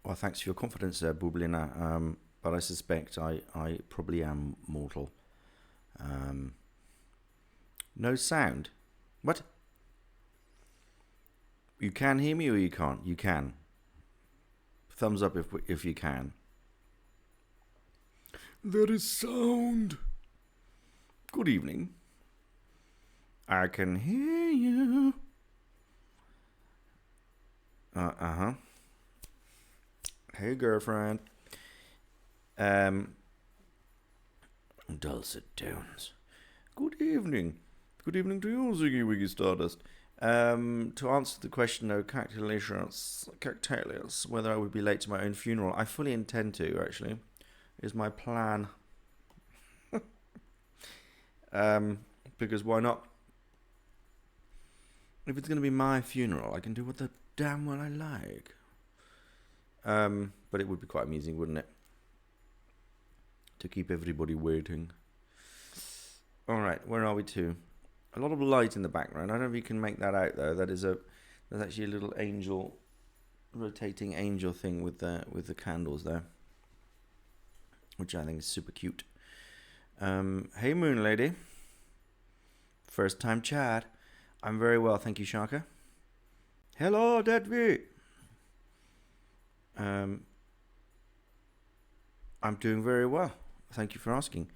Well, thanks for your confidence there, Bublina. But I suspect I probably am mortal. Um, no sound. What? You can hear me or you can't? You can. Thumbs up if you can. There is sound. Good evening. I can hear you. Uh-huh. Hey, girlfriend. Dulcet tones. Good evening. Good evening to you, Ziggy Wiggy Stardust. To answer the question, though, Cactalius, whether I would be late to my own funeral, I fully intend to, actually. Is my plan. Because why not? If it's going to be my funeral, I can do what the damn well I like. But it would be quite amusing, wouldn't it? To keep everybody waiting. Alright, where are we to? A lot of light in the background. I don't know if you can make that out, though. There's actually a little angel, rotating angel thing with the candles there, which I think is super cute. Hey, Moon Lady. First time chat. I'm very well, thank you, Shaka. Hello, Dadzig. I'm doing very well. Thank you for asking.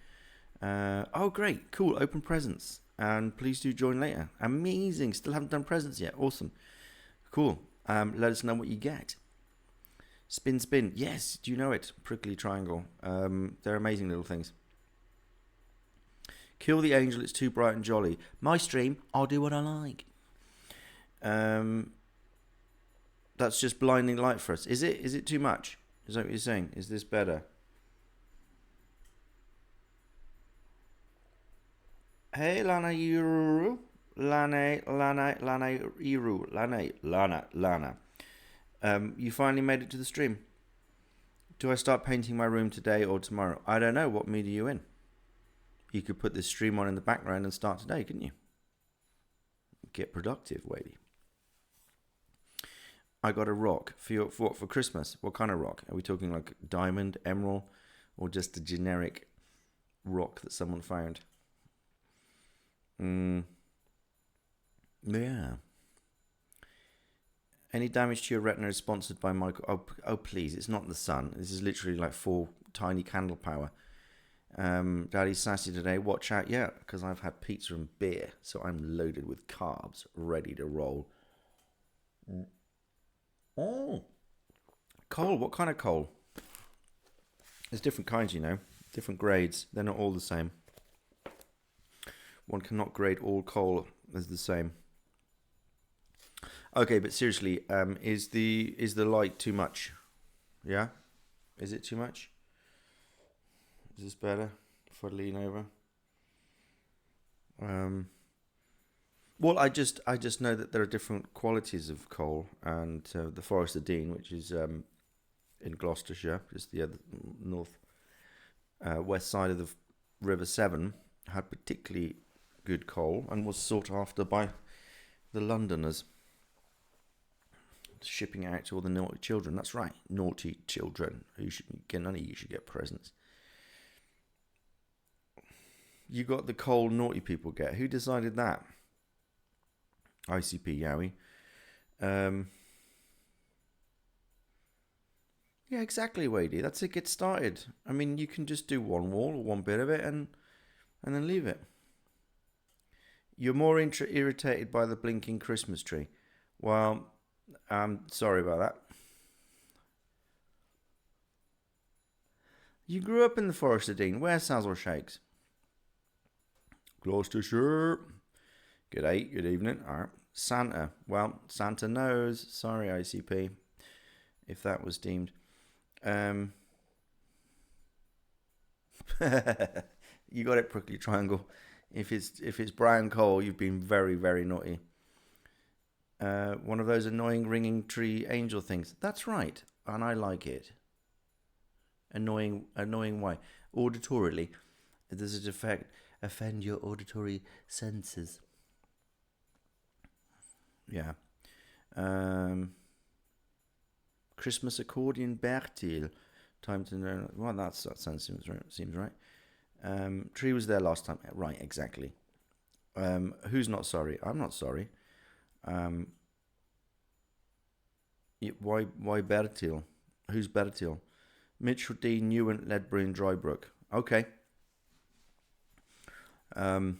Oh, great, cool. Open presents, and please do join later. Amazing. Still haven't done presents yet. Awesome. Cool. Let us know what you get. Spin, spin. Yes. Do you know it? Prickly triangle. They're amazing little things. Kill the angel. It's too bright and jolly. My stream. I'll do what I like. That's just blinding light for us. Is it? Is it too much? Is that what you're saying? Is this better? Hey, Lana Iru. Lana Iru. Lana. You finally made it to the stream. Do I start painting my room today or tomorrow? I don't know. What mood are you in? You could put this stream on in the background and start today, couldn't you? Get productive, Wadey. I got a rock for Christmas. What kind of rock? Are we talking like diamond, emerald, or just a generic rock that someone found? Yeah. Any damage to your retina is sponsored by Michael. Oh, please! It's not the sun. This is literally like 4 tiny candle power. Daddy's sassy today. Watch out, yeah, because I've had pizza and beer, so I'm loaded with carbs, ready to roll. Oh, coal. What kind of coal? There's different kinds, you know, different grades. They're not all the same. One cannot grade all coal as the same. Okay, but seriously, is the light too much? Yeah, is it too much? Is this better if I lean over? Well, I just know that there are different qualities of coal, and the Forest of Dean, which is in Gloucestershire, just the other north west side of the River Severn, had particularly good coal and was sought after by the Londoners, shipping it out to all the naughty children. That's right, naughty children. None of you should get presents. You got the coal naughty people get. Who decided that? ICP Yowie. Yeah, exactly, Wadey. That's it. Get started. I mean, you can just do one wall or one bit of it and then leave it. You're more irritated by the blinking Christmas tree. Well, I'm sorry about that. You grew up in the Forest of Dean. Where Sazzle Shakes? Gloucestershire. Good evening. All right. Santa. Well, Santa knows. Sorry, ICP. If that was deemed. You got it, Prickly Triangle. If it's brown coal, you've been very, very naughty. One of those annoying ringing tree angel things. That's right, and I like it. Annoying why? Auditorily, does it offend your auditory senses? Yeah. Christmas accordion Bertil. Time to know. Well, that sounds seems right. Tree was there last time. Right, exactly. Who's not sorry? I'm not sorry. Why Bertil? Who's Bertil? Mitchell D. Newent, Ledbury, and Drybrook. Okay. All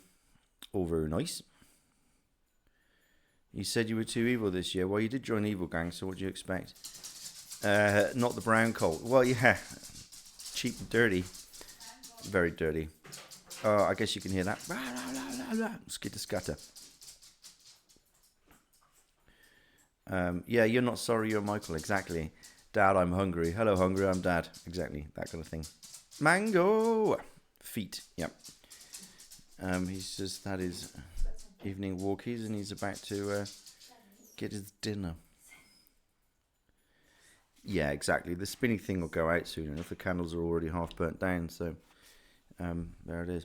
very nice. You said you were too evil this year. Well, you did join Evil Gang, so what do you expect? Not the brown coal. Well, yeah. Cheap and dirty. Very dirty. I guess you can hear that. Skitter scatter. Yeah, you're not sorry, you're Michael. Exactly. Dad, I'm hungry. Hello, hungry, I'm Dad. Exactly. That kind of thing. Mango! Feet. Yep. He's just had his evening walkies and he's about to get his dinner. Yeah, exactly. The spinny thing will go out soon enough. The candles are already half burnt down, so there it is.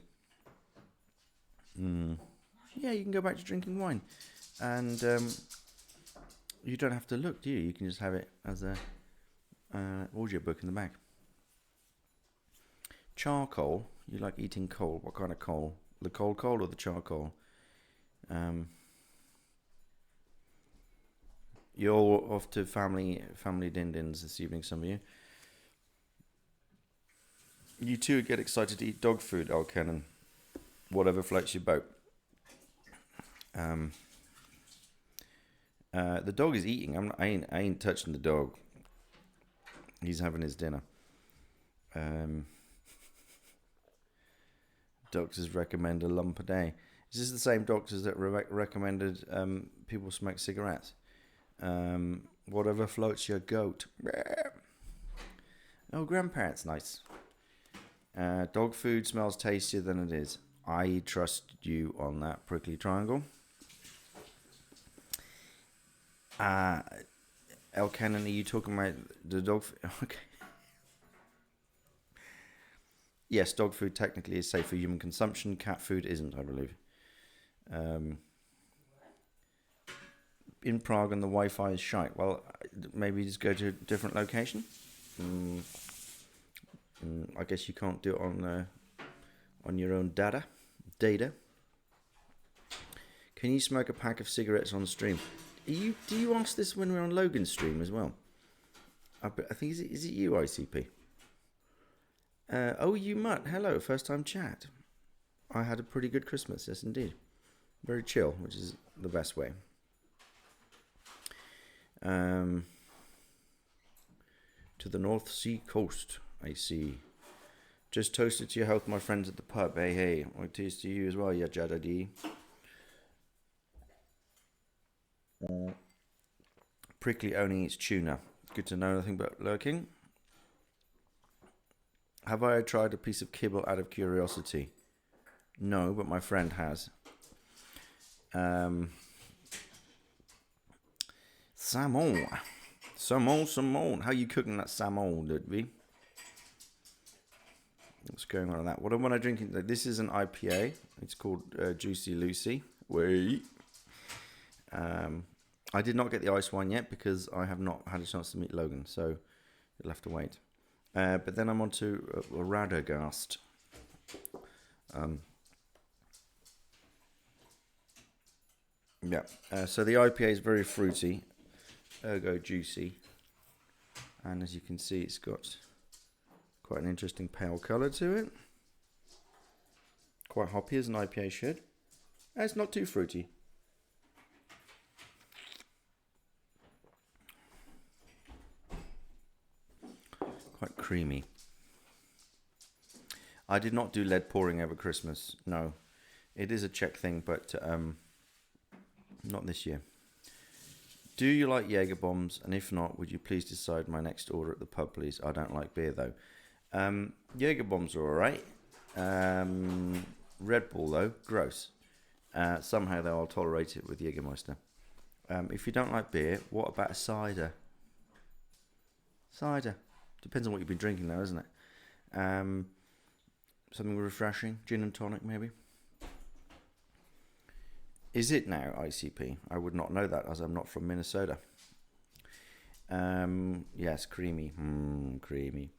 Yeah, you can go back to drinking wine. And you don't have to look, do you? You can just have it as a audio book in the back. Charcoal. You like eating coal. What kind of coal? The coal or the charcoal? You're off to family din-dins this evening, some of you. You too get excited to eat dog food, old Cannon. Whatever floats your boat. The dog is eating. I ain't touching the dog. He's having his dinner. Doctors recommend a lump a day. Is this the same doctors that recommended people smoke cigarettes? Whatever floats your goat. Oh, grandparents, nice. Dog food smells tastier than it is. I trust you on that, prickly triangle. El Cannon, are you talking about the dog food? Okay. Yes, dog food technically is safe for human consumption. Cat food isn't, I believe. In Prague and the Wi-Fi is shite. Well, maybe just go to a different location. I guess you can't do it on your own data. Can you smoke a pack of cigarettes on stream? Do you ask this when we're on Logan's stream as well? I think is it you, ICP? You mutt. Hello, first time chat. I had a pretty good Christmas, yes indeed. Very chill, which is the best way. To the North Sea coast, I see. Just toasted to your health, my friends at the pub. Hey, I taste to you as well, ya Jadadi. Prickly only eats tuna. Good to know nothing but lurking. Have I tried a piece of kibble out of curiosity? No, but my friend has. Salmon. How you cooking that salmon, Ludwig? What's going on with that? What am I drinking? This is an IPA. It's called Juicy Lucy. Wait. I did not get the ice wine yet because I have not had a chance to meet Logan, so you'll have to wait. But then I'm on to Radagast. So the IPA is very fruity, ergo juicy. And as you can see, it's got quite an interesting pale colour to it. Quite hoppy as an IPA should. And it's not too fruity. Quite creamy. I did not do lead pouring over Christmas. No, it is a Czech thing, but not this year. Do you like Jaeger bombs? And if not, would you please decide my next order at the pub, please? I don't like beer though. Jaeger bombs are alright. Red Bull though, gross. Somehow though, I'll tolerate it with Jägermeister. If you don't like beer, what about a cider? Cider. Depends on what you've been drinking though, isn't it? Something refreshing, gin and tonic maybe. Is it now ICP? I would not know that as I'm not from Minnesota. Yes, creamy. Creamy.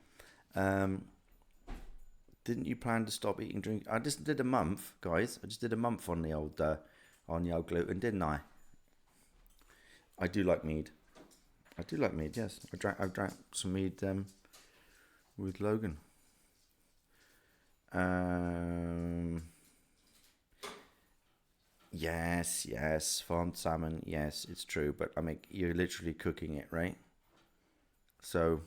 Um, didn't you plan to stop eating drink? I just did a month, guys. I just did a month on the old gluten, didn't I? I do like mead. I do like mead. Yes, I've drank some mead with Logan. Um, yes, farmed salmon. Yes, it's true, but I mean, you're literally cooking it, right? So,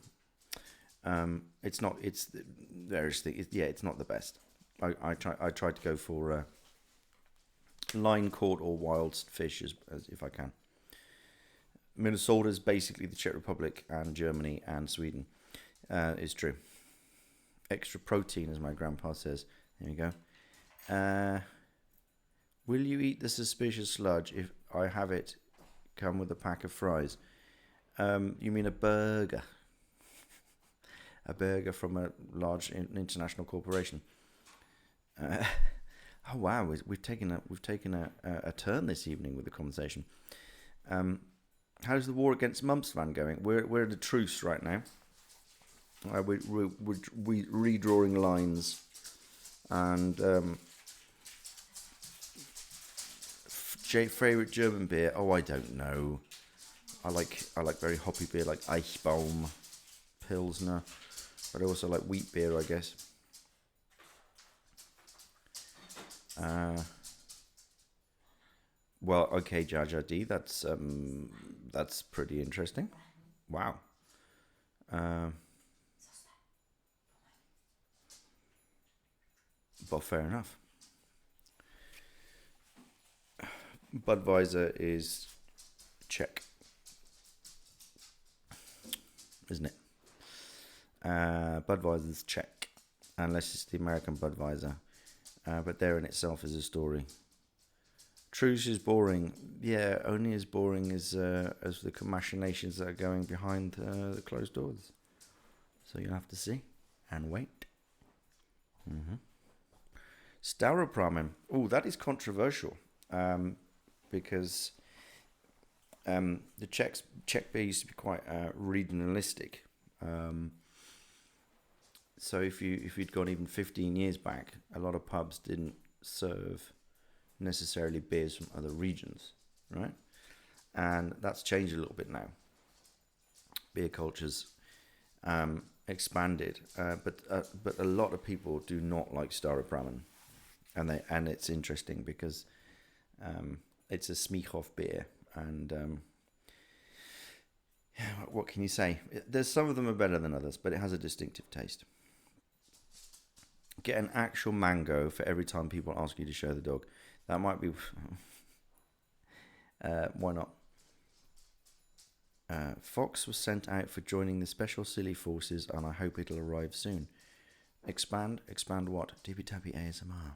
it's not. It's various things. Yeah, it's not the best. I try to go for line caught or wild fish as if I can. Minnesota is basically the Czech Republic and Germany and Sweden. Is true. Extra protein, as my grandpa says. There you go. Will you eat the suspicious sludge if I have it come with a pack of fries? You mean a burger? A burger from a large international corporation. Uh, oh wow, we've taken a turn this evening with the conversation. How's the war against mumps van going? We're at a truce right now. We're redrawing lines, and favorite German beer. Oh, I don't know. I like very hoppy beer like Eichbaum, Pilsner, but I also like wheat beer, I guess. Well, okay, Jaja D, that's pretty interesting. Wow. But fair enough. Budweiser is Czech, isn't it? Budweiser's Czech, unless it's the American Budweiser. But there in itself is a story. Truce is boring. Yeah, only as boring as the machinations that are going behind the closed doors. So you'll have to see and wait. Staropramen. Oh, that is controversial. Because the Czech beer used to be quite regionalistic. So if you'd gone even 15 years back, a lot of pubs didn't serve necessarily beers from other regions, right? And that's changed a little bit now. Beer cultures expanded, but a lot of people do not like Staropramen, and it's interesting because it's a Smichov beer, and what can you say? There's some of them are better than others, but it has a distinctive taste. Get an actual mango for every time people ask you to show the dog. That might be. Why not? Fox was sent out for joining the Special Silly Forces, and I hope it'll arrive soon. Expand what? Tippy tappy ASMR.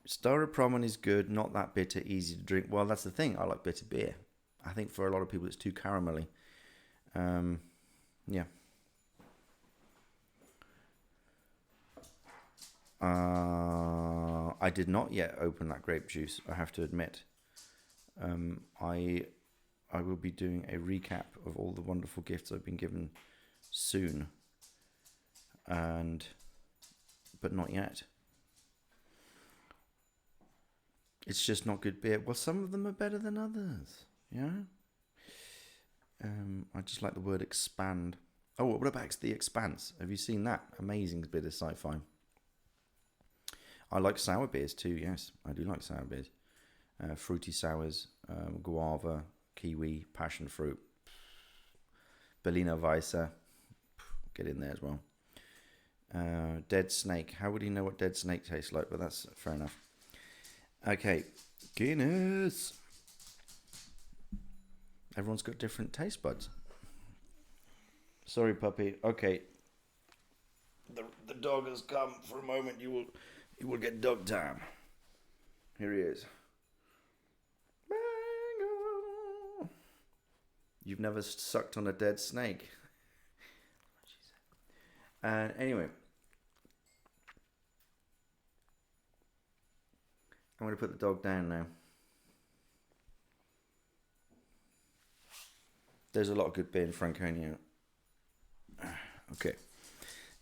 Staropramen is good, not that bitter, easy to drink. Well, that's the thing. I like bitter beer. I think for a lot of people it's too caramelly. Yeah. I did not yet open that grape juice, I have to admit. I will be doing a recap of all the wonderful gifts I've been given soon. But not yet. It's just not good beer. Well, some of them are better than others. Yeah. I just like the word expand. Oh, what about The Expanse? Have you seen that? Amazing bit of sci-fi. I like sour beers too. Yes, I do like sour beers. Fruity sours, guava, kiwi, passion fruit, Berliner Weisse. Get in there as well. Dead snake. How would you know what dead snake tastes like? But that's fair enough. Okay, Guinness. Everyone's got different taste buds. Sorry, puppy. Okay. The dog has come for a moment. You will get dog time. Here he is. Mango. You've never sucked on a dead snake. Anyway, I'm going to put the dog down now. There's a lot of good beer in Franconia. Okay.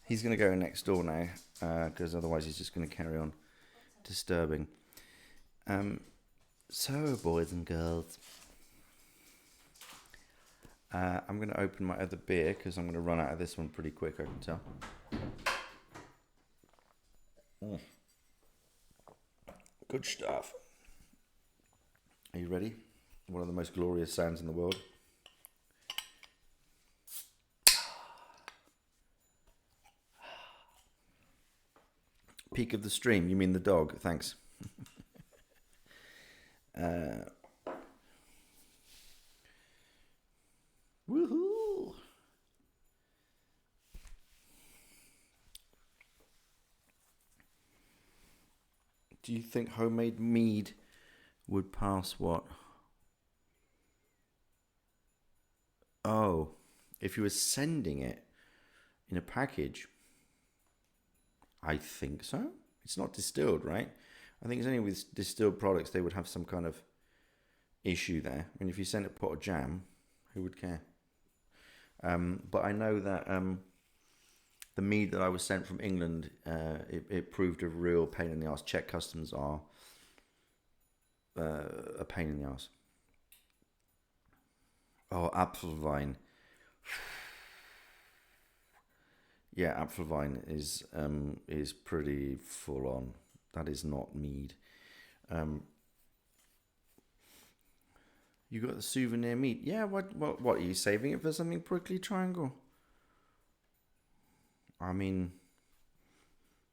He's going to go next door now, because otherwise he's just going to carry on disturbing. So, boys and girls, I'm going to open my other beer, because I'm going to run out of this one pretty quick, I can tell. Good stuff. Are you ready? One of the most glorious sounds in the world. Peak of the stream, you mean the dog? Thanks. Woohoo! Do you think homemade mead would pass what? Oh, if you were sending it in a package, I think so. It's not distilled, right? I think it's only with distilled products they would have some kind of issue there. I mean, if you sent a pot of jam, who would care? But I know that the mead that I was sent from England, it proved a real pain in the arse. Czech customs are a pain in the arse. Oh, Apfelwein. Yeah, Apfelwein is pretty full on. That is not mead. You got the souvenir meat. Yeah, what are you saving it for something prickly triangle? I mean,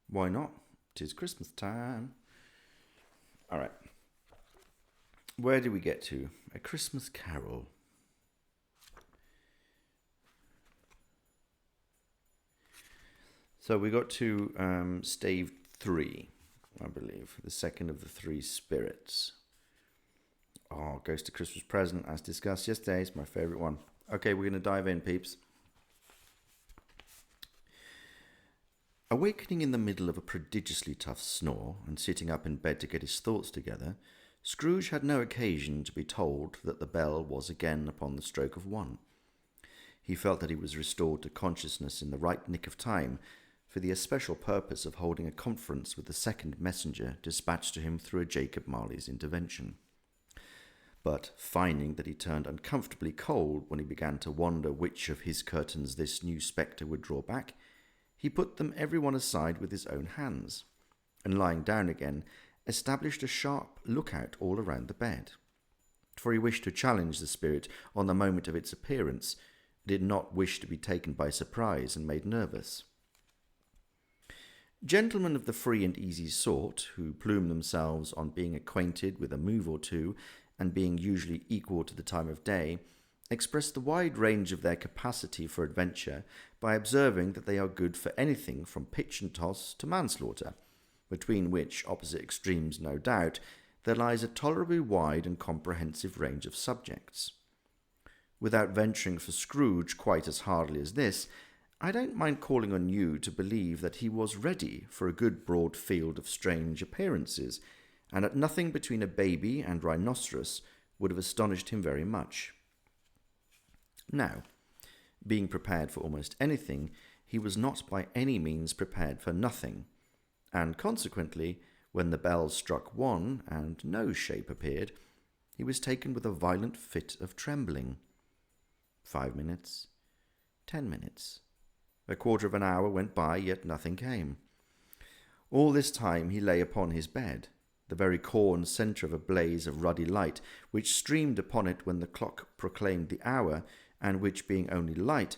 why not? 'Tis Christmas time. All right. Where do we get to? A Christmas Carol. So we got to stave 3, I believe. The second of the 3 spirits. Oh, Ghost of Christmas Present, as discussed yesterday, is my favourite one. Okay, we're going to dive in, peeps. Awakening in the middle of a prodigiously tough snore and sitting up in bed to get his thoughts together, Scrooge had no occasion to be told that the bell was again upon the stroke of 1. He felt that he was restored to consciousness in the right nick of time for the especial purpose of holding a conference with the second messenger dispatched to him through a Jacob Marley's intervention. But, finding that he turned uncomfortably cold when he began to wonder which of his curtains this new spectre would draw back, he put them every one aside with his own hands, and lying down again, established a sharp lookout all around the bed. For he wished to challenge the spirit on the moment of its appearance, did not wish to be taken by surprise and made nervous. Gentlemen of the free and easy sort, who plume themselves on being acquainted with a move or two, and being usually equal to the time of day, express the wide range of their capacity for adventure by observing that they are good for anything from pitch and toss to manslaughter, between which opposite extremes, no doubt, there lies a tolerably wide and comprehensive range of subjects. Without venturing for Scrooge quite as hardly as this, I don't mind calling on you to believe that he was ready for a good broad field of strange appearances, and that nothing between a baby and rhinoceros would have astonished him very much. Now, being prepared for almost anything, he was not by any means prepared for nothing, and consequently, when the bell struck 1 and no shape appeared, he was taken with a violent fit of trembling. 5 minutes, 10 minutes, a quarter of an hour went by, yet nothing came. All this time he lay upon his bed, the very core and centre of a blaze of ruddy light, which streamed upon it when the clock proclaimed the hour, and which, being only light,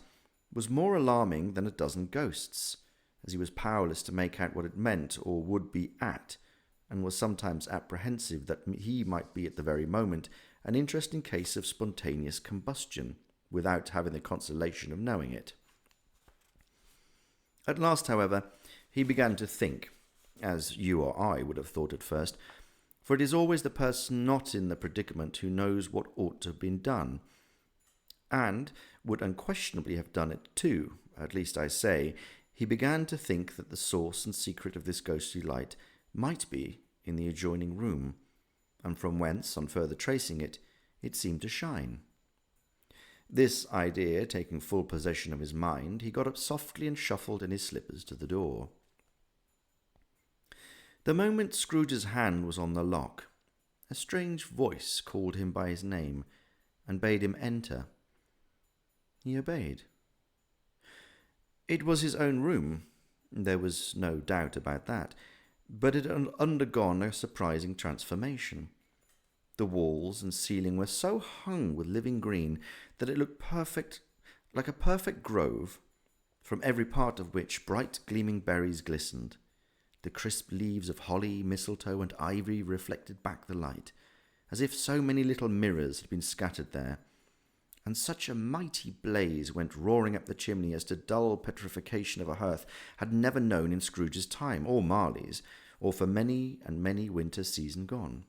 was more alarming than a dozen ghosts, as he was powerless to make out what it meant or would be at, and was sometimes apprehensive that he might be at the very moment an interesting case of spontaneous combustion, without having the consolation of knowing it. At last, however, he began to think, as you or I would have thought at first, for it is always the person not in the predicament who knows what ought to have been done, and would unquestionably have done it too. At least I say, he began to think that the source and secret of this ghostly light might be in the adjoining room, and from whence, on further tracing it, it seemed to shine. This idea taking full possession of his mind, he got up softly and shuffled in his slippers to the door. The moment Scrooge's hand was on the lock, a strange voice called him by his name and bade him enter. He obeyed. It was his own room, there was no doubt about that, but it had undergone a surprising transformation. The walls and ceiling were so hung with living green that it looked perfect, like a perfect grove, from every part of which bright gleaming berries glistened. The crisp leaves of holly, mistletoe, and ivy reflected back the light, as if so many little mirrors had been scattered there, and such a mighty blaze went roaring up the chimney as to dull petrification of a hearth had never known in Scrooge's time, or Marley's, or for many and many winter season gone.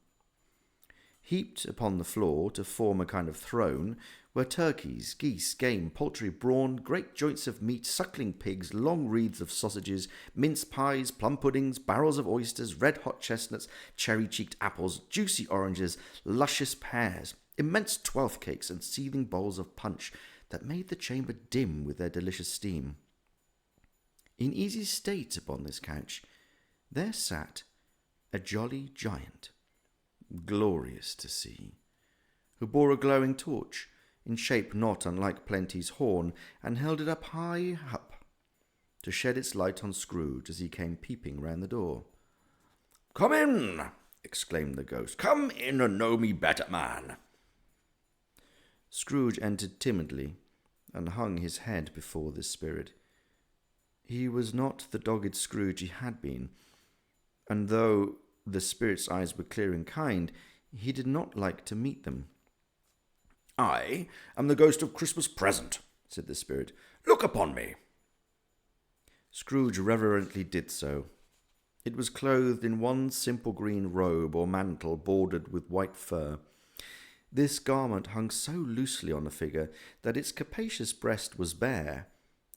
Heaped upon the floor to form a kind of throne were turkeys, geese, game, poultry, brawn, great joints of meat, suckling pigs, long wreaths of sausages, mince pies, plum puddings, barrels of oysters, red-hot chestnuts, cherry-cheeked apples, juicy oranges, luscious pears, immense twelfth cakes, and seething bowls of punch that made the chamber dim with their delicious steam. In easy state upon this couch there sat a jolly giant, glorious to see, who bore a glowing torch, in shape not unlike Plenty's horn, and held it up high up, to shed its light on Scrooge as he came peeping round the door. "Come in!" exclaimed the ghost. "Come in and know me better, man." Scrooge entered timidly, and hung his head before this spirit. He was not the dogged Scrooge he had been, and though the spirit's eyes were clear and kind, he did not like to meet them. "I am the ghost of Christmas present," said the spirit. "Look upon me." Scrooge reverently did so. It was clothed in one simple green robe or mantle bordered with white fur. This garment hung so loosely on the figure that its capacious breast was bare,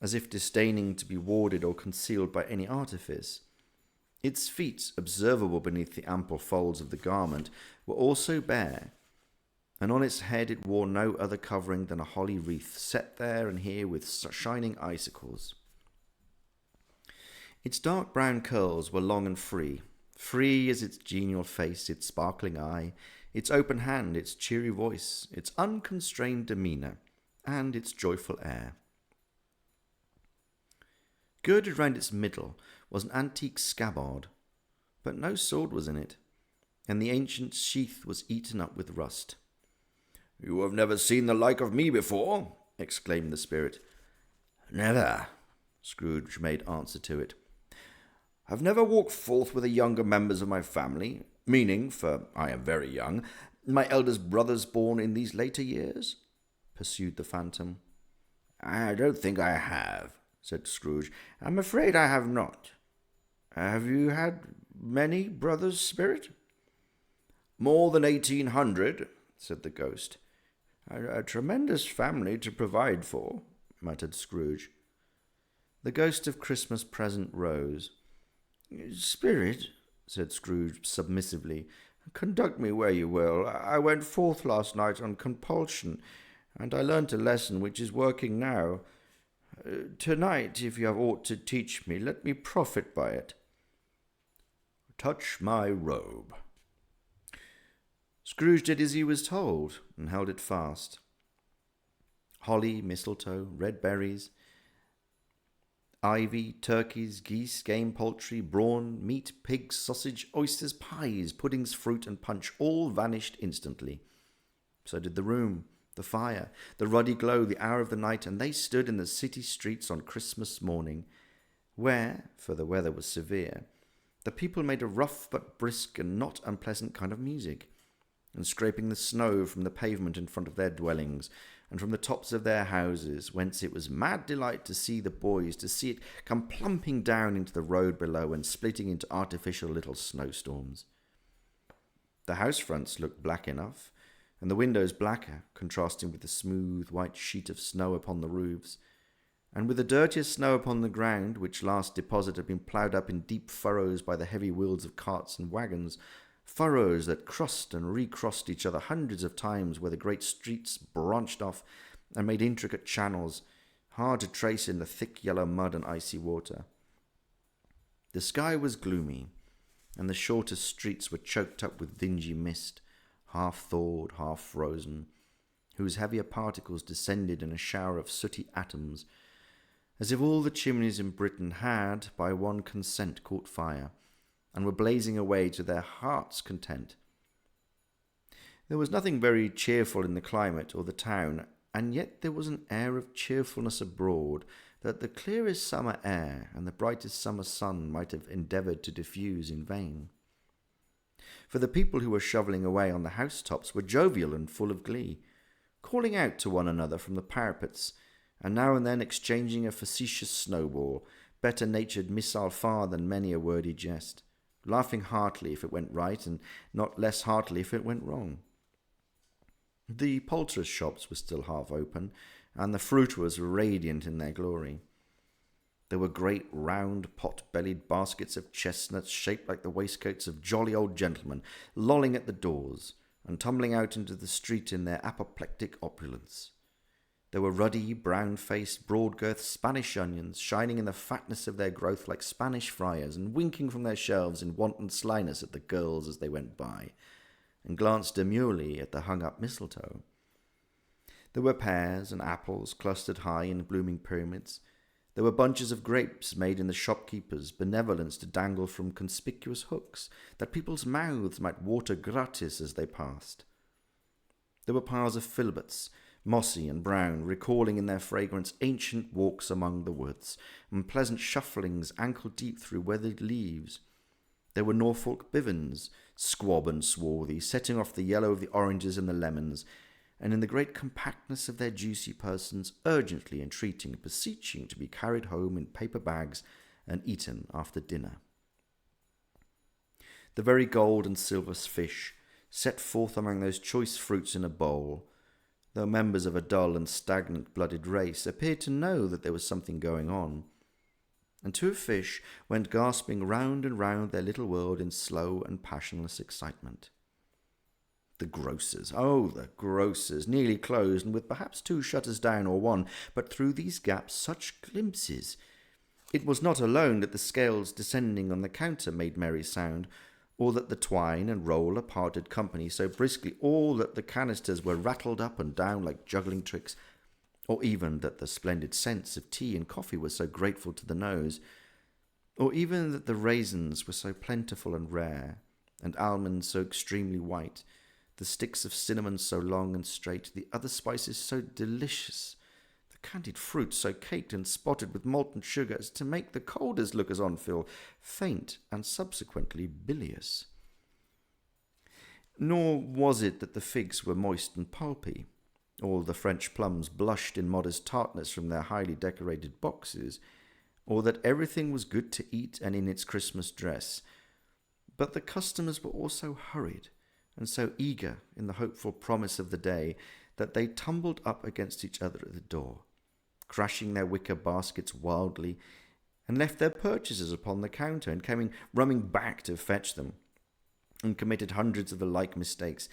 as if disdaining to be warded or concealed by any artifice. Its feet, observable beneath the ample folds of the garment, were also bare, and on its head it wore no other covering than a holly wreath, set there and here with shining icicles. Its dark brown curls were long and free as its genial face, its sparkling eye, its open hand, its cheery voice, its unconstrained demeanour, and its joyful air. Girded round its middle was an antique scabbard, but no sword was in it, and the ancient sheath was eaten up with rust. "You have never seen the like of me before," exclaimed the spirit. "Never," Scrooge made answer to it. "I've never walked forth with the younger members of my family, meaning, for I am very young, my eldest brothers born in these later years?" pursued the phantom. "I don't think I have," said Scrooge. "I'm afraid I have not. Have you had many brothers, spirit?" "More than 1800, said the ghost. A tremendous family to provide for," muttered Scrooge. The ghost of Christmas present rose. "Spirit," said Scrooge submissively, "conduct me where you will. I went forth last night on compulsion, and I learnt a lesson which is working now. Tonight, if you have aught to teach me, let me profit by it." "Touch my robe." Scrooge did as he was told, and held it fast. Holly, mistletoe, red berries, ivy, turkeys, geese, game, poultry, brawn, meat, pigs, sausage, oysters, pies, puddings, fruit, and punch all vanished instantly. So did the room, the fire, the ruddy glow, the hour of the night, and they stood in the city streets on Christmas morning, where, for the weather was severe, the people made a rough but brisk and not unpleasant kind of music, and scraping the snow from the pavement in front of their dwellings, and from the tops of their houses, whence it was mad delight to see the boys, to see it come plumping down into the road below and splitting into artificial little snowstorms. The house fronts looked black enough, and the windows blacker, contrasting with the smooth white sheet of snow upon the roofs, and with the dirtiest snow upon the ground, which last deposit had been ploughed up in deep furrows by the heavy wheels of carts and wagons, furrows that crossed and recrossed each other hundreds of times where the great streets branched off and made intricate channels, hard to trace in the thick yellow mud and icy water. The sky was gloomy, and the shortest streets were choked up with dingy mist, half thawed, half frozen, whose heavier particles descended in a shower of sooty atoms, as if all the chimneys in Britain had, by one consent, caught fire, and were blazing away to their heart's content. There was nothing very cheerful in the climate or the town, and yet there was an air of cheerfulness abroad that the clearest summer air and the brightest summer sun might have endeavoured to diffuse in vain. For the people who were shovelling away on the housetops were jovial and full of glee, calling out to one another from the parapets, and now and then exchanging a facetious snowball, better-natured missile far than many a wordy jest, laughing heartily if it went right, and not less heartily if it went wrong. The poulterers' shops were still half open, and the fruiterers were radiant in their glory. There were great round pot-bellied baskets of chestnuts shaped like the waistcoats of jolly old gentlemen, lolling at the doors, and tumbling out into the street in their apoplectic opulence. There were ruddy, brown-faced, broad-girthed Spanish onions, shining in the fatness of their growth like Spanish friars, and winking from their shelves in wanton slyness at the girls as they went by, and glanced demurely at the hung-up mistletoe. There were pears and apples clustered high in blooming pyramids. There were bunches of grapes made in the shopkeepers' benevolence to dangle from conspicuous hooks, that people's mouths might water gratis as they passed. There were piles of filberts, mossy and brown, recalling in their fragrance ancient walks among the woods, and pleasant shufflings ankle-deep through weathered leaves. There were Norfolk bivins, squab and swarthy, setting off the yellow of the oranges and the lemons, and in the great compactness of their juicy persons, urgently entreating, beseeching to be carried home in paper bags and eaten after dinner. The very gold and silver fish, set forth among those choice fruits in a bowl, though members of a dull and stagnant-blooded race, appeared to know that there was something going on, and to a fish went gasping round and round their little world in slow and passionless excitement. The grocers, oh, the grocers, nearly closed, and with perhaps 2 shutters down or 1, but through these gaps such glimpses! It was not alone that the scales descending on the counter made merry sound, or that the twine and roller parted company so briskly, or that the canisters were rattled up and down like juggling tricks, or even that the splendid scents of tea and coffee were so grateful to the nose, or even that the raisins were so plentiful and rare, and almonds so extremely white, the sticks of cinnamon so long and straight, the other spices so delicious, the candied fruit so caked and spotted with molten sugar as to make the colders lookers on feel faint and subsequently bilious. Nor was it that the figs were moist and pulpy, or the French plums blushed in modest tartness from their highly decorated boxes, or that everything was good to eat and in its Christmas dress, but the customers were also hurried, and so eager in the hopeful promise of the day that they tumbled up against each other at the door, crashing their wicker baskets wildly, and left their purchases upon the counter, and came running back to fetch them, and committed hundreds of the like mistakes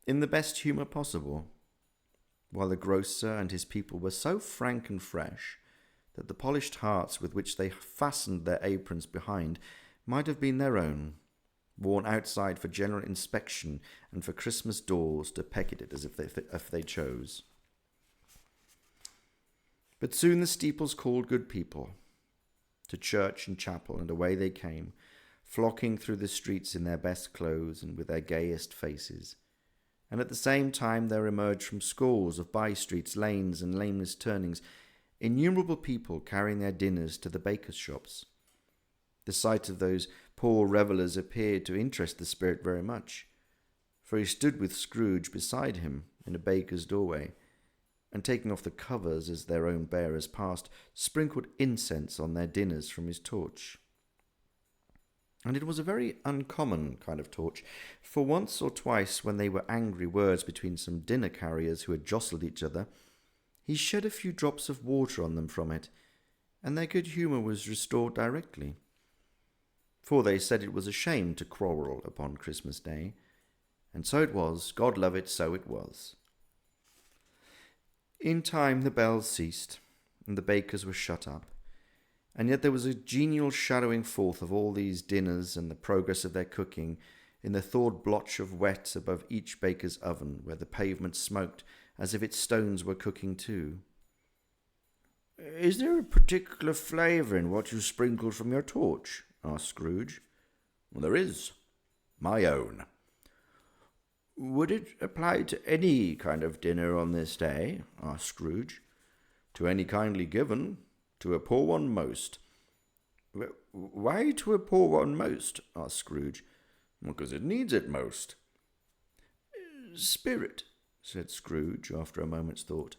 in the best humour possible, while the grocer and his people were so frank and fresh that the polished hearts with which they fastened their aprons behind might have been their own, worn outside for general inspection and for Christmas doors to peck at it as if they chose. But soon the steeples called good people to church and chapel, and away they came, flocking through the streets in their best clothes and with their gayest faces. And at the same time there emerged from scores of by-streets, lanes, and laneless turnings innumerable people carrying their dinners to the bakers' shops. The sight of those poor revellers appeared to interest the spirit very much, for he stood with Scrooge beside him in a baker's doorway, and taking off the covers as their own bearers passed, sprinkled incense on their dinners from his torch. And it was a very uncommon kind of torch, for once or twice when they were angry words between some dinner carriers who had jostled each other, he shed a few drops of water on them from it, and their good humour was restored directly. For they said it was a shame to quarrel upon Christmas Day, and so it was, God love it, so it was. In time the bells ceased, and the bakers were shut up, and yet there was a genial shadowing forth of all these dinners and the progress of their cooking in the thawed blotch of wet above each baker's oven, where the pavement smoked as if its stones were cooking too. "Is there a particular flavour in what you sprinkled from your torch?" asked Scrooge. "Well, there is. My own." "Would it apply to any kind of dinner on this day?" asked Scrooge. "To any kindly given. To a poor one most." "Why to a poor one most?" asked Scrooge. "Because it needs it most." "Spirit," said Scrooge, after a moment's thought,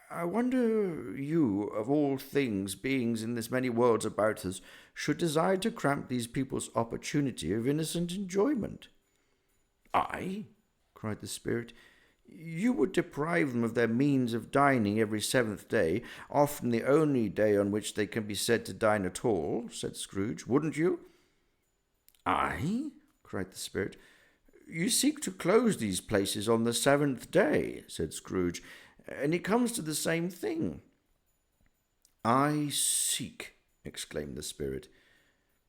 "I wonder you, of all things, beings in this many worlds about us, should desire to cramp these people's opportunity of innocent enjoyment." "I?" cried the spirit. "You would deprive them of their means of dining every seventh day, often the only day on which they can be said to dine at all," said Scrooge, "wouldn't you?" "I?" cried the spirit. "You seek to close these places on the seventh day," said Scrooge, "and it comes to the same thing." "I seek," exclaimed the spirit.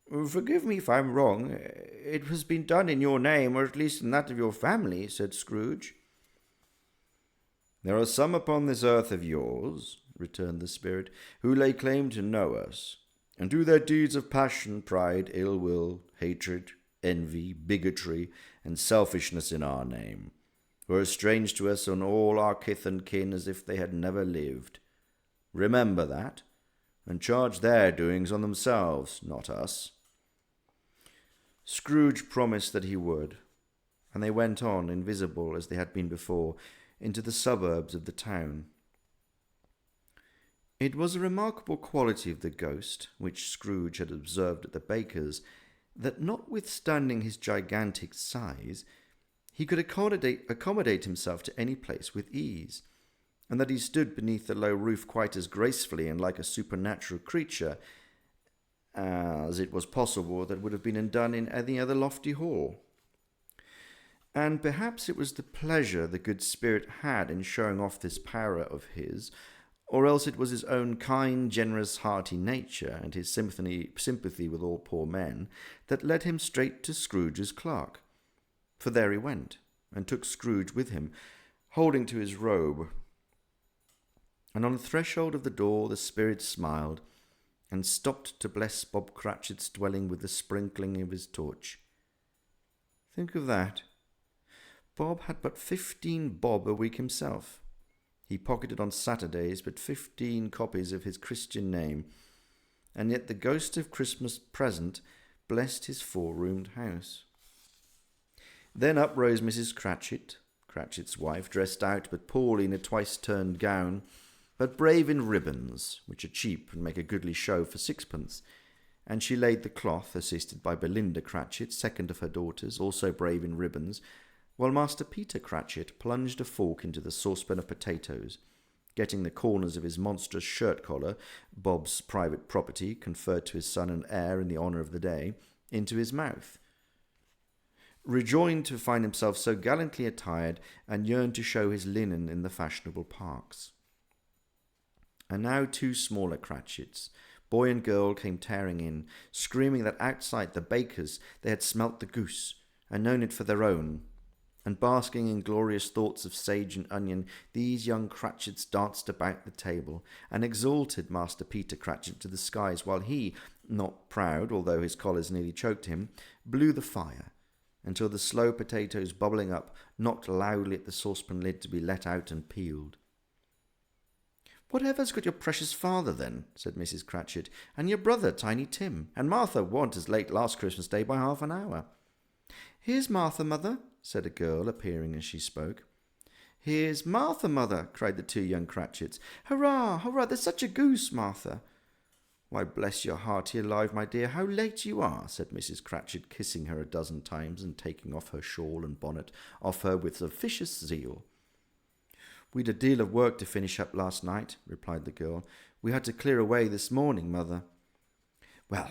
"Forgive me if I'm wrong. It has been done in your name, or at least in that of your family," said Scrooge. "There are some upon this earth of yours," returned the spirit, "who lay claim to know us, and do their deeds of passion, pride, ill will, hatred, envy, bigotry, and selfishness in our name, who are strange to us and all our kith and kin as if they had never lived. Remember that, and charge their doings on themselves, not us." Scrooge promised that he would, and they went on, invisible as they had been before, into the suburbs of the town. It was a remarkable quality of the ghost, which Scrooge had observed at the baker's, that notwithstanding his gigantic size, he could accommodate himself to any place with ease, and that he stood beneath the low roof quite as gracefully and like a supernatural creature as it was possible that would have been done in any other lofty hall. And perhaps it was the pleasure the good spirit had in showing off this power of his, or else it was his own kind, generous, hearty nature, and his sympathy with all poor men, that led him straight to Scrooge's clerk. For there he went, and took Scrooge with him, holding to his robe. And on the threshold of the door the spirit smiled, and stopped to bless Bob Cratchit's dwelling with the sprinkling of his torch. Think of that. Bob had but 15 bob a week himself. He pocketed on Saturdays but 15 copies of his Christian name, and yet the ghost of Christmas present blessed his 4-roomed house. Then up rose Mrs. Cratchit, Cratchit's wife, dressed out but poorly in a twice-turned gown, but brave in ribbons, which are cheap and make a goodly show for 6pence, and she laid the cloth, assisted by Belinda Cratchit, second of her daughters, also brave in ribbons, while Master Peter Cratchit plunged a fork into the saucepan of potatoes, getting the corners of his monstrous shirt-collar, Bob's private property, conferred to his son and heir in the honour of the day, into his mouth. Rejoined to find himself so gallantly attired, and yearned to show his linen in the fashionable parks. And now 2 smaller Cratchits, boy and girl, came tearing in, screaming that outside the baker's they had smelt the goose, and known it for their own. And basking in glorious thoughts of sage and onion, these young Cratchits danced about the table, and exalted Master Peter Cratchit to the skies, while he, not proud, although his collars nearly choked him, blew the fire, until the slow potatoes bubbling up knocked loudly at the saucepan lid to be let out and peeled. "Whatever's got your precious father, then?" said Mrs. Cratchit, "and your brother, Tiny Tim, and Martha warn't as late last Christmas Day by half an hour." "Here's Martha, mother," said a girl, appearing as she spoke. "Here's Martha, mother," cried the 2 young Cratchits. "Hurrah, hurrah, there's such a goose, Martha." "Why, bless your hearty alive, my dear, how late you are," said Mrs. Cratchit, kissing her a dozen times and taking off her shawl and bonnet off her with officious zeal. "We'd a deal of work to finish up last night," replied the girl. "We had to clear away this morning, mother." "Well,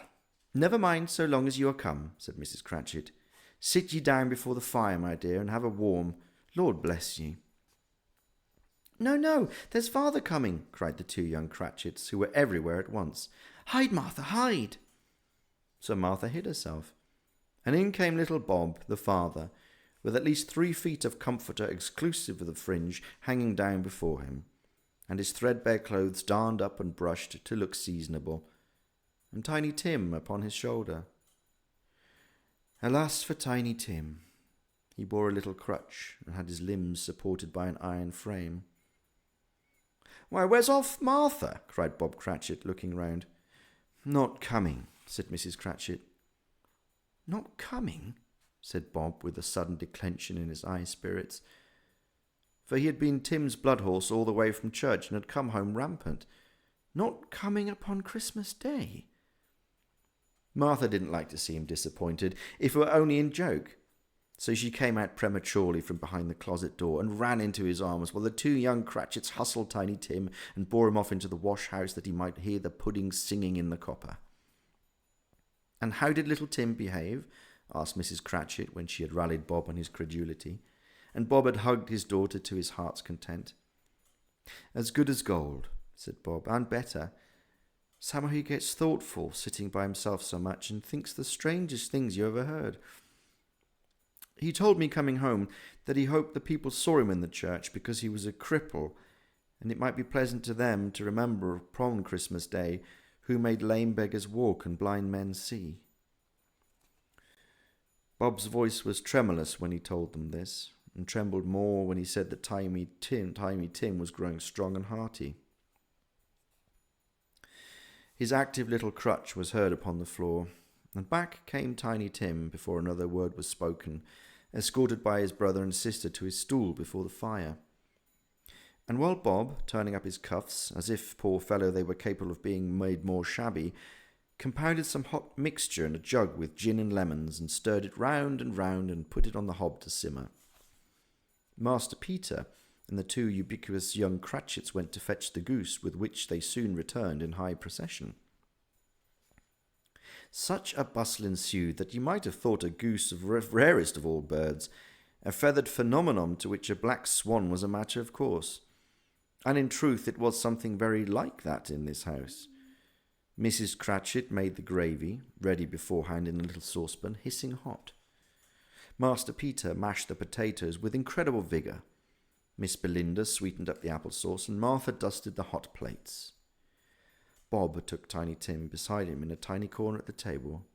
never mind so long as you are come," said Mrs. Cratchit. "Sit ye down before the fire, my dear, and have a warm. Lord bless ye." No, no, there's father coming, cried the two young Cratchits, who were everywhere at once. Hide, Martha, hide! So Martha hid herself, and in came little Bob, the father, with at least 3 feet of comforter exclusive of the fringe hanging down before him, and his threadbare clothes darned up and brushed to look seasonable, and Tiny Tim upon his shoulder. Alas for Tiny Tim! He bore a little crutch, and had his limbs supported by an iron frame. "Why, where's off Martha?" cried Bob Cratchit, looking round. "Not coming," said Mrs. Cratchit. "Not coming?" said Bob, with a sudden declension in his eye spirits. For he had been Tim's blood horse all the way from church, and had come home rampant. "Not coming upon Christmas Day?" Martha didn't like to see him disappointed, if it were only in joke. So she came out prematurely from behind the closet door and ran into his arms, while the two young Cratchits hustled Tiny Tim and bore him off into the wash-house that he might hear the pudding singing in the copper. "And how did little Tim behave?" asked Mrs. Cratchit, when she had rallied Bob on his credulity, and Bob had hugged his daughter to his heart's content. "As good as gold," said Bob, "and better. Somehow he gets thoughtful, sitting by himself so much, and thinks the strangest things you ever heard. He told me coming home that he hoped the people saw him in the church because he was a cripple, and it might be pleasant to them to remember upon Christmas Day who made lame beggars walk and blind men see." Bob's voice was tremulous when he told them this, and trembled more when he said that Tiny Tim was growing strong and hearty. His active little crutch was heard upon the floor, and back came Tiny Tim before another word was spoken, escorted by his brother and sister to his stool before the fire. And while Bob, turning up his cuffs, as if, poor fellow, they were capable of being made more shabby, compounded some hot mixture in a jug with gin and lemons, and stirred it round and put it on the hob to simmer, Master Peter and the two ubiquitous young Cratchits went to fetch the goose, with which they soon returned in high procession. Such a bustle ensued that you might have thought a goose of rarest of all birds, a feathered phenomenon to which a black swan was a matter of course. And in truth it was something very like that in this house. Mrs. Cratchit made the gravy, ready beforehand in a little saucepan, hissing hot. Master Peter mashed the potatoes with incredible vigour. Miss Belinda sweetened up the applesauce, and Martha dusted the hot plates. Bob took Tiny Tim beside him in a tiny corner at the table.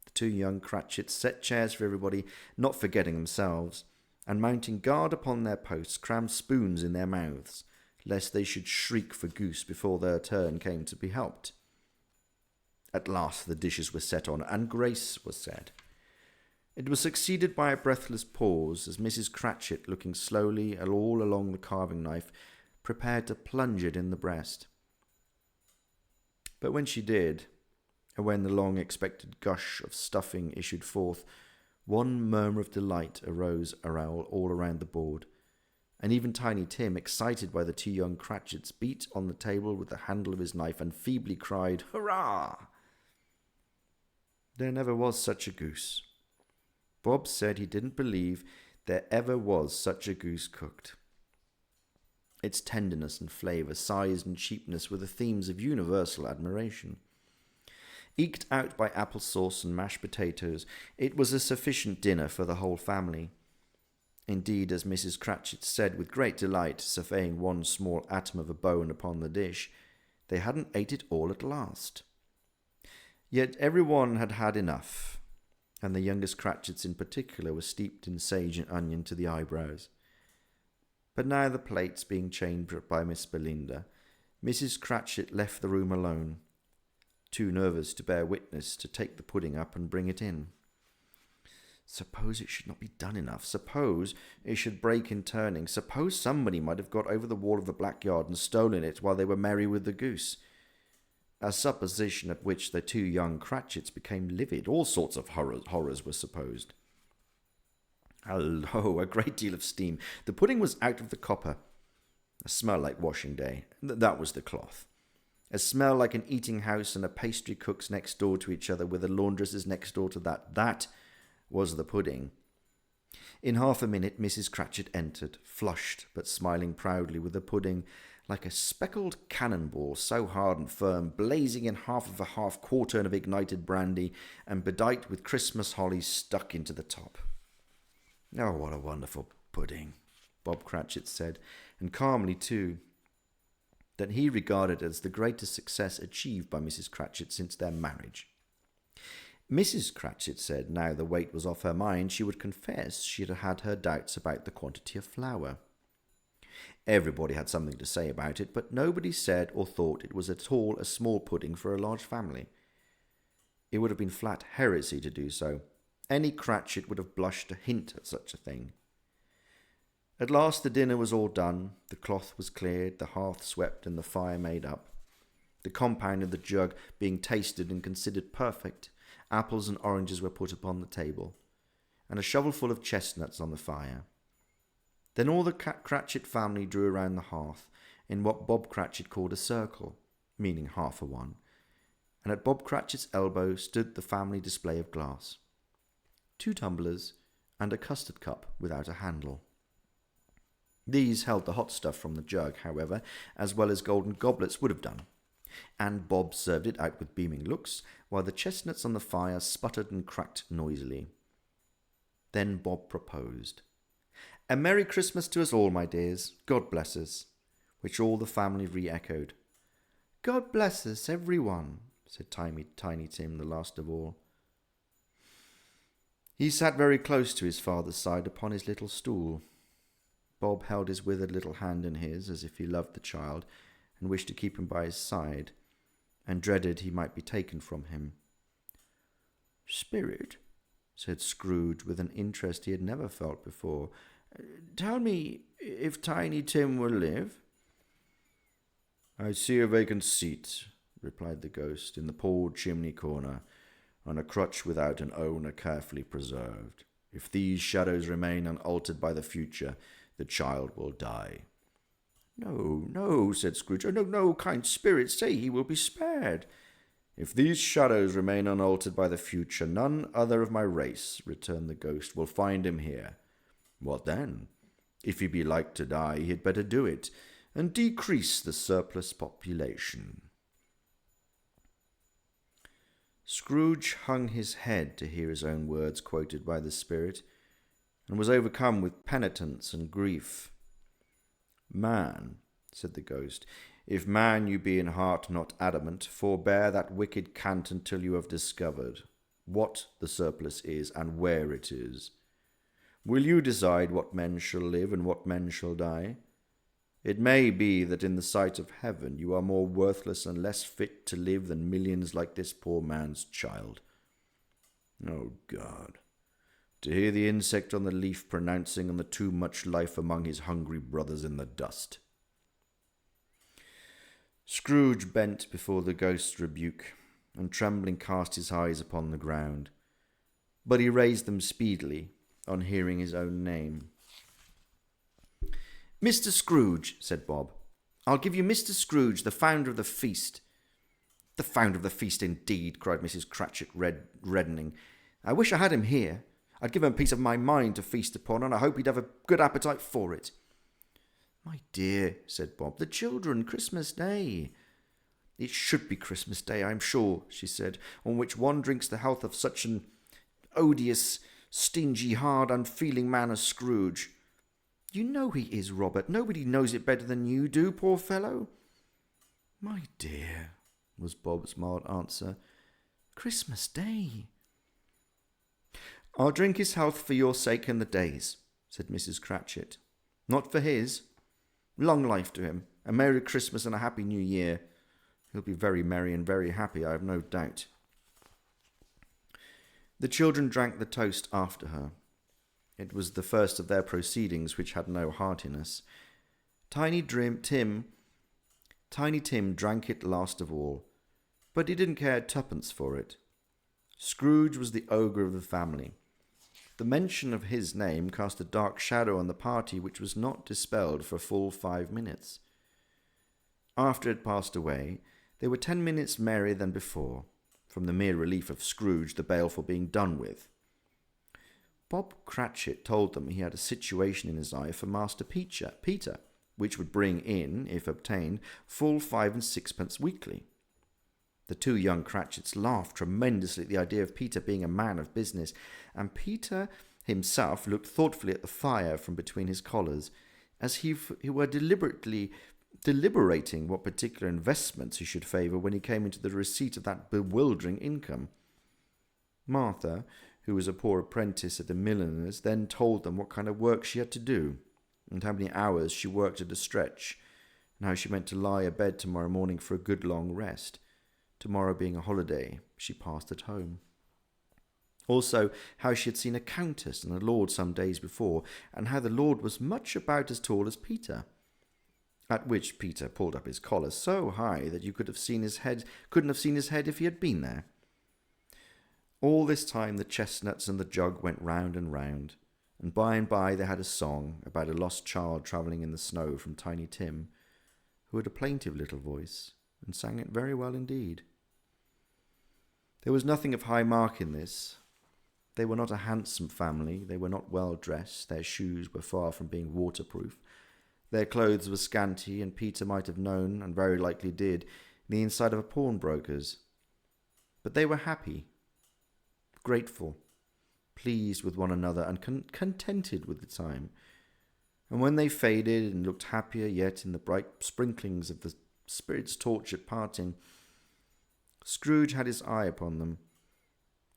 The two young Cratchits set chairs for everybody, not forgetting themselves, and mounting guard upon their posts, crammed spoons in their mouths, lest they should shriek for goose before their turn came to be helped. At last the dishes were set on, and grace was said. It was succeeded by a breathless pause, as Mrs. Cratchit, looking slowly all along the carving knife, prepared to plunge it in the breast. But when she did, and when the long-expected gush of stuffing issued forth, one murmur of delight arose all around the board, and even Tiny Tim, excited by the two young Cratchits, beat on the table with the handle of his knife and feebly cried, "Hurrah!" There never was such a goose. Bob said he didn't believe there ever was such a goose cooked. Its tenderness and flavour, size and cheapness were the themes of universal admiration. Eked out by applesauce and mashed potatoes, it was a sufficient dinner for the whole family. Indeed, as Mrs. Cratchit said with great delight, surveying one small atom of a bone upon the dish, they hadn't ate it all at last. Yet every one had had enough, and the youngest Cratchits in particular were steeped in sage and onion to the eyebrows. But now, the plates being changed by Miss Belinda, Mrs. Cratchit left the room alone, too nervous to bear witness, to take the pudding up and bring it in. Suppose it should not be done enough. Suppose it should break in turning. Suppose somebody might have got over the wall of the black yard and stolen it while they were merry with the goose. A supposition at which the two young Cratchits became livid. All sorts of horrors were supposed. Hello, a great deal of steam. The pudding was out of the copper. A smell like washing day. That was the cloth. A smell like an eating house and a pastry cook's next door to each other, with a laundress's next door to that. That was the pudding. In half a minute Mrs. Cratchit entered, flushed but smiling proudly, with a pudding like a speckled cannonball, so hard and firm, blazing in half of a half-quartern of ignited brandy, and bedight with Christmas holly stuck into the top. "Oh, what a wonderful pudding," Bob Cratchit said, and calmly too, that he regarded as the greatest success achieved by Mrs. Cratchit since their marriage. Mrs. Cratchit said now the weight was off her mind, she would confess she had had her doubts about the quantity of flour. Everybody had something to say about it, but nobody said or thought it was at all a small pudding for a large family. It would have been flat heresy to do so. Any Cratchit would have blushed to hint at such a thing. At last the dinner was all done, the cloth was cleared, the hearth swept, and the fire made up. The compound of the jug being tasted and considered perfect, apples and oranges were put upon the table, and a shovelful of chestnuts on the fire. Then all the Cratchit family drew around the hearth in what Bob Cratchit called a circle, meaning half a one, and at Bob Cratchit's elbow stood the family display of glass. 2 tumblers and a custard cup without a handle. These held the hot stuff from the jug, however, as well as golden goblets would have done, and Bob served it out with beaming looks, while the chestnuts on the fire sputtered and cracked noisily. Then Bob proposed, "A Merry Christmas to us all, my dears. God bless us," which all the family re-echoed. "God bless us, every one," said Tiny Tim, the last of all. He sat very close to his father's side upon his little stool. Bob held his withered little hand in his, as if he loved the child, and wished to keep him by his side, and dreaded he might be taken from him. "Spirit," said Scrooge, with an interest he had never felt before, "tell me if Tiny Tim will live." "I see a vacant seat," replied the ghost, "in the poor chimney corner, on a crutch without an owner carefully preserved. If these shadows remain unaltered by the future, the child will die." "No, no," said Scrooge. "No, no, kind spirit, say he will be spared." "If these shadows remain unaltered by the future, none other of my race," returned the ghost, "will find him here. What then? If he be like to die, he had better do it, and decrease the surplus population." Scrooge hung his head to hear his own words quoted by the spirit, and was overcome with penitence and grief. "Man," said the ghost, "if man you be in heart, not adamant, forbear that wicked cant until you have discovered what the surplus is and where it is. Will you decide what men shall live and what men shall die? It may be that in the sight of heaven you are more worthless and less fit to live than millions like this poor man's child. Oh God! To hear the insect on the leaf pronouncing on the too much life among his hungry brothers in the dust." Scrooge bent before the ghost's rebuke, and trembling cast his eyes upon the ground. But he raised them speedily on hearing his own name. "Mr. Scrooge," said Bob. "I'll give you Mr. Scrooge, the founder of the feast." "The founder of the feast, indeed," cried Mrs. Cratchit, reddening. "I wish I had him here. I'd give him a piece of my mind to feast upon, and I hope he'd have a good appetite for it." "My dear," said Bob, "the children, Christmas Day." "It should be Christmas Day, I'm sure," she said, "on which one drinks the health of such an odious, stingy, hard, unfeeling man as Scrooge. You know he is, Robert. Nobody knows it better than you do, poor fellow." "My dear," was Bob's mild answer, "Christmas Day." "I'll drink his health for your sake and the day's," said Mrs. Cratchit. "Not for his. Long life to him. A Merry Christmas and a Happy New Year. He'll be very merry and very happy, I have no doubt." The children drank the toast after her. It was the first of their proceedings which had no heartiness. Tiny Tim drank it last of all, but he didn't care twopence for it. Scrooge was the ogre of the family. The mention of his name cast a dark shadow on the party which was not dispelled for full 5 minutes. After it passed away, they were 10 minutes merrier than before, from the mere relief of Scrooge the baleful being done with. Bob Cratchit told them he had a situation in his eye for Master Peter, which would bring in, if obtained, full 5 and 6 weekly. The two young Cratchits laughed tremendously at the idea of Peter being a man of business, and Peter himself looked thoughtfully at the fire from between his collars, as he were deliberating what particular investments he should favour when he came into the receipt of that bewildering income. Martha, who was a poor apprentice at a milliner's, then told them what kind of work she had to do, and how many hours she worked at a stretch, and how she meant to lie abed tomorrow morning for a good long rest. Tomorrow being a holiday, she passed at home. Also, how she had seen a countess and a lord some days before, and how the lord was much about as tall as Peter. At which Peter pulled up his collar so high that you couldn't have seen his head if he had been there. All this time the chestnuts and the jug went round and by they had a song about a lost child travelling in the snow from Tiny Tim, who had a plaintive little voice, and sang it very well indeed. There was nothing of high mark in this. They were not a handsome family, they were not well dressed, their shoes were far from being waterproof, their clothes were scanty, and Peter might have known, and very likely did, the inside of a pawnbroker's. But they were happy, grateful, pleased with one another, and contented with the time. And when they faded and looked happier yet in the bright sprinklings of the Spirit's torch at parting, Scrooge had his eye upon them,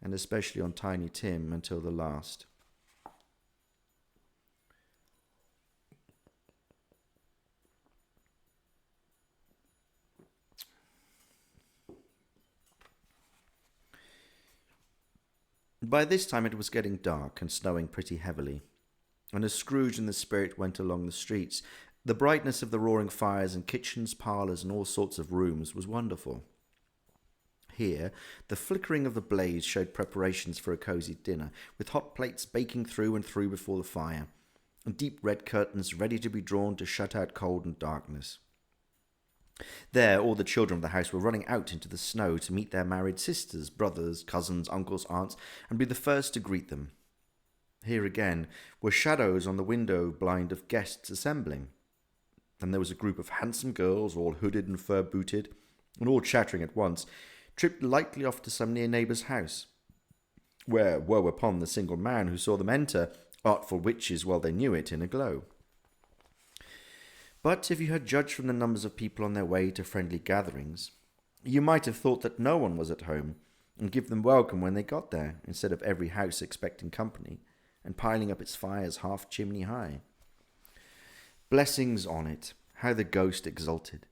and especially on Tiny Tim until the last. By this time it was getting dark and snowing pretty heavily, and as Scrooge and the Spirit went along the streets, the brightness of the roaring fires in kitchens, parlours, and all sorts of rooms was wonderful. Here, the flickering of the blaze showed preparations for a cosy dinner, with hot plates baking through and through before the fire, and deep red curtains ready to be drawn to shut out cold and darkness. There all the children of the house were running out into the snow to meet their married sisters, brothers, cousins, uncles, aunts, and be the first to greet them. Here again were shadows on the window blind of guests assembling. Then there was a group of handsome girls, all hooded and fur-booted, and all chattering at once, tripped lightly off to some near neighbour's house, where woe upon the single man who saw them enter, artful witches well they knew it, in a glow. But if you had judged from the numbers of people on their way to friendly gatherings, you might have thought that no one was at home, and give them welcome when they got there, instead of every house expecting company, and piling up its fires half chimney high. Blessings on it, how the ghost exulted,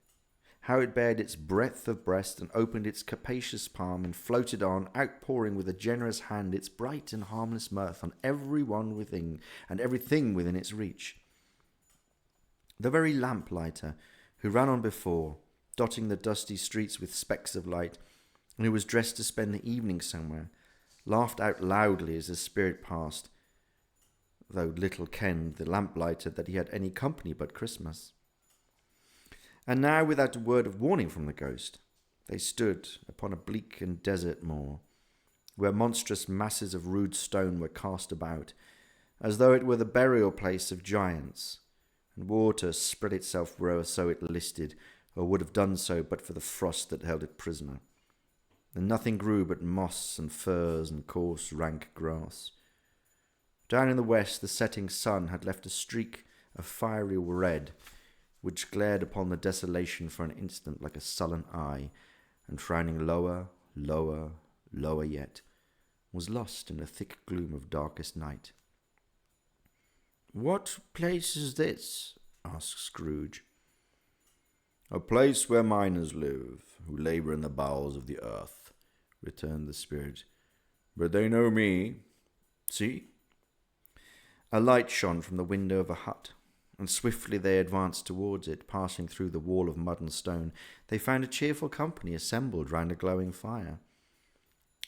how it bared its breadth of breast, and opened its capacious palm, and floated on, outpouring with a generous hand its bright and harmless mirth on every one within, and everything within its reach. The very lamplighter, who ran on before, dotting the dusty streets with specks of light, and who was dressed to spend the evening somewhere, laughed out loudly as the Spirit passed, though little kenned the lamplighter that he had any company but Christmas. And now, without a word of warning from the ghost, they stood upon a bleak and desert moor, where monstrous masses of rude stone were cast about, as though it were the burial place of giants, and water spread itself whereso it listed, or would have done so but for the frost that held it prisoner. And nothing grew but moss and furze and coarse rank grass. Down in the west the setting sun had left a streak of fiery red, which glared upon the desolation for an instant like a sullen eye, and frowning lower, lower, lower yet, was lost in the thick gloom of darkest night. "What place is this?" asked Scrooge. "A place where miners live, who labour in the bowels of the earth," returned the Spirit. "But they know me. See?" A light shone from the window of a hut, and swiftly they advanced towards it, passing through the wall of mud and stone. They found a cheerful company assembled round a glowing fire.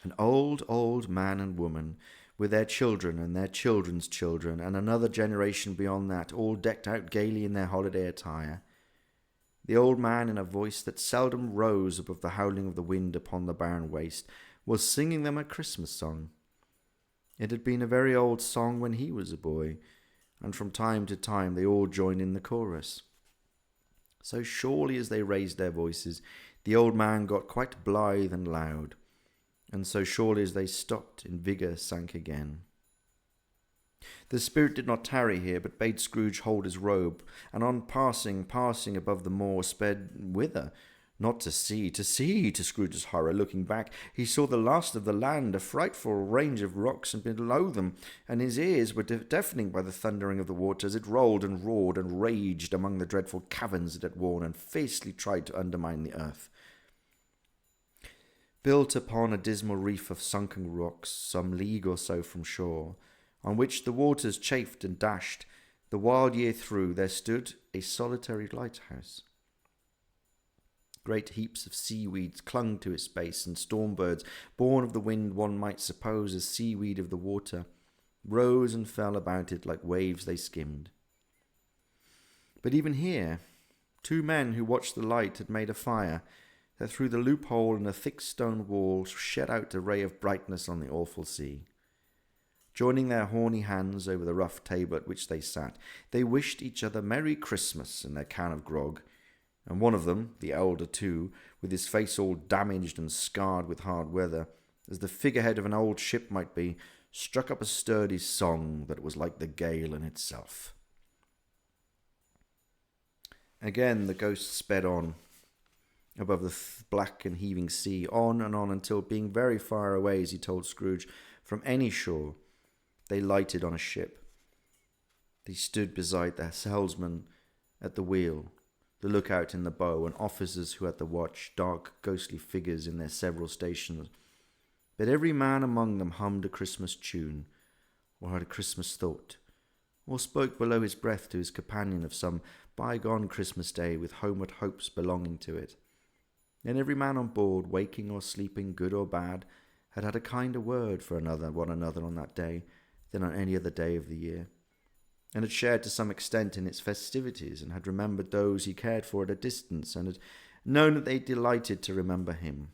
An old man and woman, with their children and their children's children, and another generation beyond that, all decked out gaily in their holiday attire. The old man, in a voice that seldom rose above the howling of the wind upon the barren waste, was singing them a Christmas song. It had been a very old song when he was a boy, and from time to time they all joined in the chorus. So surely as they raised their voices, the old man got quite blithe and loud, and so surely as they stopped, in vigour sank again. The spirit did not tarry here, but bade Scrooge hold his robe, and on passing above the moor, sped whither? Not to see, to Scrooge's horror. Looking back, he saw the last of the land, a frightful range of rocks, and below them, and his ears were deafening by the thundering of the water as it rolled and roared and raged among the dreadful caverns it had worn, and fiercely tried to undermine the earth. Built upon a dismal reef of sunken rocks, some league or so from shore, on which the waters chafed and dashed the wild year through, there stood a solitary lighthouse. Great heaps of seaweeds clung to its base, and storm birds, born of the wind one might suppose as seaweed of the water, rose and fell about it like waves they skimmed. But even here, 2 men who watched the light had made a fire that through the loophole in a thick stone wall shed out a ray of brightness on the awful sea. Joining their horny hands over the rough table at which they sat, they wished each other Merry Christmas in their can of grog, and one of them, the elder too, with his face all damaged and scarred with hard weather, as the figurehead of an old ship might be, struck up a sturdy song that was like the gale in itself. Again the ghost sped on, above the black and heaving sea, on and on until, being very far away, as he told Scrooge, from any shore, they lighted on a ship. They stood beside the helmsman at the wheel, the lookout in the bow, and officers who had the watch, dark ghostly figures in their several stations. But every man among them hummed a Christmas tune, or had a Christmas thought, or spoke below his breath to his companion of some bygone Christmas day with homeward hopes belonging to it. And every man on board, waking or sleeping, good or bad, had a kinder word for one another on that day than on any other day of the year, and had shared to some extent in its festivities, and had remembered those he cared for at a distance, and had known that they delighted to remember him.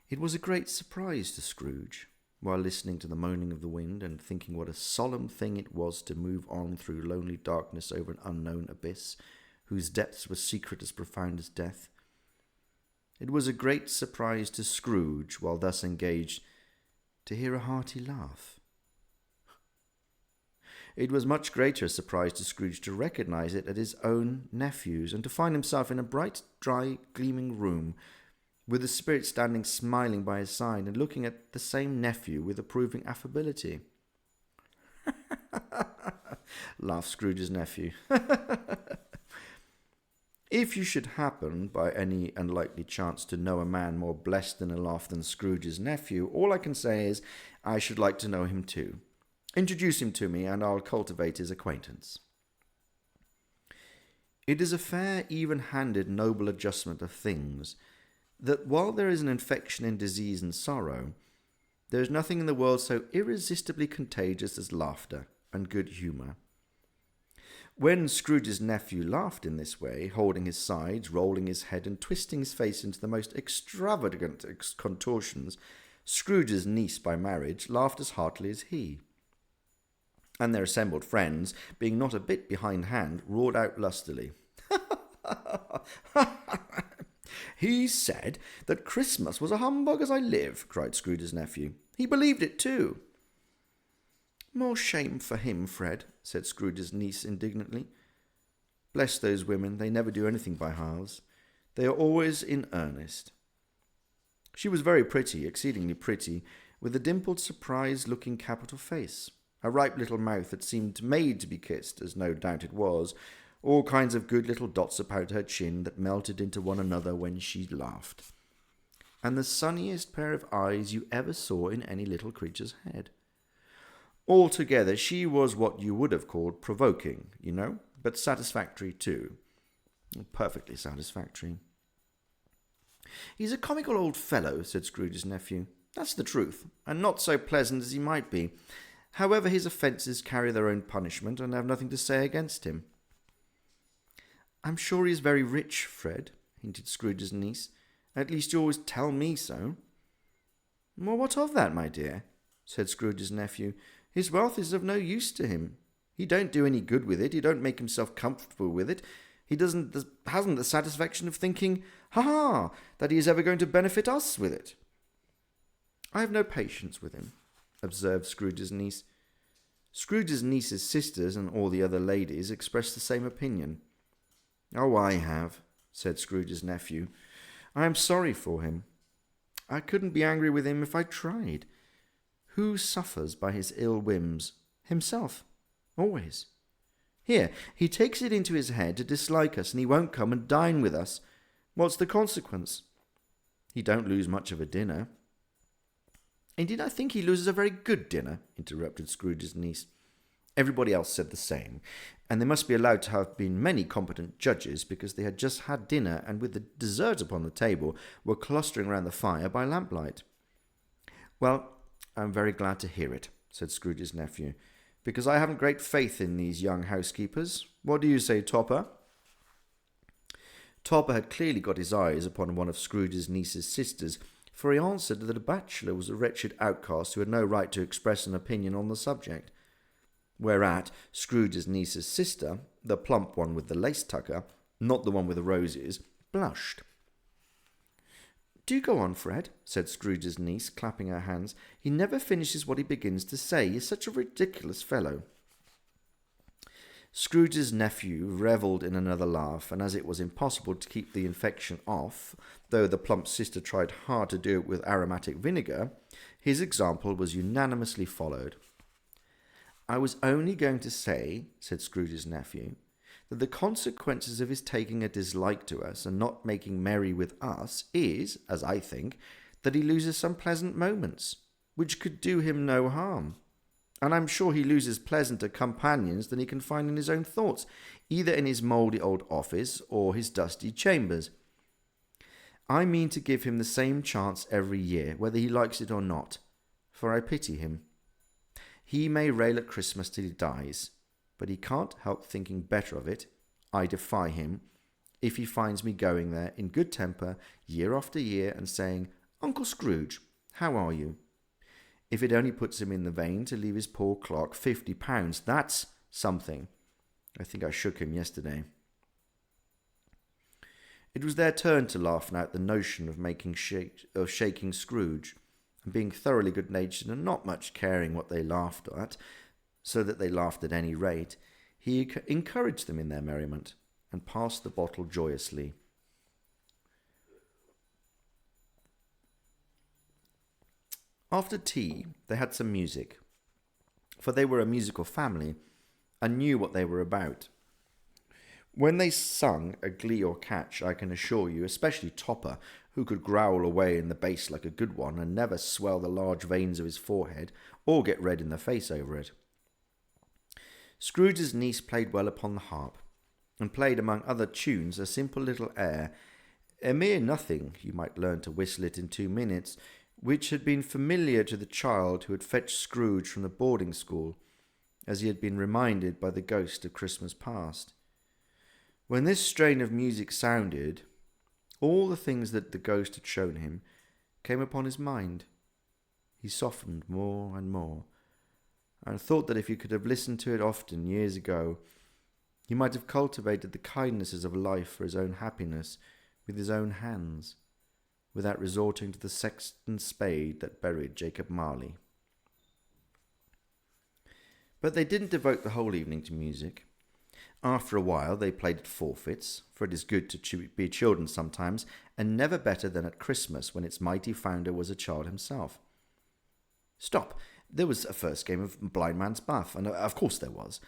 It was a great surprise to Scrooge, while listening to the moaning of the wind, and thinking what a solemn thing it was to move on through lonely darkness over an unknown abyss, whose depths were secret as profound as death. It was a great surprise to Scrooge, while thus engaged, to hear a hearty laugh. It was much greater a surprise to Scrooge to recognize it at his own nephew's, and to find himself in a bright, dry, gleaming room, with the spirit standing smiling by his side, and looking at the same nephew with approving affability. Laughed Scrooge's nephew. If you should happen, by any unlikely chance, to know a man more blessed in a laugh than Scrooge's nephew, all I can say is, I should like to know him too. Introduce him to me, and I'll cultivate his acquaintance. It is a fair, even-handed, noble adjustment of things, that while there is an infection in disease and sorrow, there is nothing in the world so irresistibly contagious as laughter and good humour. When Scrooge's nephew laughed in this way, holding his sides, rolling his head, and twisting his face into the most extravagant contortions, Scrooge's niece by marriage laughed as heartily as he. And their assembled friends, being not a bit behindhand, roared out lustily. He said that Christmas was a humbug as I live, cried Scrooge's nephew. He believed it too. More shame for him, Fred, said Scrooge's niece indignantly. Bless those women, they never do anything by halves. They are always in earnest. She was very pretty, exceedingly pretty, with a dimpled, surprised-looking capital face, a ripe little mouth that seemed made to be kissed, as no doubt it was, all kinds of good little dots about her chin that melted into one another when she laughed, and the sunniest pair of eyes you ever saw in any little creature's head. Altogether, she was what you would have called provoking, you know, but satisfactory too. Perfectly satisfactory. He's a comical old fellow, said Scrooge's nephew. That's the truth, and not so pleasant as he might be. However, his offences carry their own punishment, and I have nothing to say against him. I'm sure he is very rich, Fred, hinted Scrooge's niece. At least you always tell me so. Well, what of that, my dear? Said Scrooge's nephew. His wealth is of no use to him. He don't do any good with it. He don't make himself comfortable with it. He hasn't the satisfaction of thinking, ha, that he is ever going to benefit us with it. I have no patience with him, observed Scrooge's niece. Scrooge's niece's sisters and all the other ladies expressed the same opinion. Oh, I have, said Scrooge's nephew. I am sorry for him. I couldn't be angry with him if I tried. Who suffers by his ill whims? Himself. Always. Here, he takes it into his head to dislike us, and he won't come and dine with us. What's the consequence? He don't lose much of a dinner. Indeed, I think he loses a very good dinner, interrupted Scrooge's niece. Everybody else said the same, and they must be allowed to have been many competent judges, because they had just had dinner, and with the dessert upon the table, were clustering round the fire by lamplight. Well, I'm very glad to hear it, said Scrooge's nephew, because I haven't great faith in these young housekeepers. What do you say, Topper? Topper had clearly got his eyes upon one of Scrooge's niece's sisters, for he answered that a bachelor was a wretched outcast who had no right to express an opinion on the subject. Whereat Scrooge's niece's sister, the plump one with the lace tucker, not the one with the roses, blushed. Do go on, Fred, said Scrooge's niece, clapping her hands. He never finishes what he begins to say. He is such a ridiculous fellow. Scrooge's nephew revelled in another laugh, and as it was impossible to keep the infection off, though the plump sister tried hard to do it with aromatic vinegar, his example was unanimously followed. I was only going to say, said Scrooge's nephew, that the consequences of his taking a dislike to us and not making merry with us is, as I think, that he loses some pleasant moments, which could do him no harm. And I'm sure he loses pleasanter companions than he can find in his own thoughts, either in his mouldy old office or his dusty chambers. I mean to give him the same chance every year, whether he likes it or not, for I pity him. He may rail at Christmas till he dies, but he can't help thinking better of it, I defy him, if he finds me going there in good temper year after year and saying, Uncle Scrooge, how are you? If it only puts him in the vein to leave his poor clerk £50, that's something. I think I shook him yesterday. It was their turn to laugh now at the notion of shaking Scrooge, and being thoroughly good-natured and not much caring what they laughed at, so that they laughed at any rate, he encouraged them in their merriment, and passed the bottle joyously. After tea, they had some music, for they were a musical family, and knew what they were about. When they sung a glee or catch, I can assure you, especially Topper, who could growl away in the bass like a good one, and never swell the large veins of his forehead, or get red in the face over it. Scrooge's niece played well upon the harp, and played among other tunes a simple little air, a mere nothing, you might learn to whistle it in 2 minutes, which had been familiar to the child who had fetched Scrooge from the boarding school, as he had been reminded by the ghost of Christmas past. When this strain of music sounded, all the things that the ghost had shown him came upon his mind. He softened more and more, and thought that if he could have listened to it often years ago, he might have cultivated the kindnesses of life for his own happiness with his own hands, without resorting to the sexton's spade that buried Jacob Marley. But they didn't devote the whole evening to music. After a while they played at forfeits, for it is good to be children sometimes, and never better than at Christmas, when its mighty founder was a child himself. Stop! There was a first game of blind man's buff, and of course there was,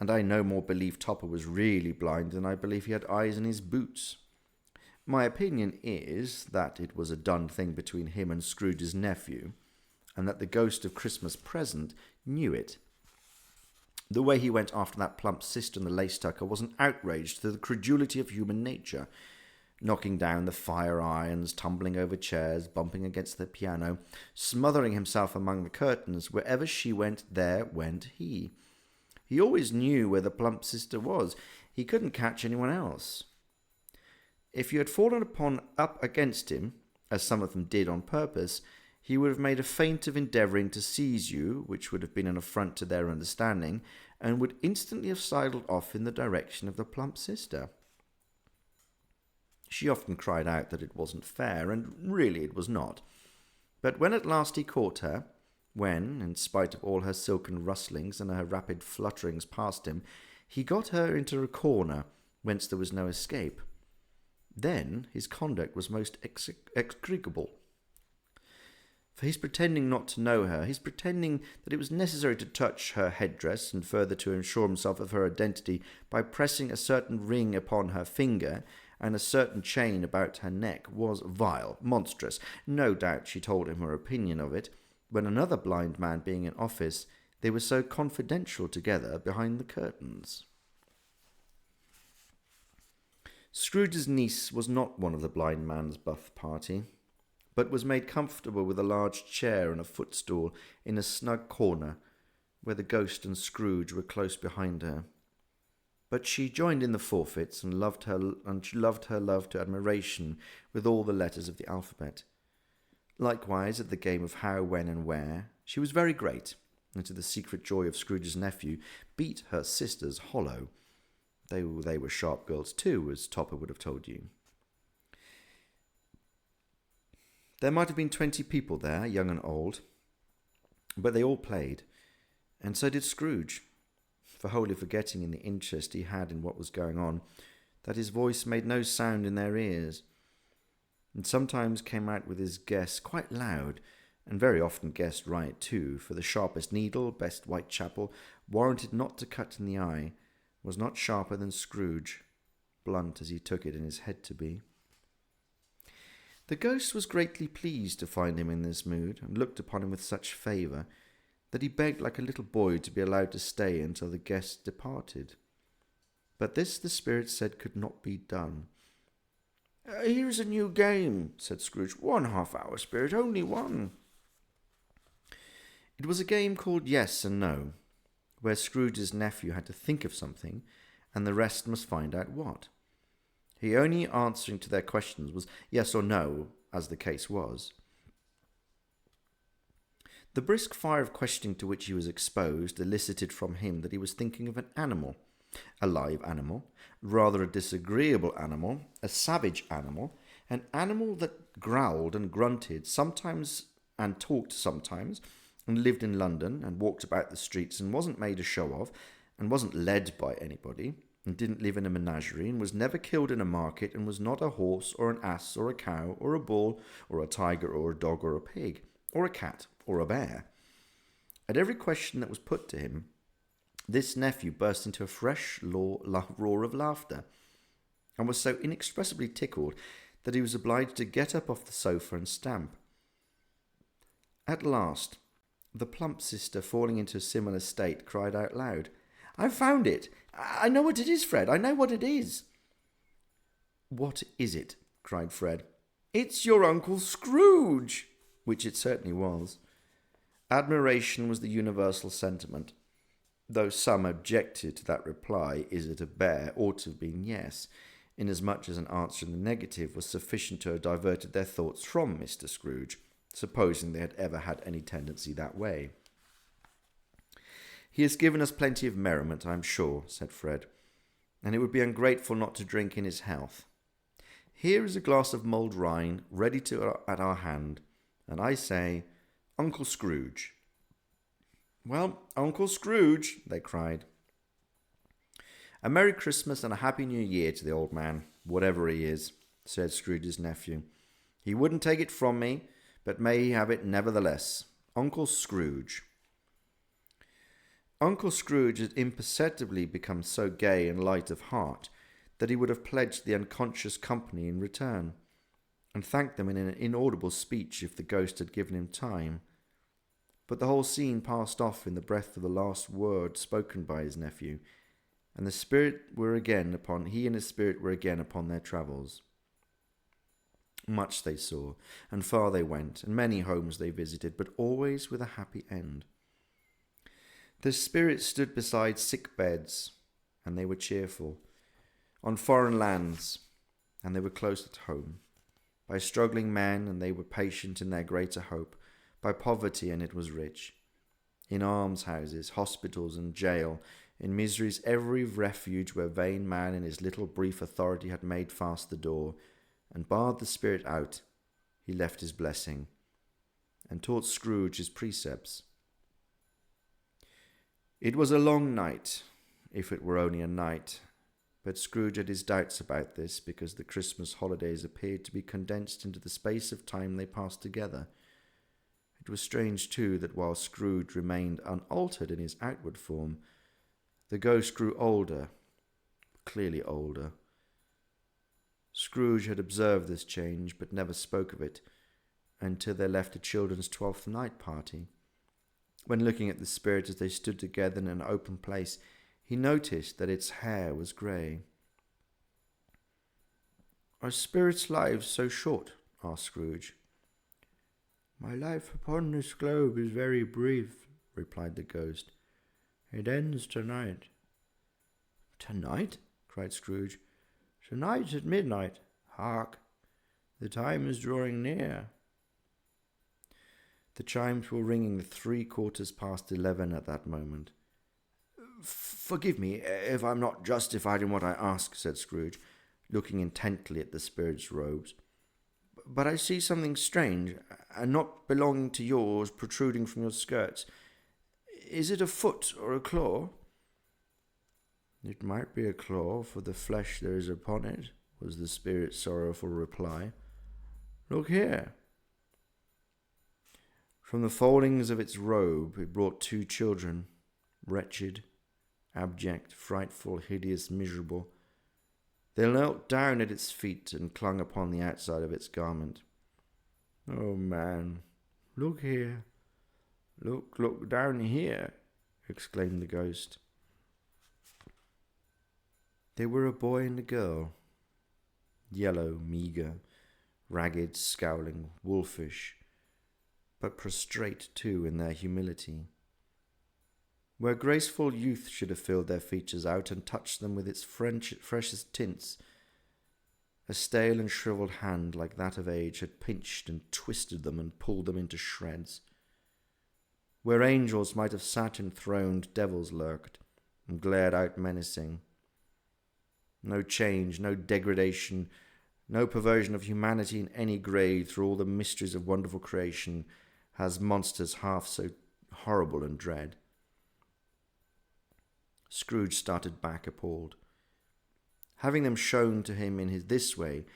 and I no more believe Topper was really blind than I believe he had eyes in his boots. My opinion is that it was a done thing between him and Scrooge's nephew, and that the ghost of Christmas present knew it. The way he went after that plump sister and the lace tucker was an outrage to the credulity of human nature, knocking down the fire irons, tumbling over chairs, bumping against the piano, smothering himself among the curtains. Wherever she went, there went he. He always knew where the plump sister was. He couldn't catch anyone else. If you had fallen up against him, as some of them did on purpose, he would have made a feint of endeavouring to seize you, which would have been an affront to their understanding, and would instantly have sidled off in the direction of the plump sister. She often cried out that it wasn't fair, and really it was not. But when at last he caught her, when, in spite of all her silken rustlings and her rapid flutterings past him, he got her into a corner whence there was no escape, then his conduct was most execrable. For he's pretending not to know her, he's pretending that it was necessary to touch her headdress and further to assure himself of her identity by pressing a certain ring upon her finger and a certain chain about her neck was vile, monstrous. No doubt she told him her opinion of it, when another blind man being in office, they were so confidential together behind the curtains. Scrooge's niece was not one of the blind man's buff party, but was made comfortable with a large chair and a footstool in a snug corner, where the ghost and Scrooge were close behind her. But she joined in the forfeits and loved her love to admiration with all the letters of the alphabet. Likewise, at the game of how, when, and where, she was very great, and to the secret joy of Scrooge's nephew, beat her sisters hollow. They were sharp girls too, as Topper would have told you. There might have been 20 people there, young and old, but they all played, and so did Scrooge, for wholly forgetting in the interest he had in what was going on, that his voice made no sound in their ears, and sometimes came out with his guess quite loud, and very often guessed right too, for the sharpest needle, best Whitechapel, warranted not to cut in the eye, was not sharper than Scrooge, blunt as he took it in his head to be. The ghost was greatly pleased to find him in this mood, and looked upon him with such favour, that he begged like a little boy to be allowed to stay until the guests departed. But this the spirit said could not be done. "Here's a new game," said Scrooge. "1 half-hour, spirit, only one." It was a game called Yes and No, where Scrooge's nephew had to think of something, and the rest must find out what. He only answering to their questions was yes or no, as the case was. The brisk fire of questioning to which he was exposed elicited from him that he was thinking of an animal, a live animal, rather a disagreeable animal, a savage animal, an animal that growled and grunted sometimes and talked sometimes, and lived in London and walked about the streets and wasn't made a show of, and wasn't led by anybody, and didn't live in a menagerie, and was never killed in a market, and was not a horse or an ass or a cow or a bull or a tiger or a dog or a pig or a cat or a bear. At every question that was put to him, this nephew burst into a fresh roar of laughter, and was so inexpressibly tickled that he was obliged to get up off the sofa and stamp. At last, the plump sister, falling into a similar state, cried out loud, "I've found it! I know what it is, Fred! I know what it is!" "What is it?" cried Fred. "It's your Uncle Scrooge!" Which it certainly was. Admiration was the universal sentiment, though some objected to that reply, "Is it a bear?" ought to have been yes, inasmuch as an answer in the negative was sufficient to have diverted their thoughts from Mr. Scrooge, supposing they had ever had any tendency that way. "He has given us plenty of merriment, I am sure," said Fred, "and it would be ungrateful not to drink in his health. Here is a glass of mulled wine ready at our hand, and I say, Uncle Scrooge." "Well, Uncle Scrooge," they cried. "A Merry Christmas and a Happy New Year to the old man, whatever he is," said Scrooge's nephew. "He wouldn't take it from me, but may he have it nevertheless. Uncle Scrooge." Uncle Scrooge had imperceptibly become so gay and light of heart that he would have pledged the unconscious company in return, and thanked them in an inaudible speech if the ghost had given him time. But the whole scene passed off in the breath of the last word spoken by his nephew, and he and his spirit were again upon their travels. Much they saw, and far they went, and many homes they visited, but always with a happy end. The spirit stood beside sick beds, and they were cheerful, on foreign lands, and they were close at home, by struggling men, and they were patient in their greater hope, by poverty, and it was rich. In almshouses, hospitals, and jail, in misery's every refuge where vain man in his little brief authority had made fast the door, and barred the spirit out, he left his blessing, and taught Scrooge his precepts. It was a long night, if it were only a night, but Scrooge had his doubts about this, because the Christmas holidays appeared to be condensed into the space of time they passed together. It was strange, too, that while Scrooge remained unaltered in his outward form, the ghost grew older, clearly older. Scrooge had observed this change, but never spoke of it until they left a children's 12th night party. When looking at the spirit as they stood together in an open place, he noticed that its hair was grey. "Are spirits' lives so short?" asked Scrooge. "My life upon this globe is very brief," replied the ghost. "It ends tonight." "Tonight?" cried Scrooge. "Tonight at midnight. Hark! The time is drawing near." The chimes were ringing 11:03 at that moment. "Forgive me if I'm not justified in what I ask," said Scrooge, looking intently at the spirit's robes. "But I see something strange, and not belonging to yours, protruding from your skirts. Is it a foot or a claw?" "It might be a claw for the flesh there is upon it," was the spirit's sorrowful reply. "Look here." From the foldings of its robe it brought 2 children, wretched, abject, frightful, hideous, miserable. They knelt down at its feet and clung upon the outside of its garment. "Oh, man, look here. Look down here," exclaimed the ghost. They were a boy and a girl, yellow, meagre, ragged, scowling, wolfish, but prostrate too in their humility. Where graceful youth should have filled their features out and touched them with its freshest tints, a stale and shriveled hand like that of age had pinched and twisted them and pulled them into shreds. Where angels might have sat enthroned, devils lurked and glared out menacing. No change, no degradation, no perversion of humanity in any grade through all the mysteries of wonderful creation has monsters half so horrible and dread. Scrooge started back appalled. Having them shown to him in this way,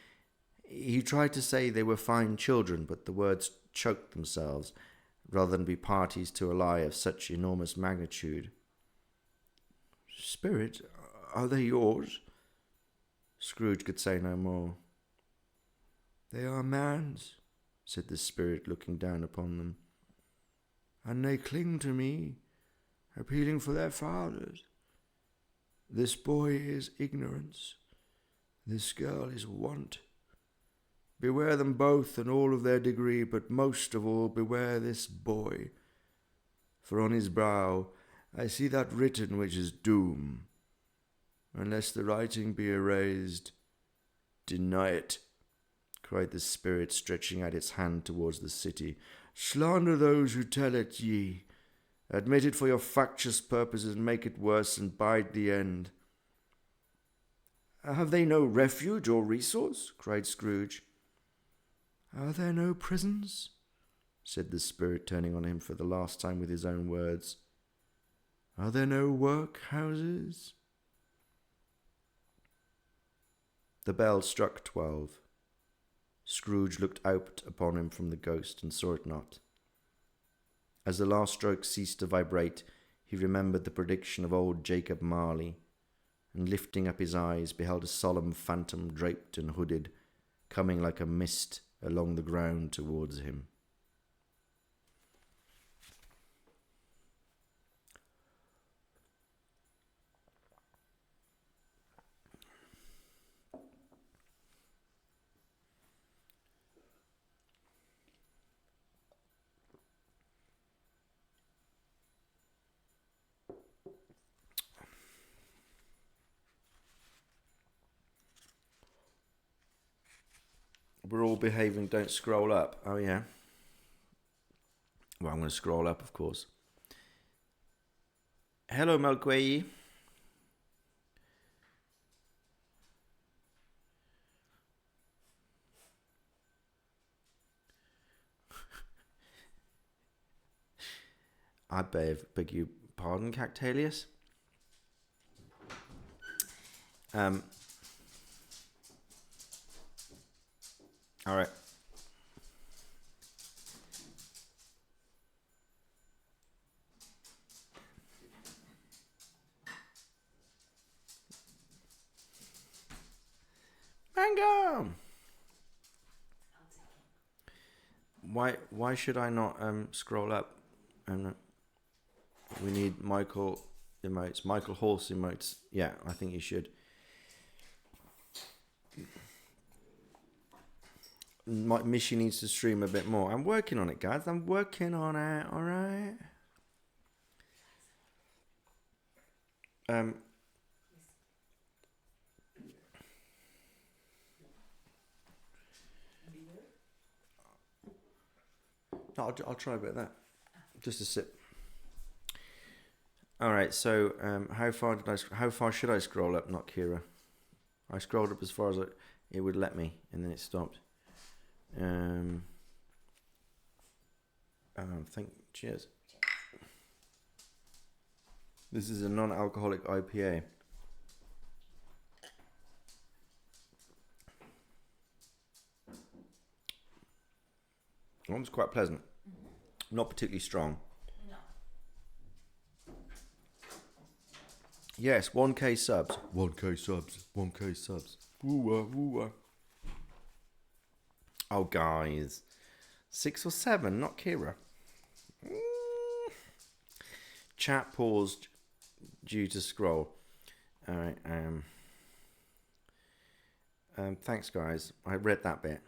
he tried to say they were fine children, but the words choked themselves rather than be parties to a lie of such enormous magnitude. "Spirit, are they yours?" Scrooge could say no more. "They are man's," said the spirit, looking down upon them. "And they cling to me, appealing for their fathers. This boy is ignorance. This girl is want. Beware them both and all of their degree, but most of all beware this boy. For on his brow I see that written which is doom. Unless the writing be erased, deny it," cried the spirit, stretching out its hand towards the city. "Slander those who tell it ye. Admit it for your factious purposes, make it worse, and bide the end." "Have they no refuge or resource?" cried Scrooge. "Are there no prisons?" said the spirit, turning on him for the last time with his own words. "Are there no workhouses?" The bell struck 12. Scrooge looked out upon him from the ghost and saw it not. As the last stroke ceased to vibrate, he remembered the prediction of old Jacob Marley, and lifting up his eyes, beheld a solemn phantom draped and hooded, coming like a mist along the ground towards him. We're all behaving, don't scroll up. Oh, yeah. Well, I'm going to scroll up, of course. Hello, Melquay. I beg you pardon, Cactalius. All right. Mango. Why should I not scroll up? We need Michael emotes. Michael Horse emotes. Yeah, I think you should. Mishi needs to stream a bit more. I'm working on it, guys. I'm working on it. All right. No, I'll try a bit of that. Just a sip. All right. So, how far should I scroll up? Not Kira. I scrolled up as far as it would let me, and then it stopped. Cheers. This is a non-alcoholic IPA. It was quite pleasant. Not particularly strong. No. Yes, 1K subs. 1K subs. 1K subs. Woo-wah, woo-wah. Oh, guys. 6 or 7, not Kira. Chat paused due to scroll. All right. Thanks, guys. I read that bit.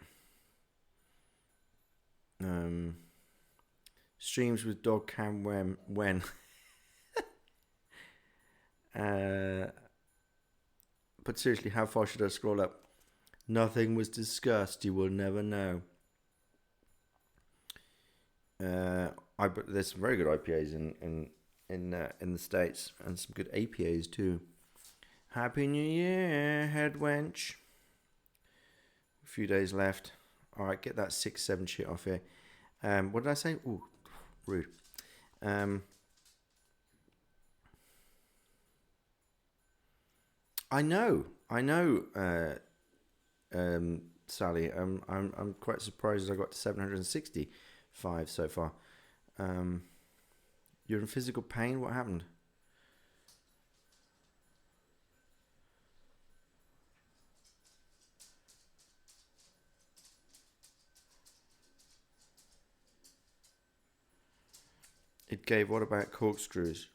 Streams with dog cam when. But seriously, how far should I scroll up? Nothing was discussed. You will never know. There's some very good IPAs in the States, and some good APAs too. Happy New Year, head wench. A few days left. All right, get that 6-7 shit off here. What did I say? Ooh, rude. I know. Sally. I'm quite surprised I got to 765 so far. You're in physical pain. What happened? It gave. What about corkscrews?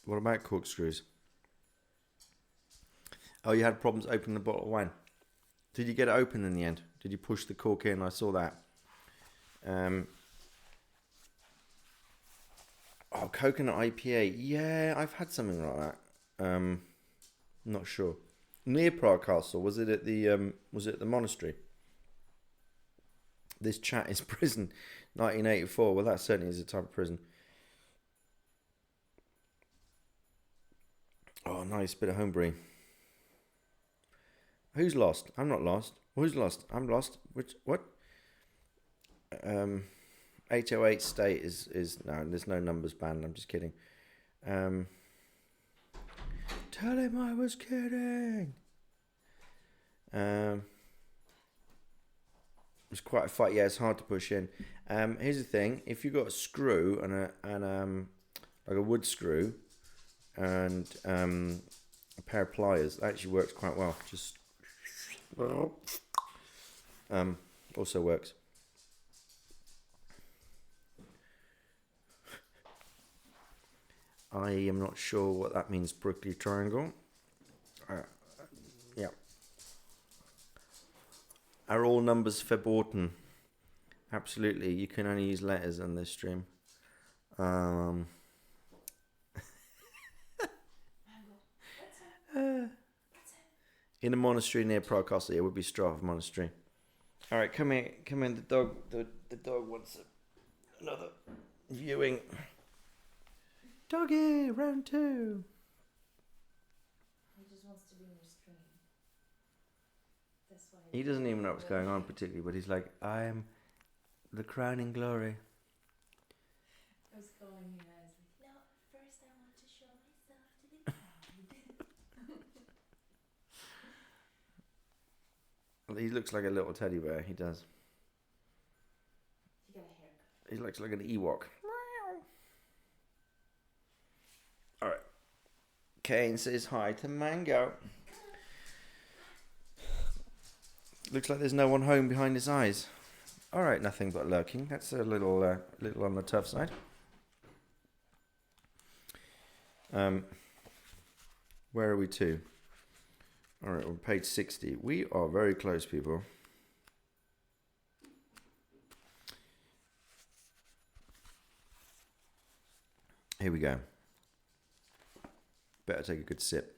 What about corkscrews? Oh, you had problems opening the bottle of wine. Did you get it open in the end? Did you push the cork in? I saw that. Oh, coconut IPA. Yeah, I've had something like that. Not sure. Near Prague Castle. Was it at the monastery? This chat is prison. 1984. Well, that certainly is a type of prison. Oh, nice bit of homebrewing. Who's lost? I'm not lost. Who's lost? I'm lost. What? 808 state is no. There's no numbers banned. I'm just kidding. Tell him I was kidding. It's quite a fight. Yeah, it's hard to push in. Here's the thing: if you've got a screw and like a wood screw and a pair of pliers, that actually works quite well. Just also works. I am not sure what that means. Prickly triangle. Yeah. Are all numbers verboten? Absolutely. You can only use letters on this stream. In a monastery near Prague Castle. It would be Strava Monastery. All right, come here. Come in. The dog wants another viewing. Doggy, round 2. He just wants to be in your stream. That's why He doesn't even know what's going on particularly, but he's like, I am the crowning glory. I was calling him and I was like, no, first I want to show myself to the crowd. He looks like a little teddy bear, he does. You got a haircut. He looks like an Ewok. Alright. Kane says hi to Mango. Looks like there's no one home behind his eyes. Alright, nothing but lurking. That's a little on the tough side. Where are we to? Alright, we're on page 60. We are very close, people. Here we go. Better take a good sip.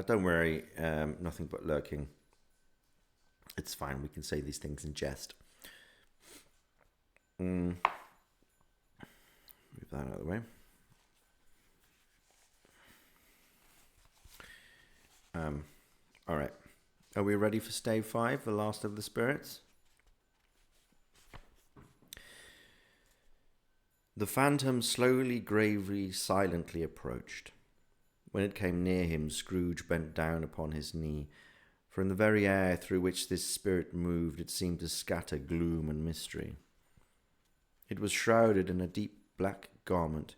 Don't worry, nothing but lurking. It's fine, we can say these things in jest. Move that out of the way. Alright. Are we ready for stave 5, the last of the spirits? The phantom slowly, gravely, silently approached. When it came near him, Scrooge bent down upon his knee, for in the very air through which this spirit moved, it seemed to scatter gloom and mystery. It was shrouded in a deep black garment,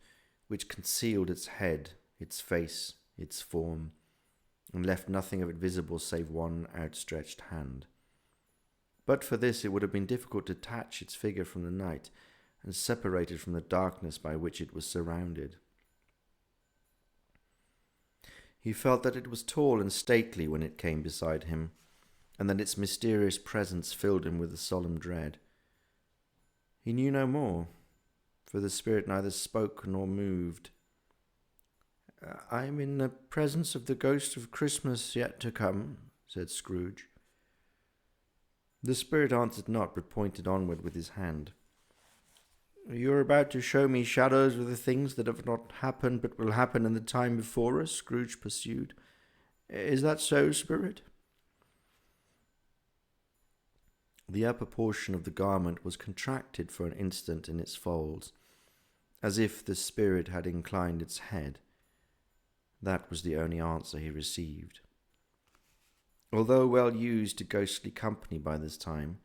which concealed its head, its face, its form, and left nothing of it visible save one outstretched hand. But for this it would have been difficult to detach its figure from the night, and separate it from the darkness by which it was surrounded. He felt that it was tall and stately when it came beside him, and that its mysterious presence filled him with a solemn dread. He knew no more, for the spirit neither spoke nor moved. "I am in the presence of the ghost of Christmas yet to come," said Scrooge. The spirit answered not, but pointed onward with his hand. "You are about to show me shadows of the things that have not happened but will happen in the time before us," Scrooge pursued. "Is that so, spirit?" The upper portion of the garment was contracted for an instant in its folds, as if the spirit had inclined its head. That was the only answer he received. Although well used to ghostly company by this time,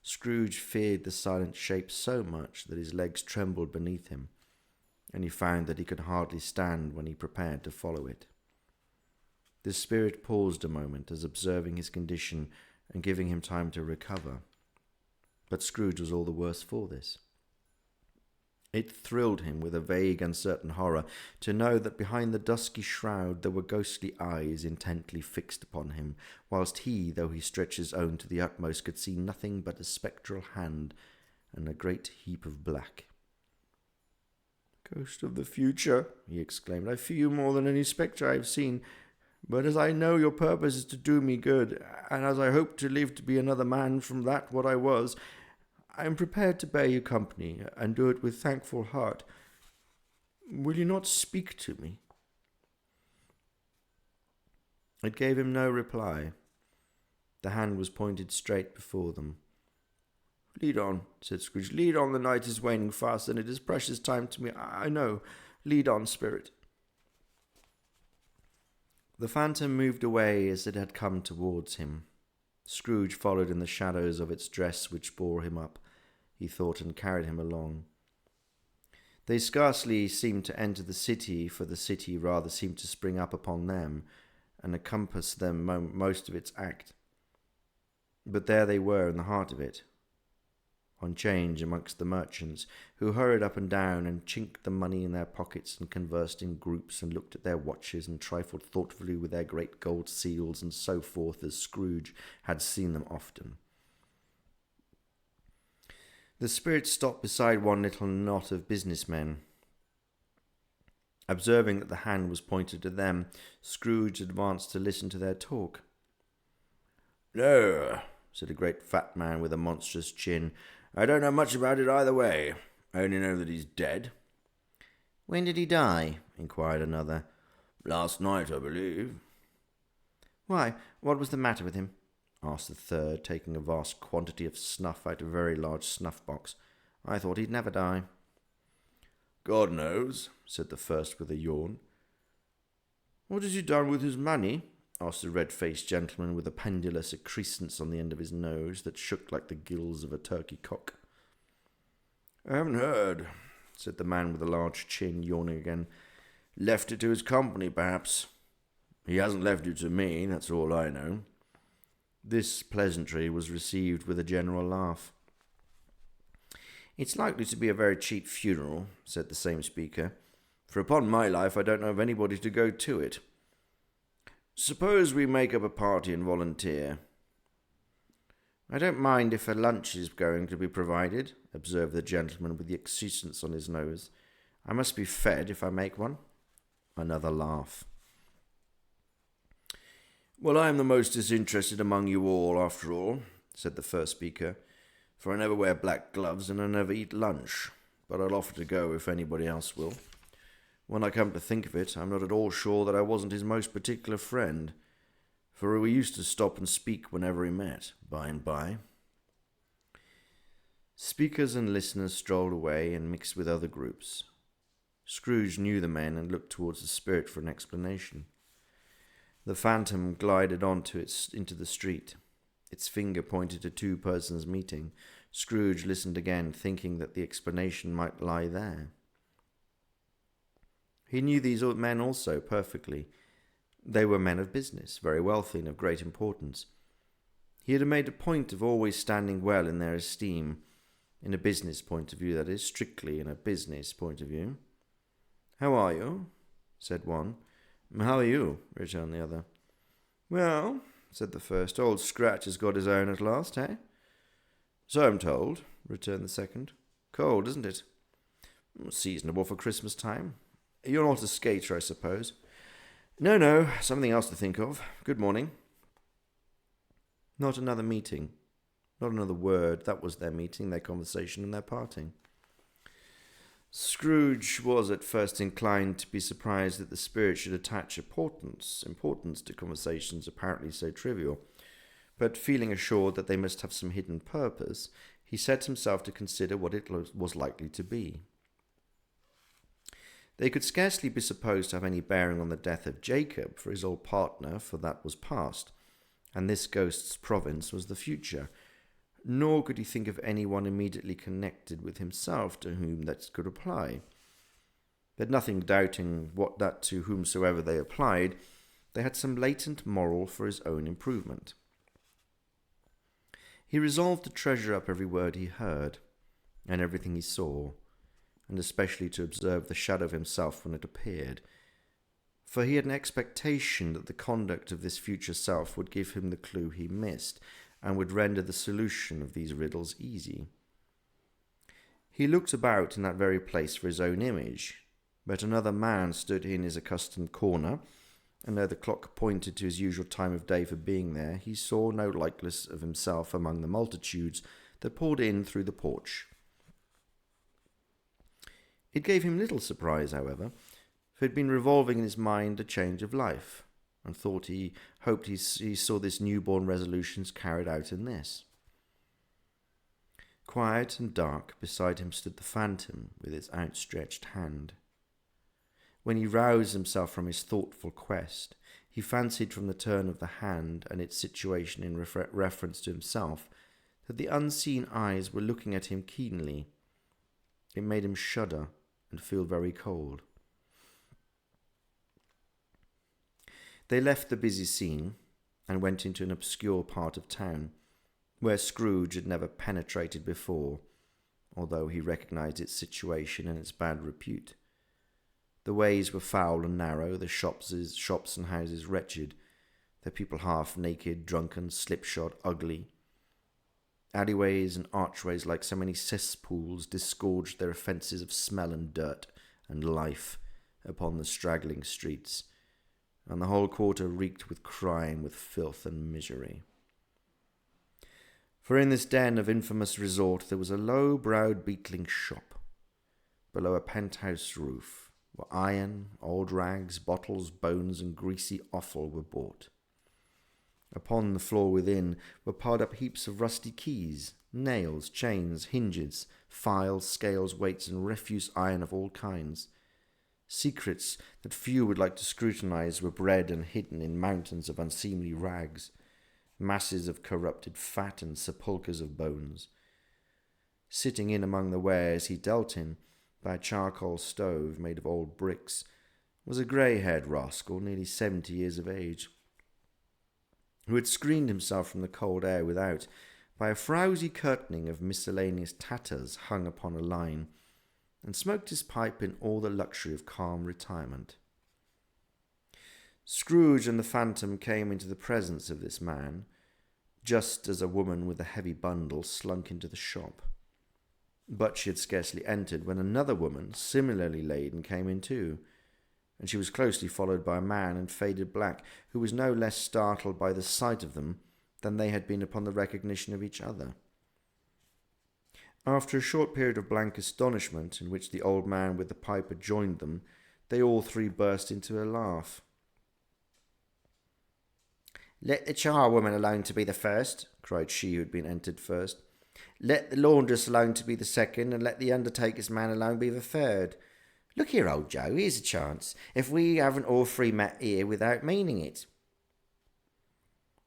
Scrooge feared the silent shape so much that his legs trembled beneath him, and he found that he could hardly stand when he prepared to follow it. The spirit paused a moment, as observing his condition and giving him time to recover. But Scrooge was all the worse for this. It thrilled him with a vague, uncertain horror to know that behind the dusky shroud there were ghostly eyes intently fixed upon him, whilst he, though he stretched his own to the utmost, could see nothing but a spectral hand and a great heap of black. "Ghost of the future," he exclaimed, "I fear you more than any spectre I have seen. But as I know your purpose is to do me good, and as I hope to live to be another man from that what I was, I am prepared to bear you company, and do it with thankful heart. Will you not speak to me?" It gave him no reply. The hand was pointed straight before them. "Lead on," said Scrooge. "Lead on, the night is waning fast, and it is precious time to me, I know. Lead on, spirit." The phantom moved away as it had come towards him. Scrooge followed in the shadows of its dress, which bore him up, he thought, and carried him along. They scarcely seemed to enter the city, for the city rather seemed to spring up upon them, and encompass them most of its act. But there they were in the heart of it, on change amongst the merchants, who hurried up and down and chinked the money in their pockets and conversed in groups and looked at their watches and trifled thoughtfully with their great gold seals and so forth, as Scrooge had seen them often. The spirit stopped beside one little knot of businessmen. Observing that the hand was pointed to them, Scrooge advanced to listen to their talk. "No," said a great fat man with a monstrous chin. "I don't know much about it either way. I only know that he's dead." "When did he die?" inquired another. "Last night, I believe." "Why, what was the matter with him?" asked the third, taking a vast quantity of snuff out of a very large snuff-box. "I thought he'd never die." "God knows," said the first with a yawn. "What has he done with his money?" asked the red-faced gentleman with a pendulous excrescence on the end of his nose that shook like the gills of a turkey cock. "I haven't heard," said the man with the large chin, yawning again. "Left it to his company, perhaps. He hasn't left it to me, that's all I know." This pleasantry was received with a general laugh. "It's likely to be a very cheap funeral," said the same speaker, "for upon my life I don't know of anybody to go to it. Suppose we make up a party and volunteer." "I don't mind if a lunch is going to be provided," observed the gentleman with the excrescence on his nose. "I must be fed if I make one." Another laugh. "Well, I am the most disinterested among you all, after all," said the first speaker, "for I never wear black gloves and I never eat lunch, but I'll offer to go if anybody else will. When I come to think of it, I'm not at all sure that I wasn't his most particular friend, for we used to stop and speak whenever he met, by and by." Speakers and listeners strolled away and mixed with other groups. Scrooge knew the men and looked towards the spirit for an explanation. The phantom glided into the street. Its finger pointed to two persons meeting. Scrooge listened again, thinking that the explanation might lie there. He knew these men also perfectly. They were men of business, very wealthy and of great importance. He had made a point of always standing well in their esteem, in a business point of view, that is, strictly in a business point of view. "How are you?" said one. "How are you?" returned the other. "Well," said the first, "old Scratch has got his own at last, eh?" "So I'm told," returned the second. "Cold, isn't it?" "Seasonable for Christmas time. You're not a skater, I suppose?" No, something else to think of. Good morning." Not another meeting. Not another word. That was their meeting, their conversation, and their parting. Scrooge was at first inclined to be surprised that the spirit should attach importance to conversations apparently so trivial, but feeling assured that they must have some hidden purpose, he set himself to consider what it was likely to be. They could scarcely be supposed to have any bearing on the death of Jacob, for his old partner, for that was past, and this ghost's province was the future. Nor could he think of anyone immediately connected with himself to whom that could apply. But nothing doubting what that to whomsoever they applied, they had some latent moral for his own improvement. He resolved to treasure up every word he heard, and everything he saw, and especially to observe the shadow of himself when it appeared, for he had an expectation that the conduct of this future self would give him the clue he missed, and would render the solution of these riddles easy. He looked about in that very place for his own image, but another man stood in his accustomed corner, and though the clock pointed to his usual time of day for being there, he saw no likeness of himself among the multitudes that poured in through the porch. It gave him little surprise, however, for he had been revolving in his mind a change of life, and hoped he saw his newborn resolutions carried out in this. Quiet and dark, beside him stood the phantom with its outstretched hand. When he roused himself from his thoughtful quest, he fancied from the turn of the hand and its situation in reference to himself that the unseen eyes were looking at him keenly. It made him shudder and feel very cold. They left the busy scene and went into an obscure part of town, where Scrooge had never penetrated before, although he recognized its situation and its bad repute. The ways were foul and narrow, the shops and houses wretched, their people half naked, drunken, slipshod, ugly. Alleyways and archways, like so many cesspools, disgorged their offences of smell and dirt and life, upon the straggling streets, and the whole quarter reeked with crime, with filth and misery. For in this den of infamous resort there was a low-browed beetling shop, below a penthouse roof, where iron, old rags, bottles, bones, and greasy offal were bought. Upon the floor within were piled up heaps of rusty keys, nails, chains, hinges, files, scales, weights, and refuse iron of all kinds. Secrets that few would like to scrutinize were bred and hidden in mountains of unseemly rags, masses of corrupted fat and sepulchres of bones. Sitting in among the wares he dealt in, by a charcoal stove made of old bricks, was a grey-haired rascal nearly 70 years of age, who had screened himself from the cold air without by a frowsy curtaining of miscellaneous tatters hung upon a line, and smoked his pipe in all the luxury of calm retirement. Scrooge and the Phantom came into the presence of this man, just as a woman with a heavy bundle slunk into the shop. But she had scarcely entered when another woman, similarly laden, came in too, and she was closely followed by a man in faded black, who was no less startled by the sight of them than they had been upon the recognition of each other. After a short period of blank astonishment, in which the old man with the pipe had joined them, they all three burst into a laugh. "Let the charwoman alone to be the first," cried she who had been entered first. "Let the laundress alone to be the second, and let the undertaker's man alone be the third. Look here, old Joe, here's a chance, if we haven't all three met here without meaning it."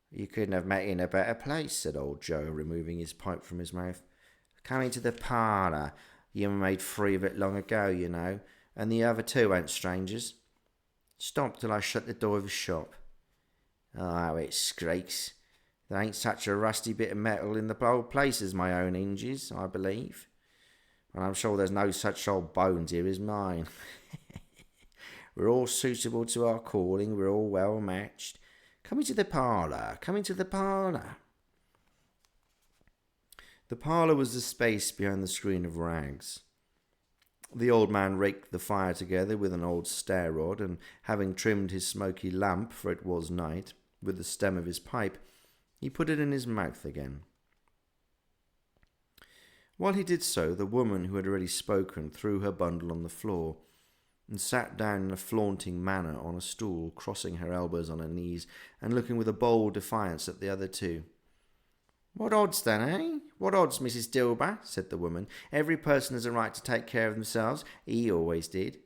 "You couldn't have met in a better place," said old Joe, removing his pipe from his mouth. "Come into the parlour. You made free of it long ago, you know, and the other two ain't strangers. Stop till I shut the door of the shop. Oh, it squeaks. There ain't such a rusty bit of metal in the whole place as my own hinges, I believe. And I'm sure there's no such old bones here as mine. We're all suitable to our calling, we're all well matched. Come into the parlour, come into the parlour." The parlour was the space behind the screen of rags. The old man raked the fire together with an old stair rod, and having trimmed his smoky lamp, for it was night, with the stem of his pipe, he put it in his mouth again. While he did so, the woman who had already spoken threw her bundle on the floor, and sat down in a flaunting manner on a stool, crossing her elbows on her knees, and looking with a bold defiance at the other two. "What odds then, eh? What odds, Mrs. Dilber?" said the woman. "Every person has a right to take care of themselves. He always did."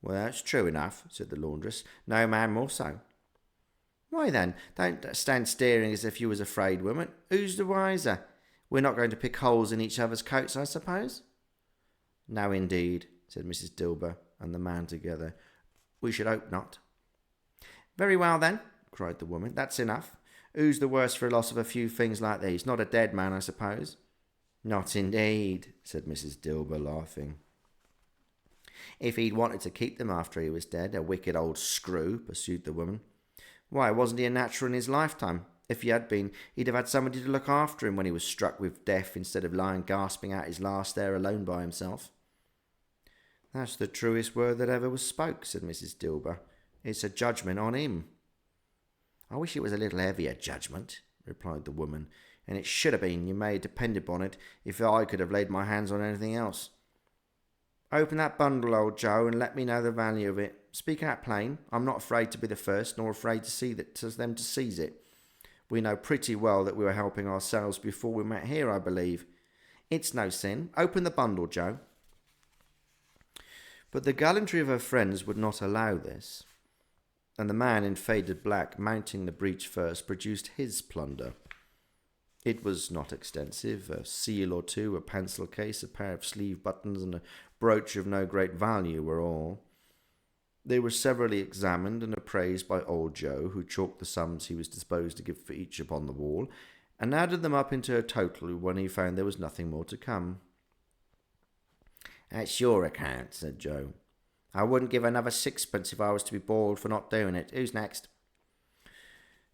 "Well, that's true enough," said the laundress. "No man more so." "Why then, don't stand staring as if you was afraid, woman. Who's the wiser? We're not going to pick holes in each other's coats, I suppose?" "No, indeed," said Mrs. Dilber and the man together. "We should hope not." "Very well, then," cried the woman. "That's enough. Who's the worse for a loss of a few things like these? Not a dead man, I suppose?" "Not indeed," said Mrs. Dilber, laughing. "If he'd wanted to keep them after he was dead, a wicked old screw," pursued the woman. "Why, wasn't he a natural in his lifetime? If he had been, he'd have had somebody to look after him when he was struck with death, instead of lying gasping out his last there alone by himself." "That's the truest word that ever was spoke," said Mrs. Dilber. "It's a judgment on him." "I wish it was a little heavier judgment," replied the woman, "and it should have been, you may depend upon it, if I could have laid my hands on anything else. Open that bundle, old Joe, and let me know the value of it. Speak out plain. I'm not afraid to be the first, nor afraid to them to seize it. We know pretty well that we were helping ourselves before we met here, I believe. It's no sin. Open the bundle, Joe." But the gallantry of her friends would not allow this, and the man in faded black, mounting the breach first, produced his plunder. It was not extensive. A seal or two, a pencil case, a pair of sleeve buttons, and a brooch of no great value were all. They were severally examined and appraised by old Joe, who chalked the sums he was disposed to give for each upon the wall, and added them up into a total when he found there was nothing more to come. "That's your account," said Joe. "I wouldn't give another sixpence if I was to be boiled for not doing it. Who's next?"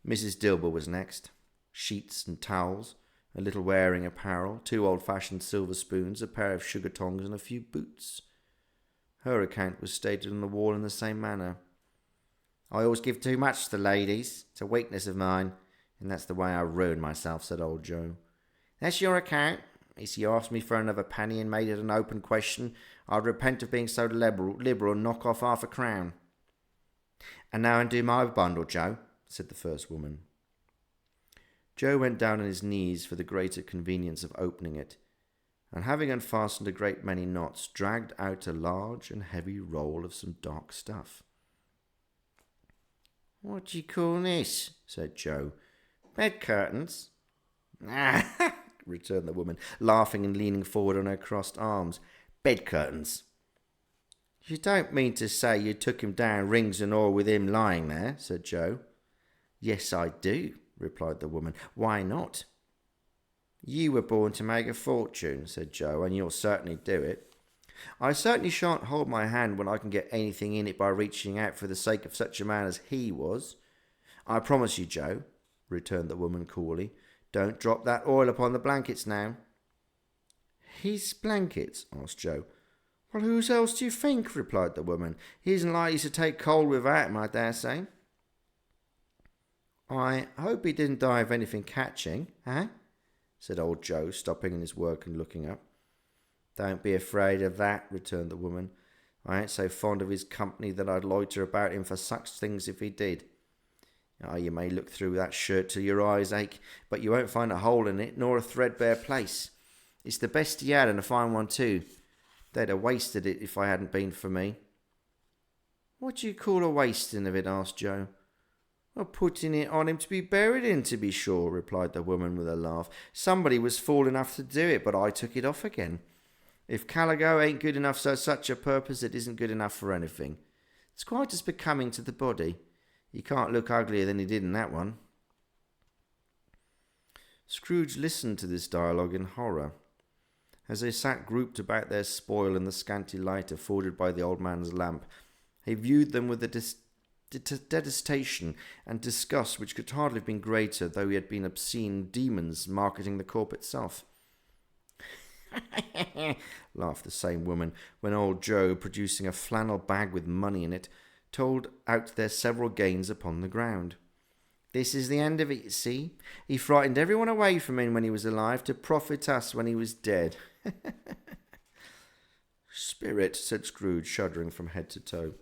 Mrs. Dilber was next. Sheets and towels, a little wearing apparel, 2 old-fashioned silver spoons, a pair of sugar tongs, and a few boots. Her account was stated on the wall in the same manner. I always give too much to the ladies. It's a weakness of mine, and that's the way I ruin myself, said old Joe. That's your account. If you asked me for another penny and made it an open question, I'd repent of being so liberal and knock off half a crown. And now undo my bundle, Joe, said the first woman. Joe went down on his knees for the greater convenience of opening it, and having unfastened a great many knots, dragged out a large and heavy roll of some dark stuff. What do you call this? Said Joe. Bed curtains? Ah, returned the woman, laughing and leaning forward on her crossed arms. Bed curtains. You don't mean to say you took him down, rings and all, with him lying there, said Joe. Yes, I do, replied the woman. Why not? You were born to make a fortune, said Joe, and you'll certainly do it. I certainly shan't hold my hand when I can get anything in it by reaching out for the sake of such a man as he was. I promise you, Joe, returned the woman coolly. Don't drop that oil upon the blankets now. His blankets? Asked Joe. Well, whose else do you think? Replied the woman. He isn't likely to take cold without him, I dare say. I hope he didn't die of anything catching, eh? Said old Joe, stopping in his work and looking up. Don't be afraid of that, returned the woman. I ain't so fond of his company that I'd loiter about him for such things if he did. Ah, you may look through that shirt till your eyes ache, but you won't find a hole in it, nor a threadbare place. It's the best he had, and a fine one too. They'd have wasted it if I hadn't been for me. What do you call a wasting of it? Asked Joe. Well, putting it on him to be buried in, to be sure, replied the woman with a laugh. Somebody was fool enough to do it, but I took it off again. If calico ain't good enough for such a purpose, it isn't good enough for anything. It's quite as becoming to the body. He can't look uglier than he did in that one. Scrooge listened to this dialogue in horror. As they sat grouped about their spoil in the scanty light afforded by the old man's lamp, he viewed them with a detestation and disgust which could hardly have been greater though he had been obscene demons marketing the corp itself. Laughed the same woman, when old Joe, producing a flannel bag with money in it, told out their several gains upon the ground. This is the end of it, you see. He frightened everyone away from him when he was alive to profit us when he was dead. Spirit, said Scrooge, shuddering from head to toe.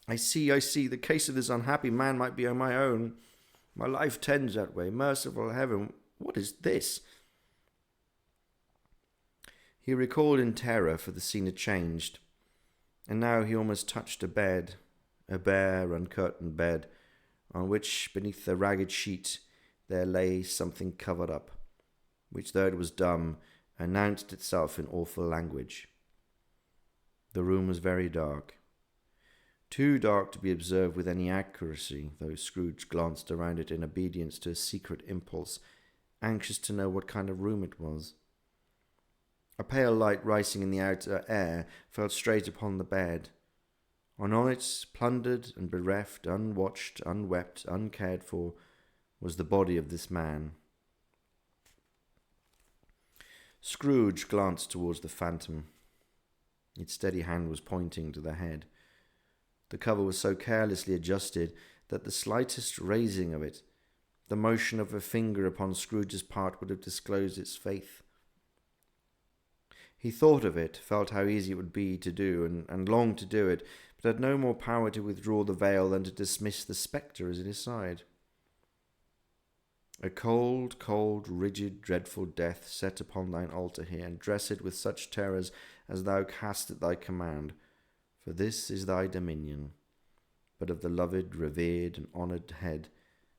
I see. The case of this unhappy man might be on my own. My life tends that way. Merciful heaven, what is this? He recalled in terror, for the scene had changed, and now he almost touched a bed, a bare, uncurtained bed, on which, beneath the ragged sheet, there lay something covered up, which, though it was dumb, announced itself in awful language. The room was very dark. Too dark to be observed with any accuracy, though Scrooge glanced around it in obedience to a secret impulse, anxious to know what kind of room it was. A pale light rising in the outer air fell straight upon the bed, and on it, plundered and bereft, unwatched, unwept, uncared for, was the body of this man. Scrooge glanced towards the phantom. Its steady hand was pointing to the head. The cover was so carelessly adjusted that the slightest raising of it, the motion of a finger upon Scrooge's part, would have disclosed its face. He thought of it, felt how easy it would be to do, and longed to do it, but had no more power to withdraw the veil than to dismiss the spectre as at his side. A cold, cold, rigid, dreadful death set upon thine altar here, and dress it with such terrors as thou hast at thy command, for this is thy dominion. But of the loved, revered, and honoured head,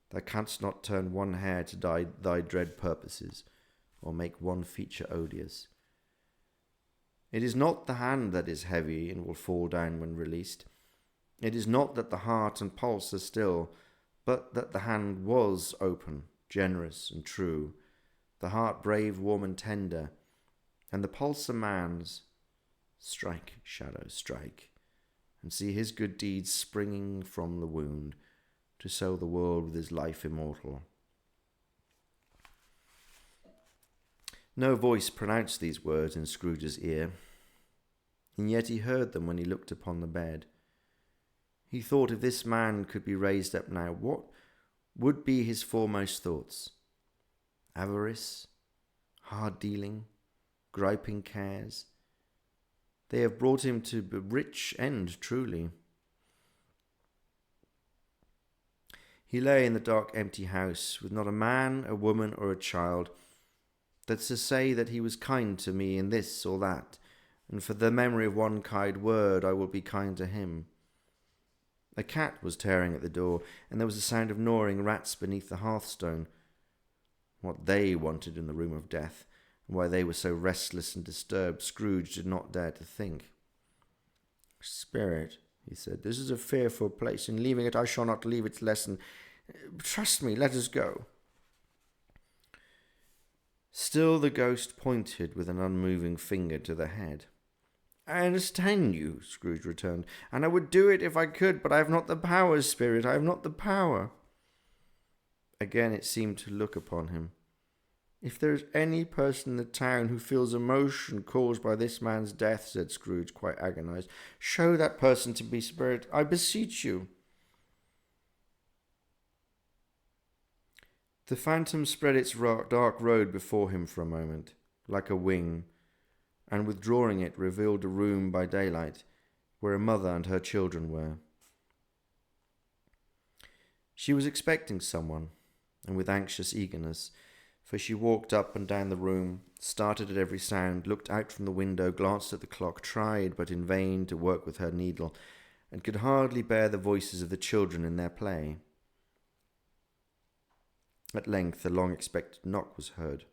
thou canst not turn one hair to thy dread purposes, or make one feature odious. It is not the hand that is heavy and will fall down when released. It is not that the heart and pulse are still, but that the hand was open, generous and true, the heart brave, warm and tender, and the pulse a man's. Strike, shadow, strike, and see his good deeds springing from the wound, to sow the world with his life immortal. No voice pronounced these words in Scrooge's ear. and yet he heard them when he looked upon the bed. He thought if this man could be raised up now, what would be his foremost thoughts? Avarice, hard dealing, griping cares. They have brought him to a rich end, truly. He lay in the dark, empty house, with not a man, a woman, or a child, that's to say that he was kind to me in this or that, and for the memory of one kind word I will be kind to him. A cat was tearing at the door, and there was a sound of gnawing rats beneath the hearthstone. What they wanted in the room of death, and why they were so restless and disturbed, Scrooge did not dare to think. "Spirit," he said, "this is a fearful place. In leaving it, I shall not leave its lesson. Trust me, let us go." Still the ghost pointed with an unmoving finger to the head. "I understand you," Scrooge returned, "and I would do it if I could, but I have not the power, Spirit, I have not the power." Again it seemed to look upon him. "If there is any person in the town who feels emotion caused by this man's death," said Scrooge, quite agonized, "show that person to me, Spirit, I beseech you." The phantom spread its dark road before him for a moment, like a wing, and withdrawing it revealed a room by daylight, where a mother and her children were. She was expecting someone, and with anxious eagerness, for she walked up and down the room, started at every sound, looked out from the window, glanced at the clock, tried, but in vain, to work with her needle, and could hardly bear the voices of the children in their play. At length the long-expected knock was heard.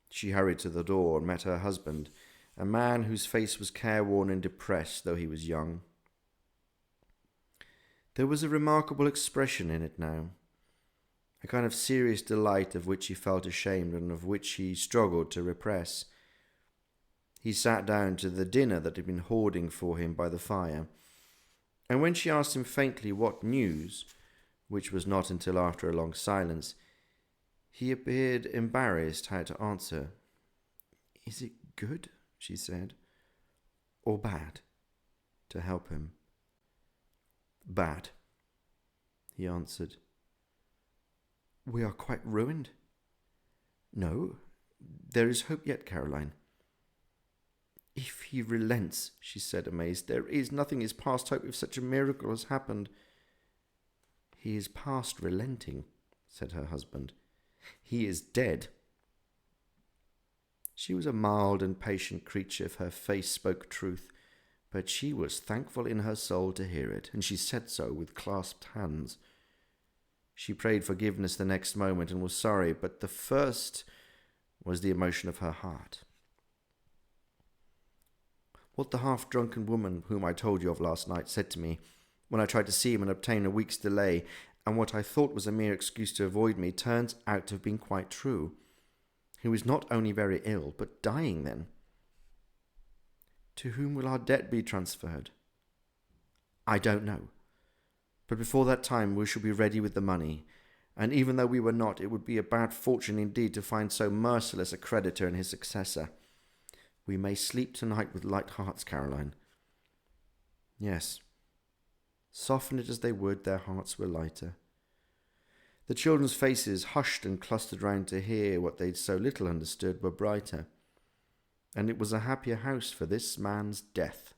She hurried to the door and met her husband, a man whose face was careworn and depressed, though he was young. There was a remarkable expression in it now, a kind of serious delight of which he felt ashamed and of which he struggled to repress. He sat down to the dinner that had been hoarding for him by the fire, and when she asked him faintly what news, which was not until after a long silence, he appeared embarrassed how to answer. "Is it good," she said, "or bad?" to help him. "Bad," he answered. "We are quite ruined?" "No, there is hope yet, Caroline." "If he relents," she said, amazed, nothing is past hope if such a miracle has happened." "He is past relenting," said her husband. "He is dead." She was a mild and patient creature if her face spoke truth, but she was thankful in her soul to hear it, and she said so with clasped hands. She prayed forgiveness the next moment and was sorry, but the first was the emotion of her heart. What the half-drunken woman whom I told you of last night said to me when I tried to see him and obtain a week's delay, and what I thought was a mere excuse to avoid me, turns out to have been quite true. He was not only very ill, but dying then. To whom will our debt be transferred? I don't know. But before that time we shall be ready with the money, and even though we were not, it would be a bad fortune indeed to find so merciless a creditor in his successor. We may sleep tonight with light hearts, Caroline. Yes. Soften it as they would, their hearts were lighter. The children's faces, hushed and clustered round to hear what they'd so little understood, were brighter, and it was a happier house for this man's death.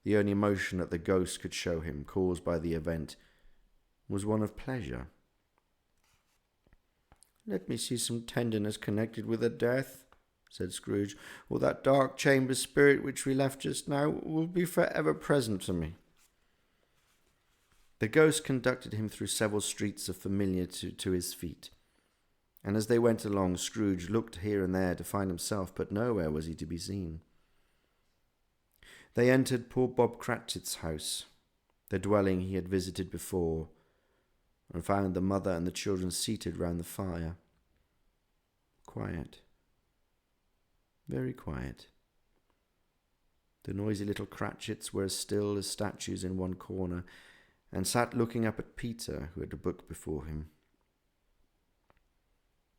The only emotion that the ghost could show him, caused by the event, was one of pleasure. "Let me see some tenderness connected with a death," said Scrooge, "or that dark chamber spirit which we left just now will be for ever present to me." The ghost conducted him through several streets of familiar to his feet, and as they went along, Scrooge looked here and there to find himself, but nowhere was he to be seen. They entered poor Bob Cratchit's house, the dwelling he had visited before, and found the mother and the children seated round the fire. Quiet. Very quiet. The noisy little Cratchits were as still as statues in one corner, and sat looking up at Peter, who had a book before him.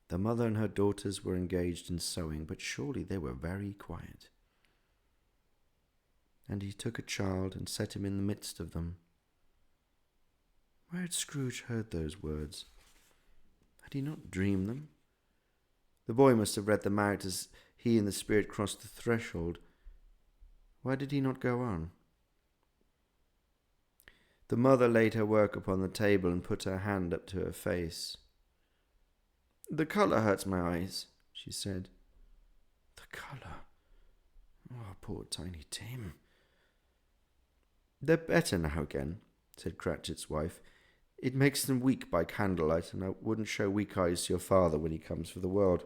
The mother and her daughters were engaged in sewing, but surely they were very quiet. and he took a child and set him in the midst of them. Where had Scrooge heard those words? Had he not dreamed them? The boy must have read them out as he and the spirit crossed the threshold. Why did he not go on? The mother laid her work upon the table and put her hand up to her face. "The colour hurts my eyes," she said. "The colour? Oh, poor Tiny Tim." "They're better now again," said Cratchit's wife. "It makes them weak by candlelight, and I wouldn't show weak eyes to your father when he comes for the world.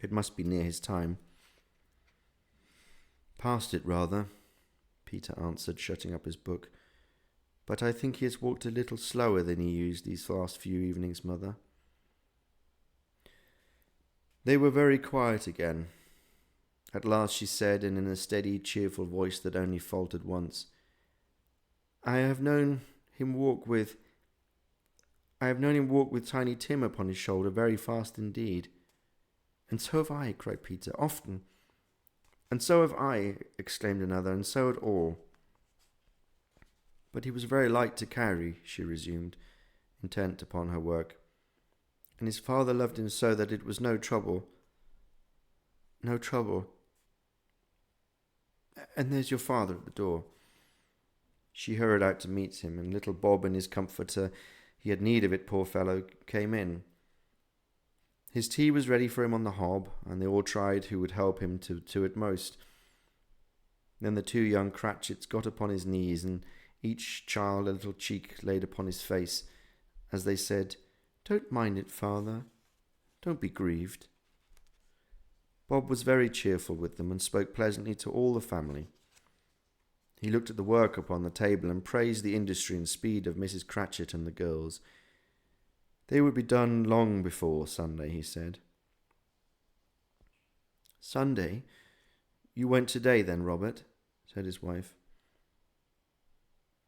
It must be near his time." "Past it, rather," Peter answered, shutting up his book. "But I think he has walked a little slower than he used these last few evenings, Mother." They were very quiet again. At last she said, and in a steady, cheerful voice that only faltered once, I have known him walk with Tiny Tim upon his shoulder very fast indeed." "And so have I," cried Peter, "often." "And so have I," exclaimed another, "and so had all." "But he was very light to carry," she resumed, intent upon her work. "And his father loved him so that it was no trouble. No trouble. And there's your father at the door." She hurried out to meet him, and little Bob and his comforter, he had need of it, poor fellow, came in. His tea was ready for him on the hob, and they all tried who would help him to it most. Then the two young Cratchits got upon his knees, and each child a little cheek laid upon his face, as they said, "Don't mind it, father. Don't be grieved." Bob was very cheerful with them, and spoke pleasantly to all the family. He looked at the work upon the table, and praised the industry and speed of Mrs. Cratchit and the girls. They would be done long before Sunday, he said. "Sunday? You went today then, Robert?" said his wife.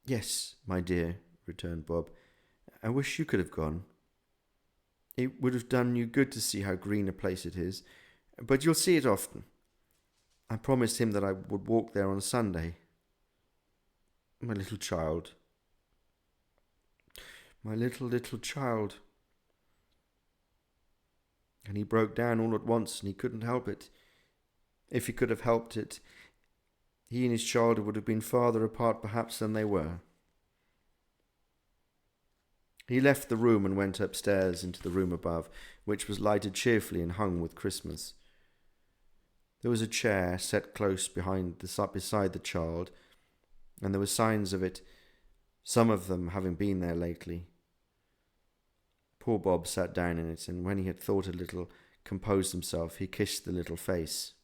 "Yes, my dear," returned Bob. "I wish you could have gone. It would have done you good to see how green a place it is, but you'll see it often. I promised him that I would walk there on Sunday. My little child. My little child." And he broke down all at once, and he couldn't help it. If he could have helped it, he and his child would have been farther apart perhaps than they were. He left the room and went upstairs into the room above, which was lighted cheerfully and hung with Christmas. There was a chair set close beside the child, and there were signs of it, some of them having been there lately. Poor Bob sat down in it, and when he had thought a little, composed himself, he kissed the little face.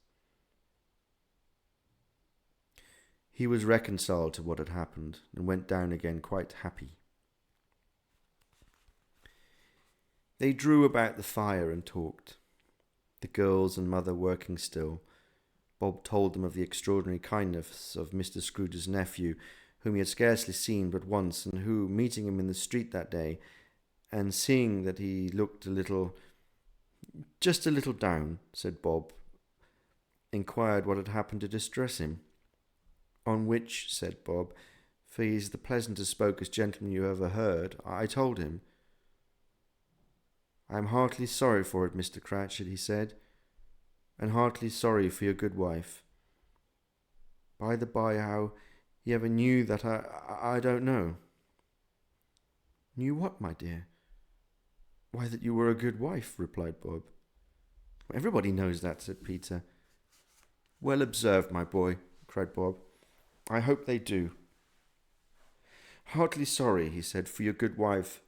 He was reconciled to what had happened, and went down again quite happy. They drew about the fire and talked, the girls and mother working still. Bob told them of the extraordinary kindness of Mr. Scrooge's nephew, whom he had scarcely seen but once, and who, meeting him in the street that day, and seeing that he looked just a little down, said Bob, inquired what had happened to distress him. On which, said Bob, for he is the pleasantest spoken gentleman you ever heard, I told him. "I am heartily sorry for it, Mr. Cratchit," he said, "and heartily sorry for your good wife. By the by, how he ever knew that I don't know." "Knew what, my dear?" "Why, that you were a good wife," replied Bob. "Everybody knows that," said Peter. "Well observed, my boy," cried Bob. "I hope they do." "Heartily sorry," he said, "for your good wife.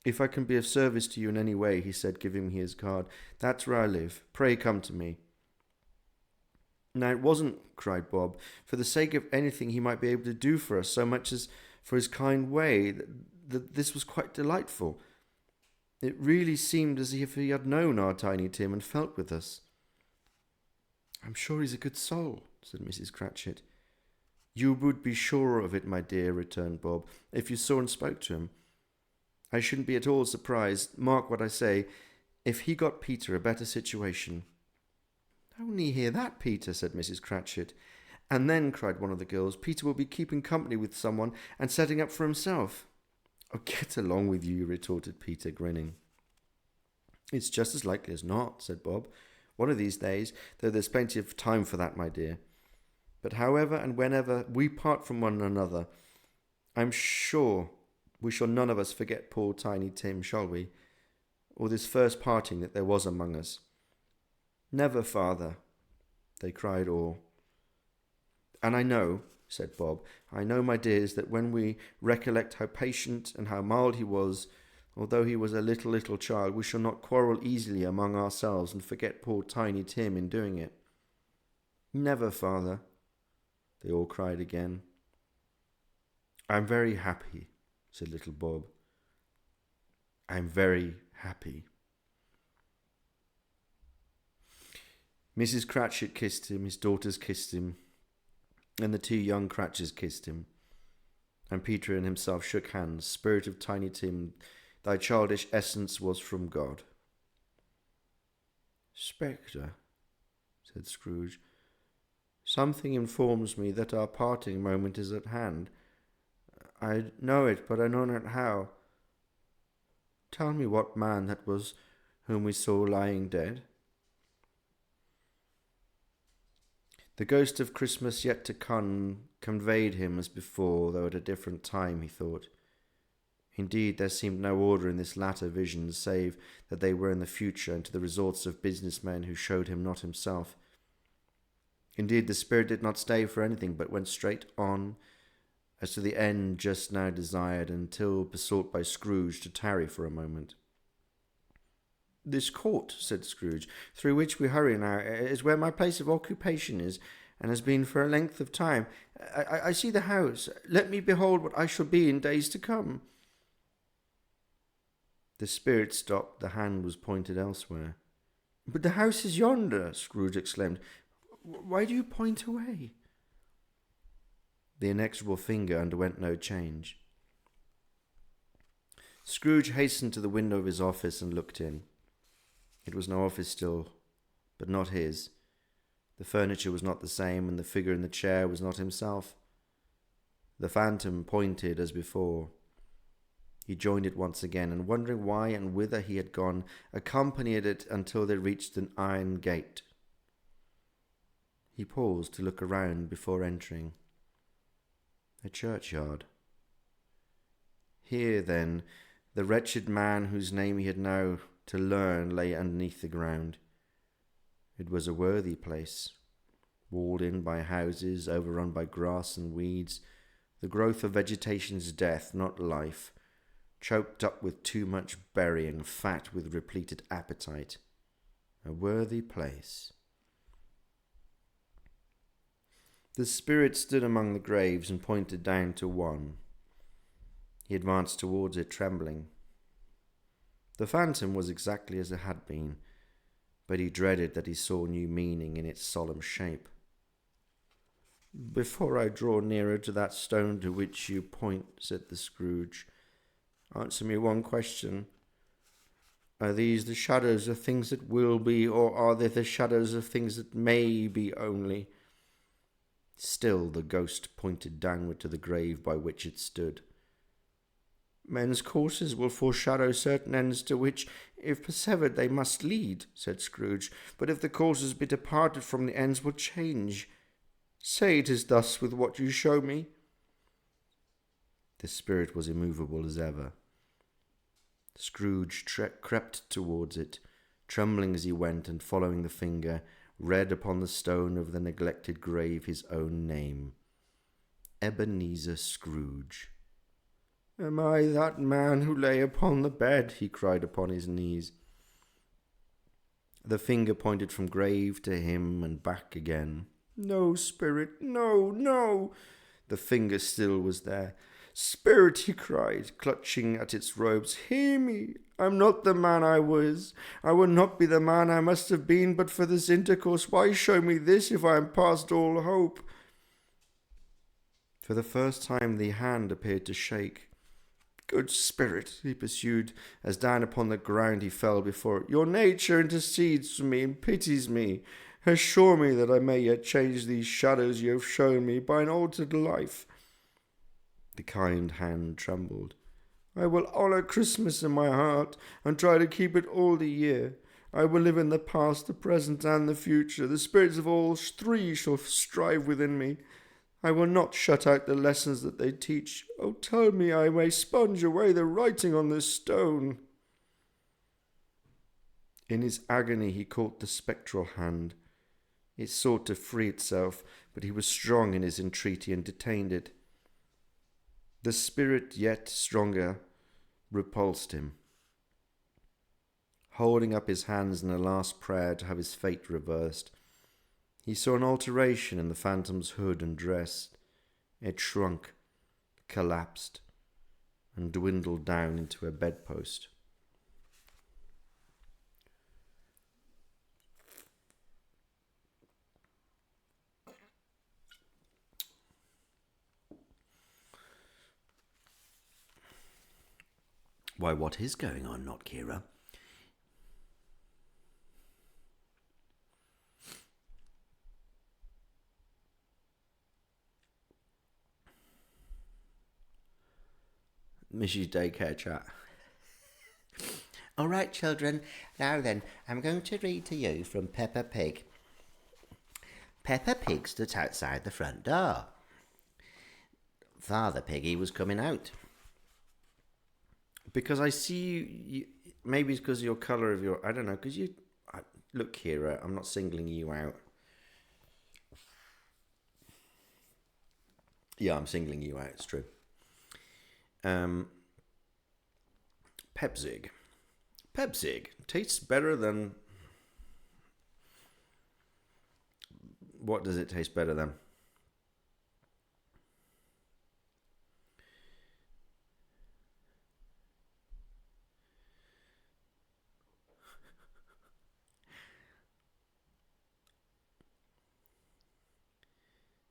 If I can be of service to you in any way," he said, giving me his card, "that's where I live. Pray come to me." "Now it wasn't," cried Bob, "for the sake of anything he might be able to do for us, so much as for his kind way, that this was quite delightful. It really seemed as if he had known our Tiny Tim and felt with us." "I'm sure he's a good soul," said Mrs. Cratchit. "You would be sure of it, my dear," returned Bob, "if you saw and spoke to him. I shouldn't be at all surprised, mark what I say, if he got Peter a better situation." "Only hear that, Peter," said Mrs. Cratchit. And then, cried one of the girls, Peter will be keeping company with someone and setting up for himself. Oh, get along with you, retorted Peter, grinning. It's just as likely as not, said Bob. One of these days, though there's plenty of time for that, my dear. But however and whenever we part from one another, I'm sure we shall none of us forget poor Tiny Tim, shall we? Or this first parting that there was among us. Never, father, they cried all. And I know, said Bob, I know, my dears, that when we recollect how patient and how mild he was, although he was a little child, we shall not quarrel easily among ourselves and forget poor Tiny Tim in doing it. Never, father, they all cried again. I'm very happy, said little Bob. I'm very happy. Mrs. Cratchit kissed him, his daughters kissed him, and the two young Cratchits kissed him. And Peter and himself shook hands. Spirit of Tiny Tim, thy childish essence was from God. Spectre, said Scrooge, something informs me that our parting moment is at hand. I know it, but I know not how. Tell me what man that was whom we saw lying dead. The ghost of Christmas yet to come conveyed him as before, though at a different time, he thought. Indeed, there seemed no order in this latter vision, save that they were in the future and to the resorts of business-men who showed him not himself. Indeed, the spirit did not stay for anything, but went straight on, as to the end just now desired, until besought by Scrooge to tarry for a moment. This court, said Scrooge, through which we hurry now, is where my place of occupation is, and has been for a length of time. I see the house. Let me behold what I shall be in days to come. The spirit stopped. The hand was pointed elsewhere. But the house is yonder, Scrooge exclaimed. Why do you point away? The inexorable finger underwent no change. Scrooge hastened to the window of his office and looked in. It was no office still, but not his. The furniture was not the same, and the figure in the chair was not himself. The phantom pointed as before. He joined it once again, and wondering why and whither he had gone, accompanied it until they reached an iron gate. He paused to look around before entering. A churchyard. Here, then, the wretched man whose name he had now to learn lay underneath the ground. It was a worthy place, walled in by houses, overrun by grass and weeds, the growth of vegetation's death, not life, choked up with too much burying, fat with repleted appetite. A worthy place. The spirit stood among the graves and pointed down to one. He advanced towards it, trembling. The phantom was exactly as it had been, but he dreaded that he saw new meaning in its solemn shape. Before I draw nearer to that stone to which you point, said the Scrooge, answer me one question. Are these the shadows of things that will be, or are they the shadows of things that may be only? Still the ghost pointed downward to the grave by which it stood. Men's courses will foreshadow certain ends to which, if persevered, they must lead, said Scrooge. But if the courses be departed from, the ends will change. Say it is thus with what you show me. The spirit was immovable as ever. Scrooge crept towards it, trembling as he went, and following the finger, read upon the stone of the neglected grave his own name, Ebenezer Scrooge. Am I that man who lay upon the bed? He cried upon his knees. The finger pointed from grave to him and back again. No, spirit, no, no. The finger still was there. Spirit, he cried, clutching at its robes, hear me. I'm not the man I was. I will not be the man I must have been but for this intercourse. Why show me this if I am past all hope? For the first time the hand appeared to shake. Good spirit, he pursued, as down upon the ground he fell before it, your nature intercedes for me and pities me. Assure me that I may yet change these shadows you have shown me by an altered life. The kind hand trembled. I will honour Christmas in my heart and try to keep it all the year. I will live in the past, the present, and the future. The spirits of all three shall strive within me. I will not shut out the lessons that they teach. Oh, tell me I may sponge away the writing on this stone. In his agony he caught the spectral hand. It sought to free itself, but he was strong in his entreaty and detained it. The spirit, yet stronger, repulsed him. Holding up his hands in a last prayer to have his fate reversed, he saw an alteration in the phantom's hood and dress. It shrunk, collapsed, and dwindled down into a bedpost. Why, what is going on, not Kira? Mrs. Daycare chat. All right, children. Now then, I'm going to read to you from Peppa Pig. Peppa Pig stood outside the front door. Father Piggy was coming out. Because I see you, maybe it's because of your colour of your, I don't know, because you, look, Kira, I'm not singling you out. Yeah, I'm singling you out, it's true. Pepzig. Pepzig tastes better than... What does it taste better than?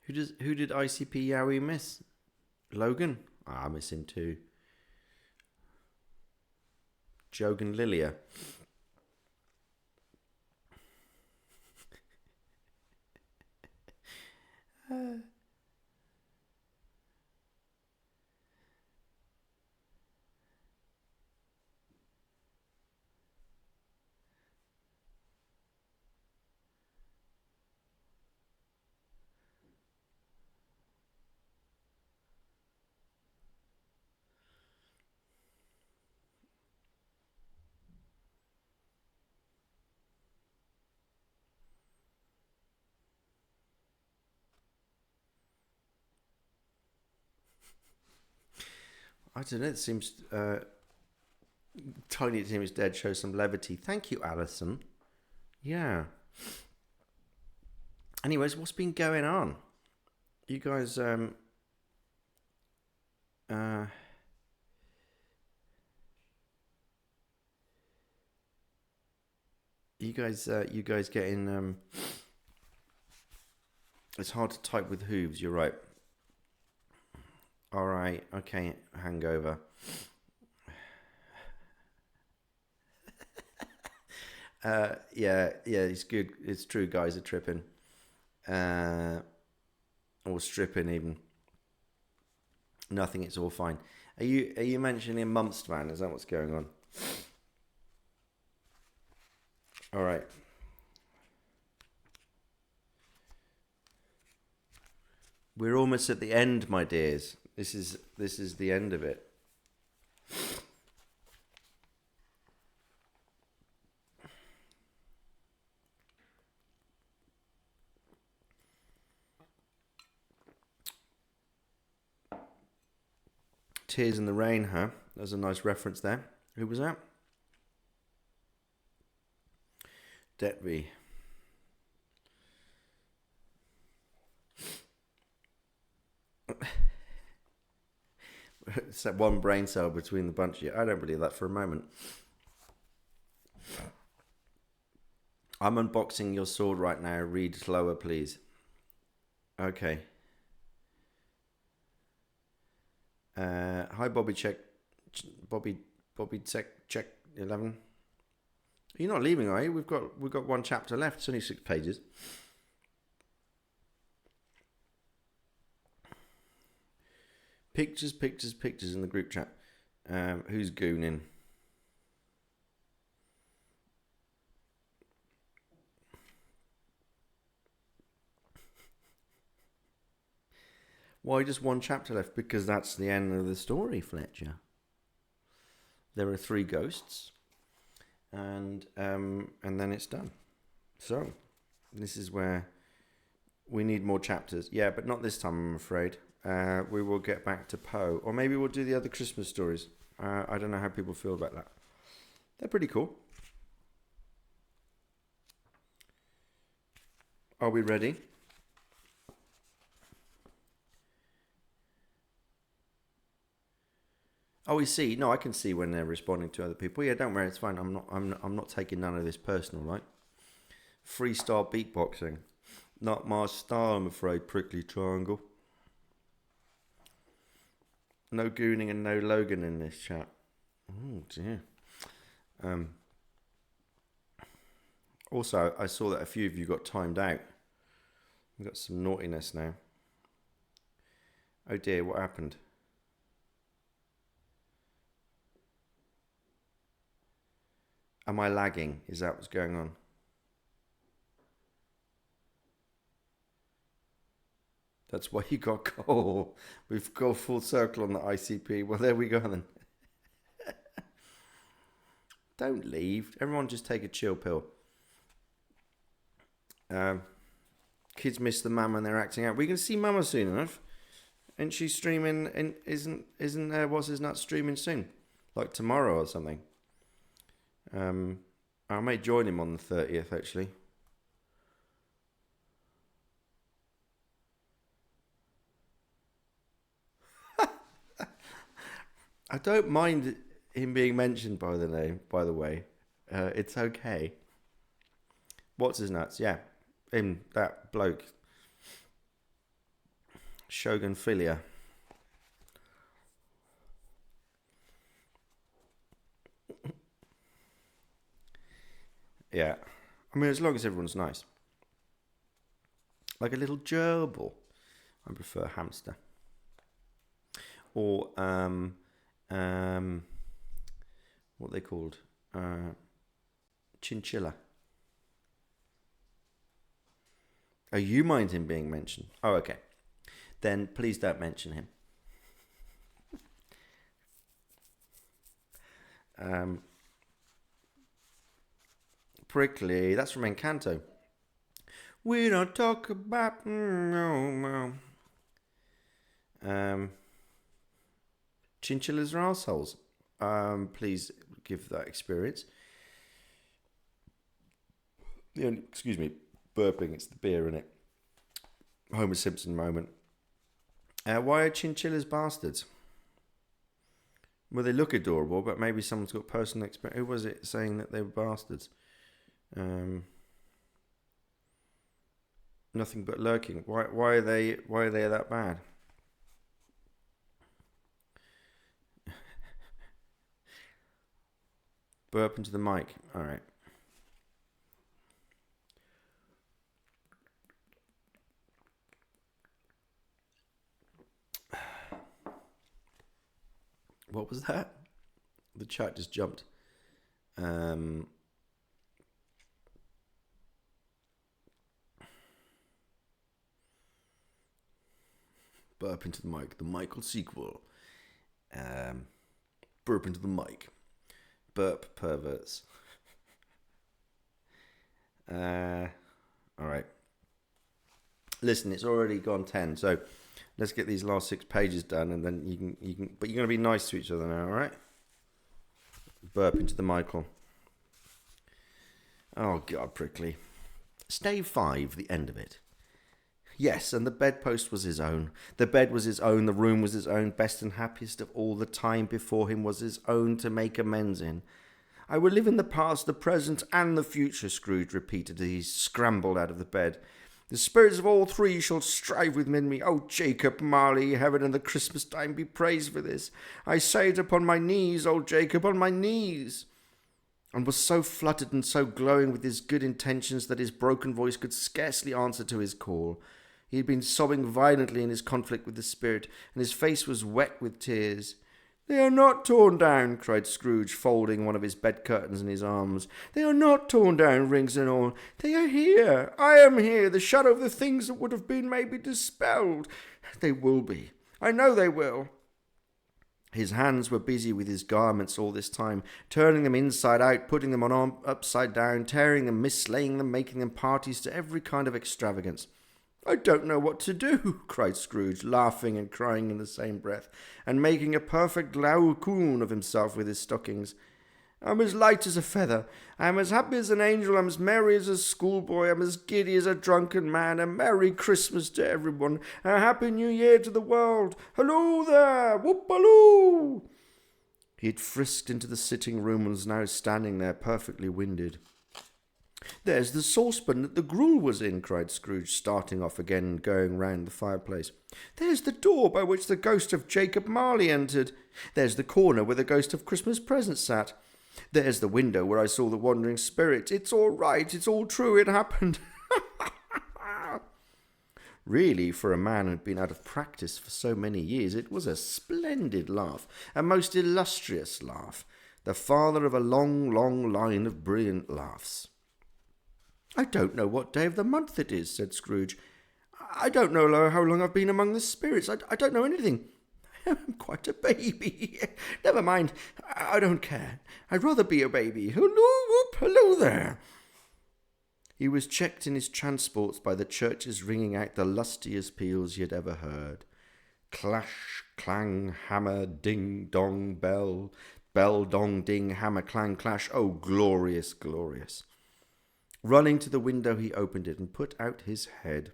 Who did ICP Yowie miss? Logan? I miss him too. Jogan Lilia. I don't know, it seems... Tiny Tim is dead shows some levity. Thank you, Alison. Yeah. Anyways, what's been going on? You guys, you guys getting, it's hard to type with hooves, you're right. Alright, okay, hangover. Yeah, it's good. It's true, guys are tripping. Or stripping even. Nothing, it's all fine. Are you mentioning Mumstman? Is that what's going on? Alright. We're almost at the end, my dears. This is the end of it. Tears in the Rain, huh? There's a nice reference there. Who was that? Detby. It's that one brain cell between the bunch of you. I don't believe that for a moment. I'm unboxing your sword right now. Read slower, please. Okay. Hi, Bobby. Check 11. You're not leaving, are you? We've got one chapter left. It's only 6 pages. Pictures, pictures, pictures in the group chat. Who's gooning? Why just one chapter left? Because that's the end of the story, Fletcher. There are 3 ghosts, and then it's done. So, this is where we need more chapters. Yeah, but not this time, I'm afraid. We will get back to Poe, or maybe we'll do the other Christmas stories. I don't know how people feel about that. They're pretty cool. Are we ready? Oh, we see. No, I can see when they're responding to other people. Yeah, don't worry, it's fine. I'm not taking none of this personal, right? Freestyle beatboxing, not my style, I'm afraid. Prickly triangle. No gooning and no Logan in this chat. Oh dear. Also, I saw that a few of you got timed out. We've got some naughtiness now. Oh dear, what happened? Am I lagging? Is that what's going on? That's why you got coal. We've got full circle on the ICP. Well, there we go then. Don't leave. Everyone just take a chill pill. Kids miss the mum when they're acting out. We can see Mama soon enough. And she's streaming, and isn't what's his nut streaming soon? Like tomorrow or something. I may join him on the 30th actually. I don't mind him being mentioned by the way. It's okay. What's his nuts? Yeah. Him, that bloke. Shogun Philia. Yeah. I mean, as long as everyone's nice. Like a little gerbil. I prefer hamster. Or, what they called? Chinchilla. Oh, you mind him being mentioned? Oh, okay. Then please don't mention him. Prickly, that's from Encanto. We don't talk about chinchillas are assholes. Please give that experience. Excuse me, burping. It's the beer in it. Homer Simpson moment. Why are chinchillas bastards? Well, they look adorable, but maybe someone's got personal experience. Who was it saying that they were bastards? Nothing but lurking. Why are they that bad? Burp into the mic. All right. What was that? The chat just jumped. Burp into the mic. The Michael sequel. Burp into the mic. Burp perverts. All right. Listen, it's already gone 10, so let's get these last 6 pages done, and then you can. But you're gonna be nice to each other now, all right? Burp into the Michael. Oh God, prickly. Stave 5, the end of it. Yes, and the bedpost was his own. The bed was his own, the room was his own, best and happiest of all. The time before him was his own to make amends in. I will live in the past, the present, and the future, Scrooge repeated as he scrambled out of the bed. The spirits of all 3 shall strive within me. Oh, Jacob Marley, heaven and the Christmas time be praised for this. I say it upon my knees, old Jacob, on my knees. and was so fluttered and so glowing with his good intentions that his broken voice could scarcely answer to his call. He had been sobbing violently in his conflict with the spirit, and his face was wet with tears. "They are not torn down," cried Scrooge, folding one of his bed curtains in his arms. "They are not torn down, rings and all. They are here. I am here. The shadow of the things that would have been may be dispelled. They will be. I know they will." His hands were busy with his garments all this time, turning them inside out, putting them on upside down, tearing them, mislaying them, making them parties to every kind of extravagance. "I don't know what to do," cried Scrooge, laughing and crying in the same breath, and making a perfect laocoon of himself with his stockings. "I'm as light as a feather. I'm as happy as an angel. I'm as merry as a schoolboy. I'm as giddy as a drunken man. A Merry Christmas to everyone. A Happy New Year to the world. Hello there! Whoop-a-loo!" He had frisked into the sitting room and was now standing there perfectly winded. "There's the saucepan that the gruel was in," cried Scrooge, starting off again and going round the fireplace. "There's the door by which the ghost of Jacob Marley entered. There's the corner where the ghost of Christmas Present sat. There's the window where I saw the wandering spirit. It's all right. It's all true. It happened." Really, for a man who had been out of practice for so many years, it was a splendid laugh, a most illustrious laugh, the father of a long, long line of brilliant laughs. "I don't know what day of the month it is," said Scrooge. "I don't know how long I've been among the spirits. I don't know anything. I'm quite a baby. Never mind. I don't care. I'd rather be a baby. Hello, whoop, hello there." He was checked in his transports by the churches ringing out the lustiest peals he had ever heard. Clash, clang, hammer, ding, dong, bell. Bell, dong, ding, hammer, clang, clash. Oh, glorious, glorious. Running to the window, he opened it and put out his head.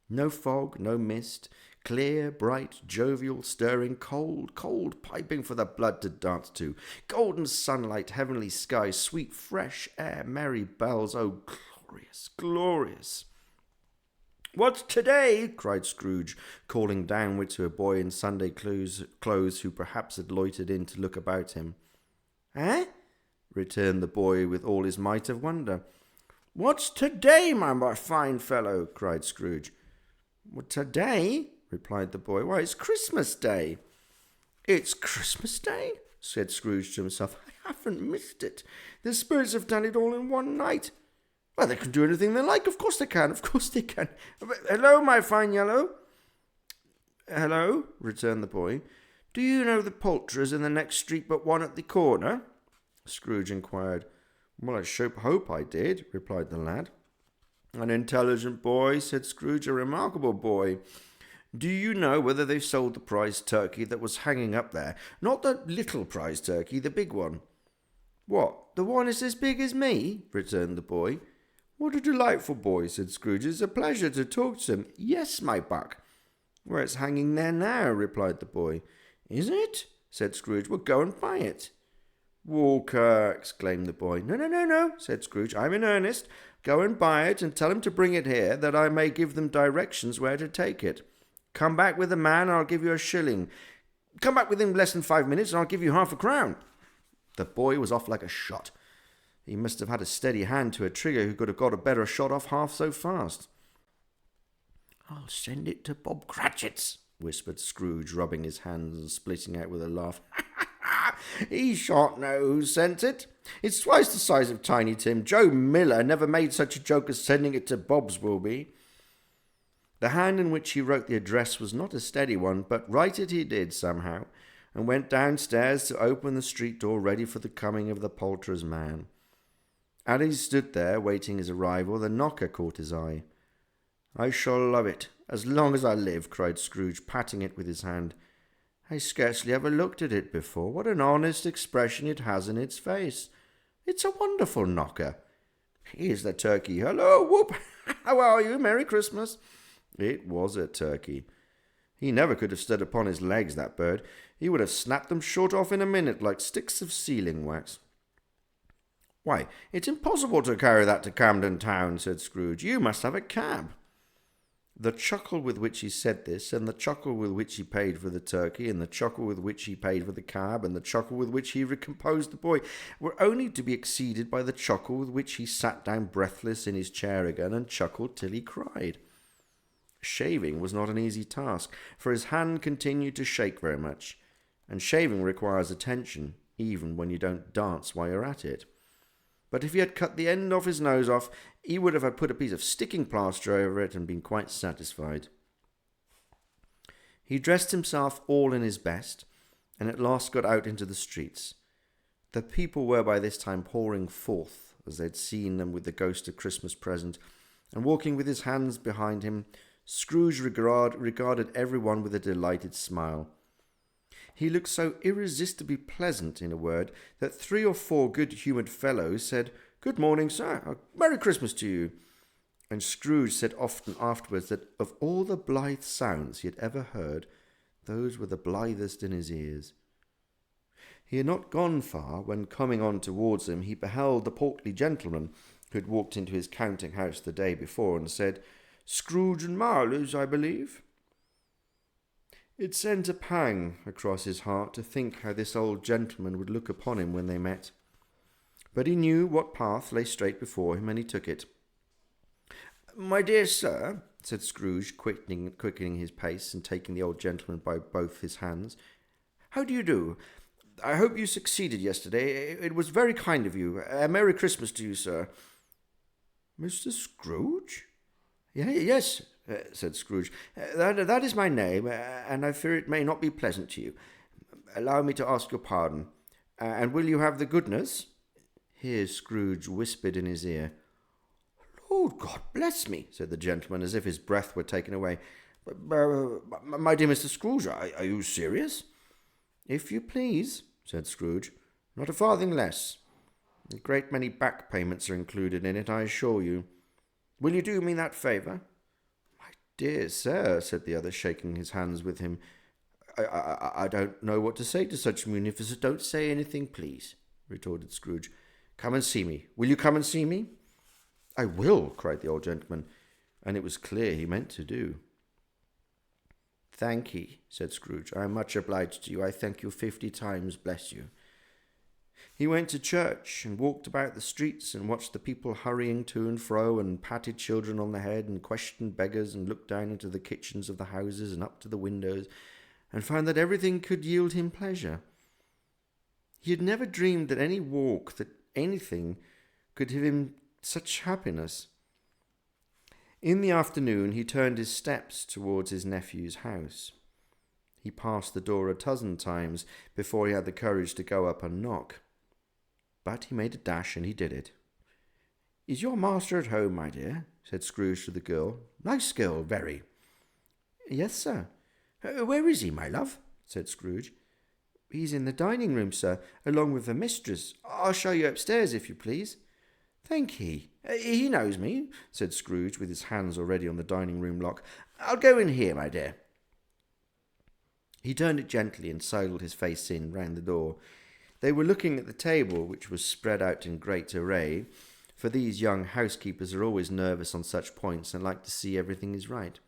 No fog, no mist, clear, bright, jovial, stirring, cold, cold, piping for the blood to dance to, golden sunlight, heavenly sky, sweet, fresh air, merry bells. Oh, glorious, glorious. "What's today?" cried Scrooge, calling downward to a boy in Sunday clothes who perhaps had loitered in to look about him. "Eh?" returned the boy with all his might of wonder. "What's today, my fine fellow?" cried Scrooge. "Well, today?" replied the boy. "Why, it's Christmas Day." "It's Christmas Day?" said Scrooge to himself. "I haven't missed it. The spirits have done it all in one night. Well, they can do anything they like. Of course they can. Of course they can. Hello, my fine yellow." "Hello," returned the boy. "Do you know the poulterers in the next street but one at the corner?" Scrooge inquired. "Well, I sure hope I did," replied the lad. "An intelligent boy," said Scrooge, "a remarkable boy. Do you know whether they've sold the prize turkey that was hanging up there? Not the little prize turkey, the big one." "What, the one is as big as me?" returned the boy. "What a delightful boy," said Scrooge. "It's a pleasure to talk to him." "Yes, my buck." "Well, it's hanging there now," replied the boy. "Is it?" said Scrooge. "Well, go and buy it." "Walker!" exclaimed the boy. No, said Scrooge. "I'm in earnest. Go and buy it, and tell him to bring it here, that I may give them directions where to take it. Come back with the man, and I'll give you a shilling. Come back within less than 5 minutes, and I'll give you half a crown." The boy was off like a shot. He must have had a steady hand to a trigger who could have got a better shot off half so fast. "I'll send it to Bob Cratchit's," whispered Scrooge, rubbing his hands and splitting out with a laugh. "He shan't know who sent it. It's twice the size of Tiny Tim. Joe Miller never made such a joke as sending it to Bob's will be." The hand in which he wrote the address was not a steady one, but write it he did somehow, and went downstairs to open the street door ready for the coming of the poulterer's man. As he stood there waiting his arrival, the knocker caught his eye. "I shall love it, as long as I live," cried Scrooge, patting it with his hand. "I scarcely ever looked at it before. What an honest expression it has in its face. It's a wonderful knocker. Here's the turkey. Hello, whoop! How are you? Merry Christmas." It was a turkey. He never could have stood upon his legs, that bird. He would have snapped them short off in a minute, like sticks of sealing wax. "Why, it's impossible to carry that to Camden Town," said Scrooge. "You must have a cab." The chuckle with which he said this, and the chuckle with which he paid for the turkey, and the chuckle with which he paid for the cab, and the chuckle with which he recomposed the boy, were only to be exceeded by the chuckle with which he sat down breathless in his chair again and chuckled till he cried. Shaving was not an easy task, for his hand continued to shake very much, and shaving requires attention, even when you don't dance while you're at it. But if he had cut the end of his nose off, he would have put a piece of sticking plaster over it and been quite satisfied. He dressed himself all in his best, and at last got out into the streets. The people were by this time pouring forth, as they'd seen them with the ghost of Christmas present, and walking with his hands behind him, Scrooge regarded everyone with a delighted smile. He looked so irresistibly pleasant, in a word, that 3 or 4 good-humoured fellows said, "Good morning, sir. Merry Christmas to you." And Scrooge said often afterwards that of all the blithe sounds he had ever heard, those were the blithest in his ears. He had not gone far when, coming on towards him, he beheld the portly gentleman who had walked into his counting-house the day before and said, "Scrooge and Marley's, I believe." It sent a pang across his heart to think how this old gentleman would look upon him when they met. But he knew what path lay straight before him, and he took it. "My dear sir," said Scrooge, quickening his pace and taking the old gentleman by both his hands, "how do you do? I hope you succeeded yesterday. It was very kind of you. A Merry Christmas to you, sir." "Mr. Scrooge?" Yes, said Scrooge. That is my name, and I fear it may not be pleasant to you. Allow me to ask your pardon. And will you have the goodness—" Here Scrooge whispered in his ear. "Lord God bless me," said the gentleman, as if his breath were taken away. "My dear Mr. Scrooge, are you serious?" "If you please," said Scrooge. "Not a farthing less. A great many back payments are included in it, I assure you. Will you do me that favour?" "My dear sir," said the other, shaking his hands with him, I don't know what to say to such munificence." "Don't say anything, please," retorted Scrooge. "Come and see me. Will you come and see me?" "I will," cried the old gentleman, and it was clear he meant to do. "Thank ye," said Scrooge. "I am much obliged to you. I thank you 50 times, bless you." He went to church and walked about the streets and watched the people hurrying to and fro and patted children on the head and questioned beggars and looked down into the kitchens of the houses and up to the windows and found that everything could yield him pleasure. He had never dreamed that any walk, that anything, could give him such happiness. In the afternoon he turned his steps towards his nephew's house. He passed the door a dozen times before he had the courage to go up and knock. But he made a dash, and he did it. "Is your master at home, my dear?" said Scrooge to the girl. "Nice girl, very." "Yes, sir." "Where is he, my love?" said Scrooge. "He's in the dining room, sir, along with the mistress. I'll show you upstairs, if you please." "Thank ye. He knows me," said Scrooge, with his hands already on the dining room lock. "I'll go in here, my dear." He turned it gently and sidled his face in round the door. They were looking at the table, which was spread out in great array, for these young housekeepers are always nervous on such points and like to see everything is right.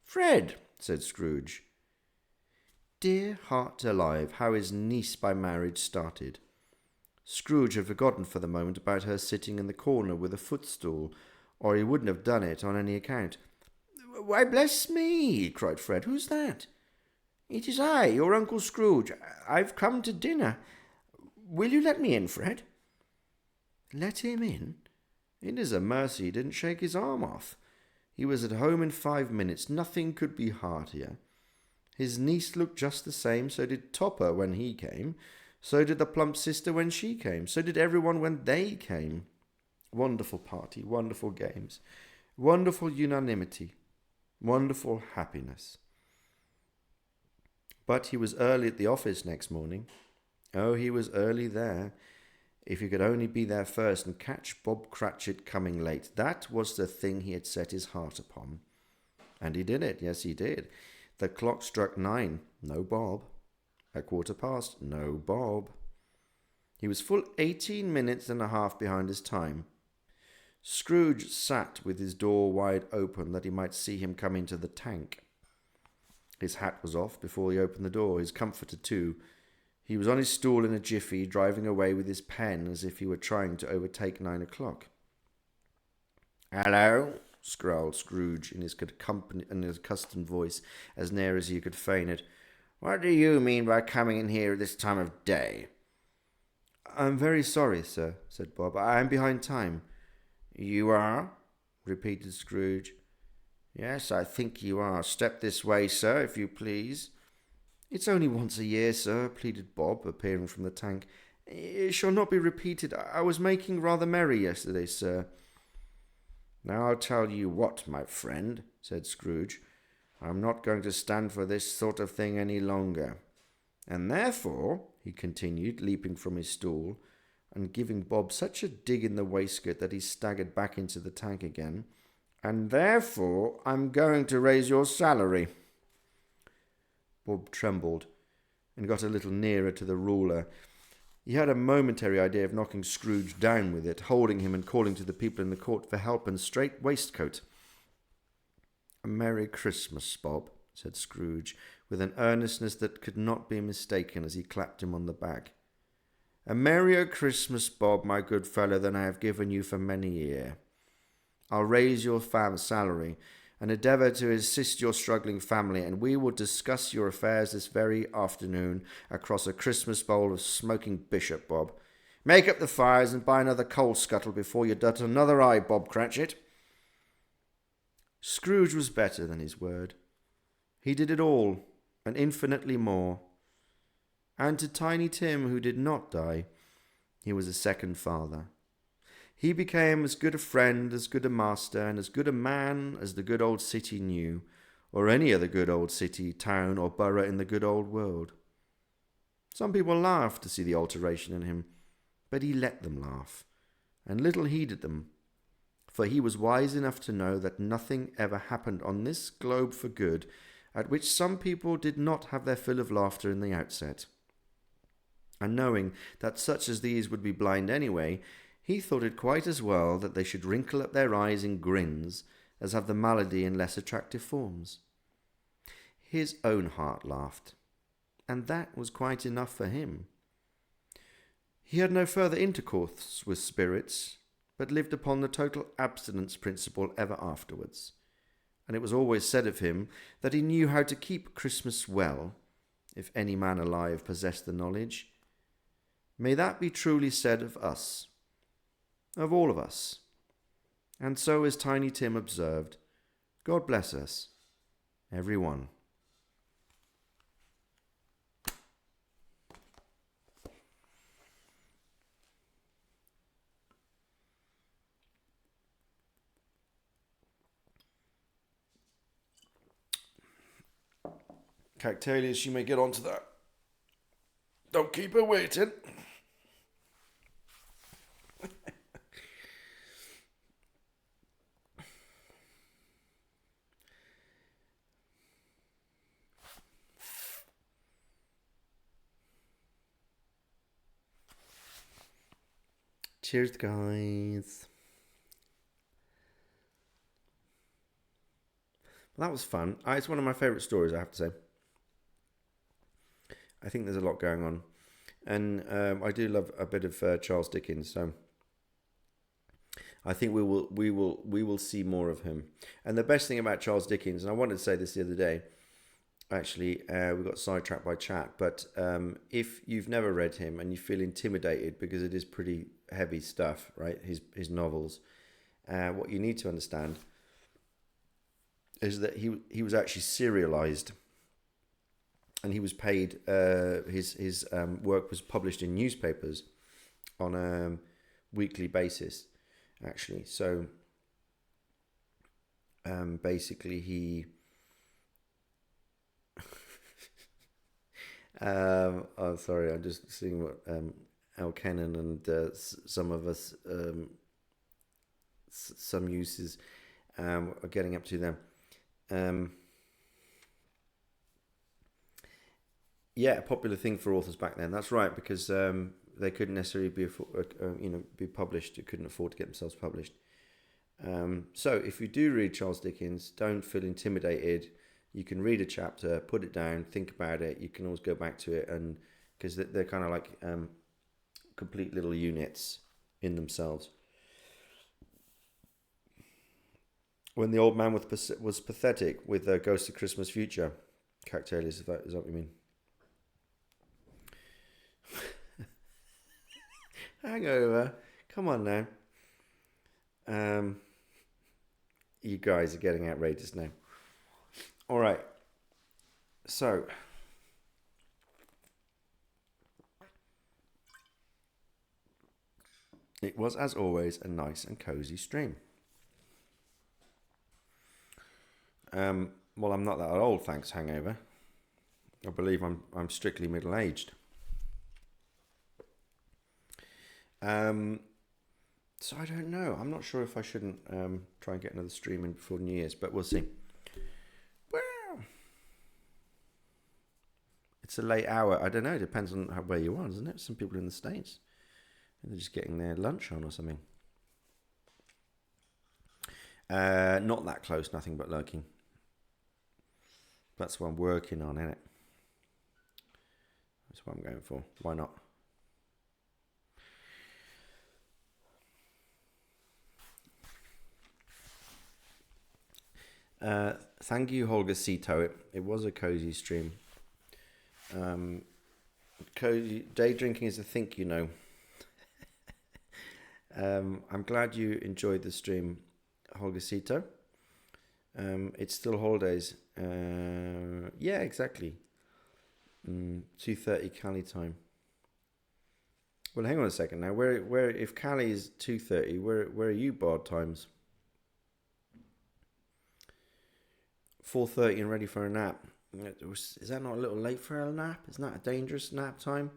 "Fred," said Scrooge. Dear heart alive, how his niece by marriage started. Scrooge had forgotten for the moment about her sitting in the corner with a footstool, or he wouldn't have done it on any account. "Why, bless me!" cried Fred. "Who's that?" "It is I, your Uncle Scrooge. I've come to dinner. Will you let me in, Fred?" "Let him in? It is a mercy he didn't shake his arm off. He was at home in 5 minutes. Nothing could be heartier. His niece looked just the same. So did Topper when he came. So did the plump sister when she came. So did everyone when they came. Wonderful party, wonderful games, wonderful unanimity, wonderful happiness." But he was early at the office next morning. Oh, he was early there. If he could only be there first and catch Bob Cratchit coming late, that was the thing he had set his heart upon. And he did it, yes, he did. The clock struck 9, no Bob. At 1:15, no Bob. He was full 18 minutes and a half behind his time. Scrooge sat with his door wide open that he might see him come into the tank. His hat was off before he opened the door, his comforter too. He was on his stool in a jiffy, driving away with his pen as if he were trying to overtake 9 o'clock. "Hello," scowled Scrooge in his accustomed voice, as near as he could feign it. "What do you mean by coming in here at this time of day?" "I'm very sorry, sir," said Bob. "I am behind time." "You are?" repeated Scrooge. "Yes, I think you are. Step this way, sir, if you please." "It's only once a year, sir," pleaded Bob, appearing from the tank. "It shall not be repeated. I was making rather merry yesterday, sir." "Now I'll tell you what, my friend," said Scrooge. "I'm not going to stand for this sort of thing any longer. And therefore," he continued, leaping from his stool, and giving Bob such a dig in the waistcoat that he staggered back into the tank again, "and therefore I'm going to raise your salary." Bob trembled and got a little nearer to the ruler. He had a momentary idea of knocking Scrooge down with it, holding him and calling to the people in the court for help and strait waistcoat. "A Merry Christmas, Bob," said Scrooge, with an earnestness that could not be mistaken as he clapped him on the back. "A merrier Christmas, Bob, my good fellow, than I have given you for many a year. I'll raise your salary and endeavour to assist your struggling family, and we will discuss your affairs this very afternoon across a Christmas bowl of smoking bishop, Bob. Make up the fires and buy another coal scuttle before you dot another eye, Bob Cratchit." Scrooge was better than his word. He did it all, and infinitely more. And to Tiny Tim, who did not die, he was a second father. He became as good a friend, as good a master, and as good a man as the good old city knew, or any other good old city, town, or borough in the good old world. Some people laughed to see the alteration in him, but he let them laugh, and little heeded them, for he was wise enough to know that nothing ever happened on this globe for good, at which some people did not have their fill of laughter in the outset. And knowing that such as these would be blind anyway, he thought it quite as well that they should wrinkle up their eyes in grins as have the malady in less attractive forms. His own heart laughed, and that was quite enough for him. He had no further intercourse with spirits, but lived upon the total abstinence principle ever afterwards, and it was always said of him that he knew how to keep Christmas well, if any man alive possessed the knowledge. May that be truly said of us, of all of us. And so, as Tiny Tim observed, God bless us, every one. Cactalius, you may get on to that. Don't keep her waiting. Cheers, guys. Well, that was fun. It's one of my favourite stories, I have to say. I think there's a lot going on, and I do love a bit of Charles Dickens. So I think we will see more of him. And the best thing about Charles Dickens, and I wanted to say this the other day, actually, we got sidetracked by chat. But if you've never read him and you feel intimidated because it is pretty heavy stuff, right? His novels. What you need to understand is that he was actually serialized. And he was paid. His work was published in newspapers on a weekly basis, actually. So basically, he. Oh, sorry, I'm just seeing what Al Kennan and some of us, some uses are getting up to them. Yeah, a popular thing for authors back then. That's right, because they couldn't necessarily be published. They couldn't afford to get themselves published. So if you do read Charles Dickens, don't feel intimidated. You can read a chapter, put it down, think about it. You can always go back to it, and because they're kind of like complete little units in themselves. When the old man was pathetic with Ghost of Christmas Future, Cactaelius, is that what you mean? Hangover. Come on now. You guys are getting outrageous now. All right. So, it was, as always, a nice and cozy stream. Well, I'm not that old, thanks, Hangover. I believe I'm strictly middle-aged. So I don't know. I'm not sure if I shouldn't try and get another stream in before New Year's, but we'll see. Well, it's a late hour. I don't know. It depends on where you are, doesn't it? Some people in the States, they're just getting their lunch on or something. Not that close. Nothing but lurking. That's what I'm working on, isn't it? That's what I'm going for. Why not? Thank you, Holger Cito. It was a cozy stream. Cozy day drinking is a think, you know. I'm glad you enjoyed the stream, Holger Cito. It's still holidays. Yeah, exactly. 2:30 Cali time. Well, hang on a second now. Where if Cali is 2:30, where are you bar times? 4:30 and ready for a nap. Is that not a little late for a nap? Isn't that a dangerous nap time?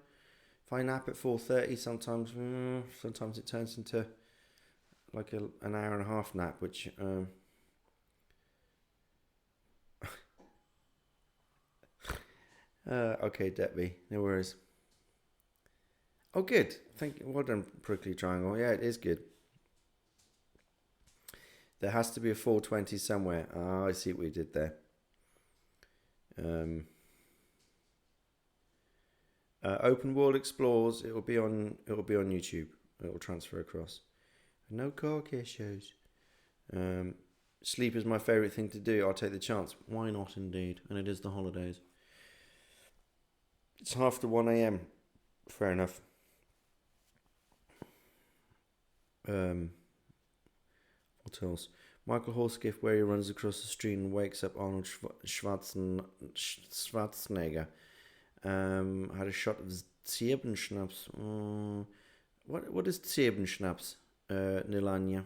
If I nap at 4:30, sometimes it turns into like an hour and a half nap, which okay, Debbie, no worries. Oh, good. Thank you. Well done, Prickly Triangle. Yeah, it is good. There has to be a 420 somewhere. Ah, I see what we did there. Open World Explores. It will be on YouTube. It will transfer across. No car care shows. Sleep is my favourite thing to do. I'll take the chance. Why not, indeed? And it is the holidays. It's after 1 a.m. Fair enough. What else? Michael Horskiff, where he runs across the street and wakes up Arnold Schwarzenegger. Had a shot of Ziebenschnaps. What is Ziebenschnaps, Nilanya?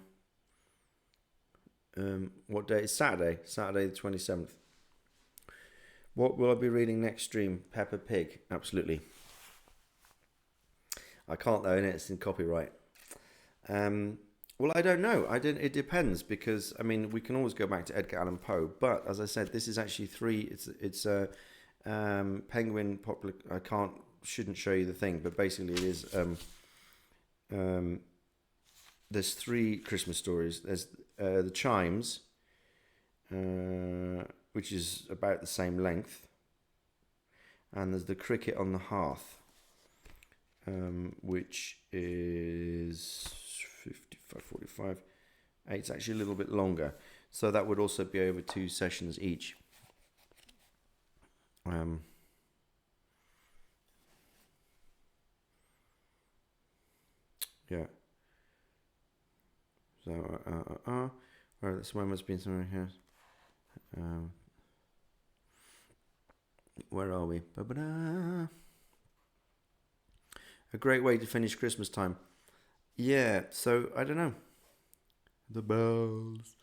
What day is Saturday? Saturday the 27th. What will I be reading next stream? Peppa Pig, absolutely. I can't though, innit? It's in copyright. Well, I don't know. It depends because we can always go back to Edgar Allan Poe, but as I said, this is actually three. It's a Penguin popular. Shouldn't show you the thing, but basically it is. There's three Christmas stories. There's the Chimes, which is about the same length, and there's the Cricket on the Hearth, which is 45. It's actually a little bit longer, so that would also be over 2 sessions each. Yeah. So where somewhere must be somewhere here. Where are we? Ba-ba-da. A great way to finish Christmas time. Yeah, so I don't know. The bells.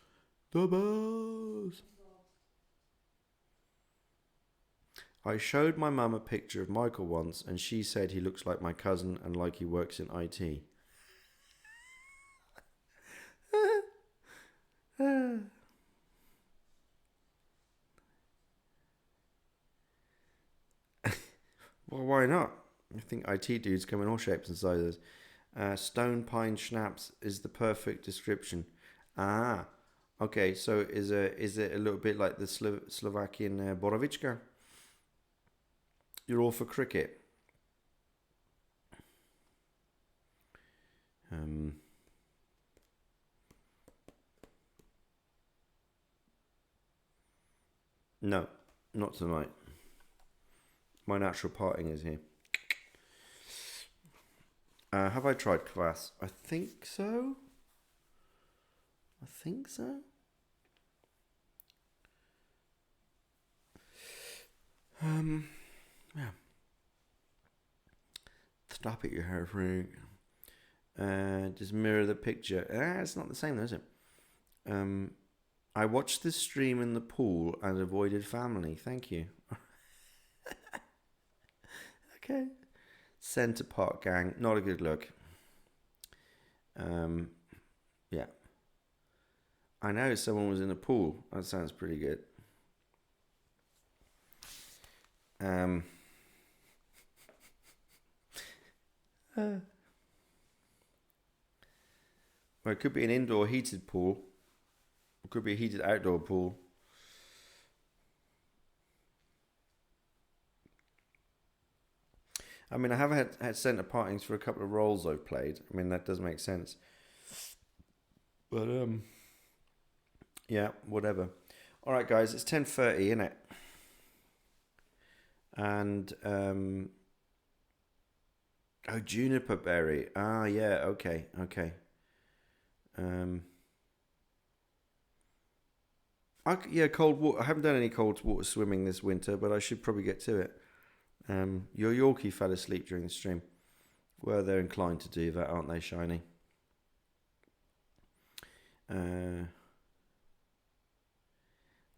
The bells. I showed my mum a picture of Michael once and she said he looks like my cousin and like he works in IT. Well, why not? I think IT dudes come in all shapes and sizes. Stone Pine Schnapps is the perfect description. Ah, okay. So is it a little bit like the Slovakian Borovička? You're all for cricket. Um, no, not tonight. My natural parting is here. Have I tried kvass? I think so. I think so. Yeah. Stop it, you hair freak. Just mirror the picture. It's not the same, though, is it? I watched this stream in the pool and avoided family. Thank you. Okay. Centre Park gang. Not a good look. Yeah. I know someone was in a pool. That sounds pretty good. Well, it could be an indoor heated pool. It could be a heated outdoor pool. I mean, I have had centre partings for a couple of roles I've played. I mean, that does make sense. But, yeah, whatever. All right, guys, it's 10:30, isn't it? And, oh, juniper berry. Ah, yeah, okay. Yeah, cold water. I haven't done any cold water swimming this winter, but I should probably get to it. Your Yorkie fell asleep during the stream. Well, they're inclined to do that, aren't they, Shiny?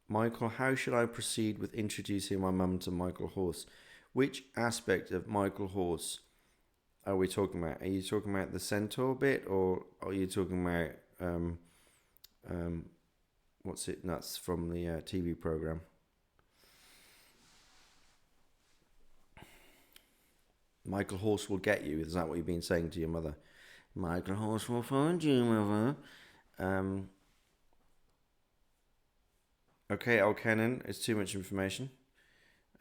Michael, how should I proceed with introducing my mum to Michael Horse? Which aspect of Michael Horse are we talking about? Are you talking about the centaur bit, or are you talking about what's it nuts from the TV program? Michael Horse will get you. Is that what you've been saying to your mother? Michael Horse will find you, mother. Okay, Al Cannon, it's too much information.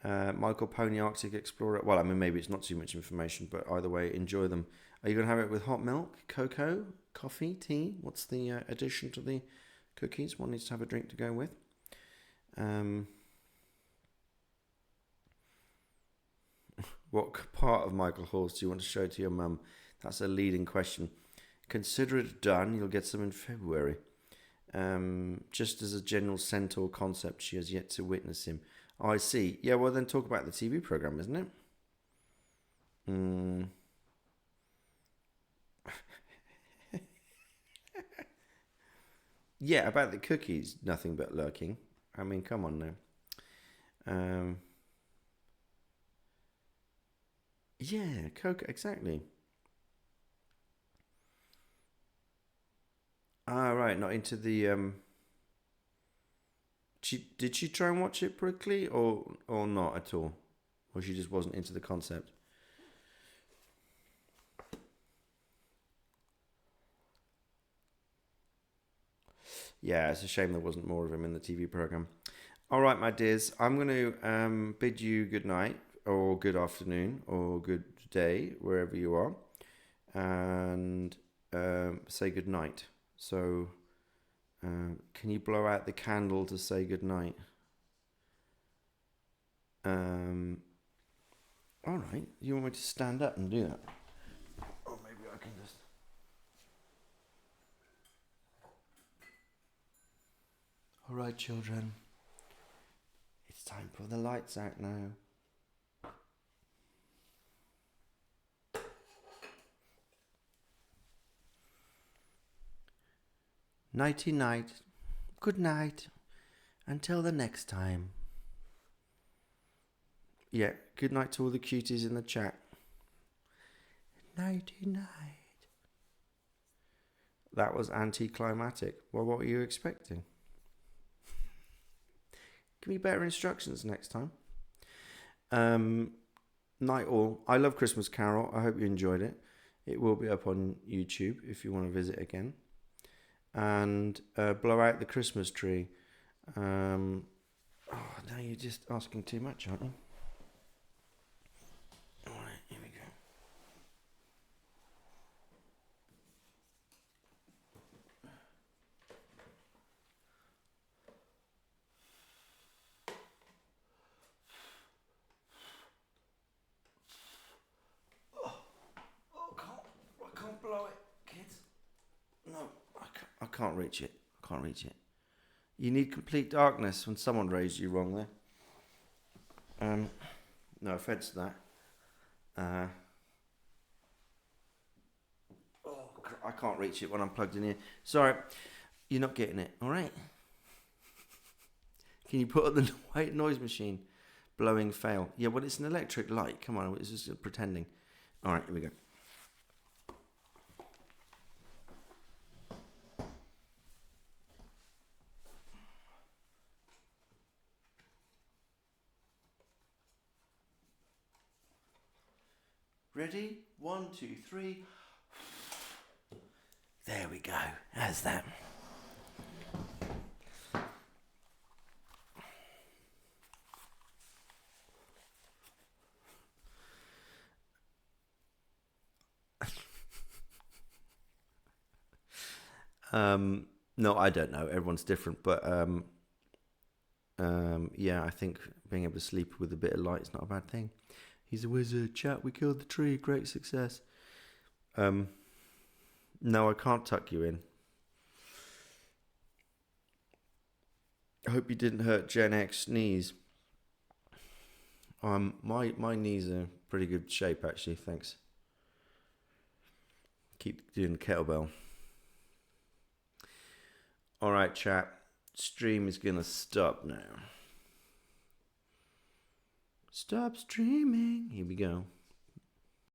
Michael Pony Arctic Explorer. Well, I mean, maybe it's not too much information, but either way, enjoy them. Are you going to have it with hot milk, cocoa, coffee, tea? What's the addition to the cookies? One needs to have a drink to go with. What part of Michael Horse do you want to show to your mum? That's a leading question. Consider it done. You'll get some in February. Just as a general centaur concept, she has yet to witness him. Oh, I see. Yeah, well, then talk about the TV program, isn't it? Yeah, about the cookies, nothing but lurking. I mean, come on now. Yeah, Coke, exactly. Ah, right, not into the did she try and watch it prickly or not at all? Or she just wasn't into the concept? Yeah, it's a shame there wasn't more of him in the TV program. All right, my dears, I'm going to bid you good night or good afternoon or good day wherever you are, and say good night. So, can you blow out the candle to say good night? All right, you want me to stand up and do that? Or maybe I can just. All right, children. It's time for the lights out now. Nighty night. Good night. Until the next time. Yeah, good night to all the cuties in the chat. Nighty night. That was anticlimactic. Well, what were you expecting? Give me better instructions next time. Night all. I love Christmas Carol. I hope you enjoyed it. It will be up on YouTube if you want to visit again. and blow out the Christmas tree. Oh, now you're just asking too much, aren't you? All right, here we go. I can't blow it, kids. No, I can't reach it. I can't reach it. You need complete darkness when someone raised you wrong there. No offense to that. I can't reach it when I'm plugged in here. Sorry, you're not getting it. All right. Can you put on the white noise machine? Blowing fail. Yeah, well, it's an electric light. Come on, it's just pretending. All right, here we go. Ready? 1, 2, 3. There we go. How's that? No, I don't know. Everyone's different, but yeah, I think being able to sleep with a bit of light is not a bad thing. He's a wizard. Chat, we killed the tree. Great success. No, I can't tuck you in. I hope you didn't hurt Gen X's knees. My knees are pretty good shape actually. Thanks. Keep doing the kettlebell. All right, chat. Stream is gonna stop now. Stop streaming. Here we go.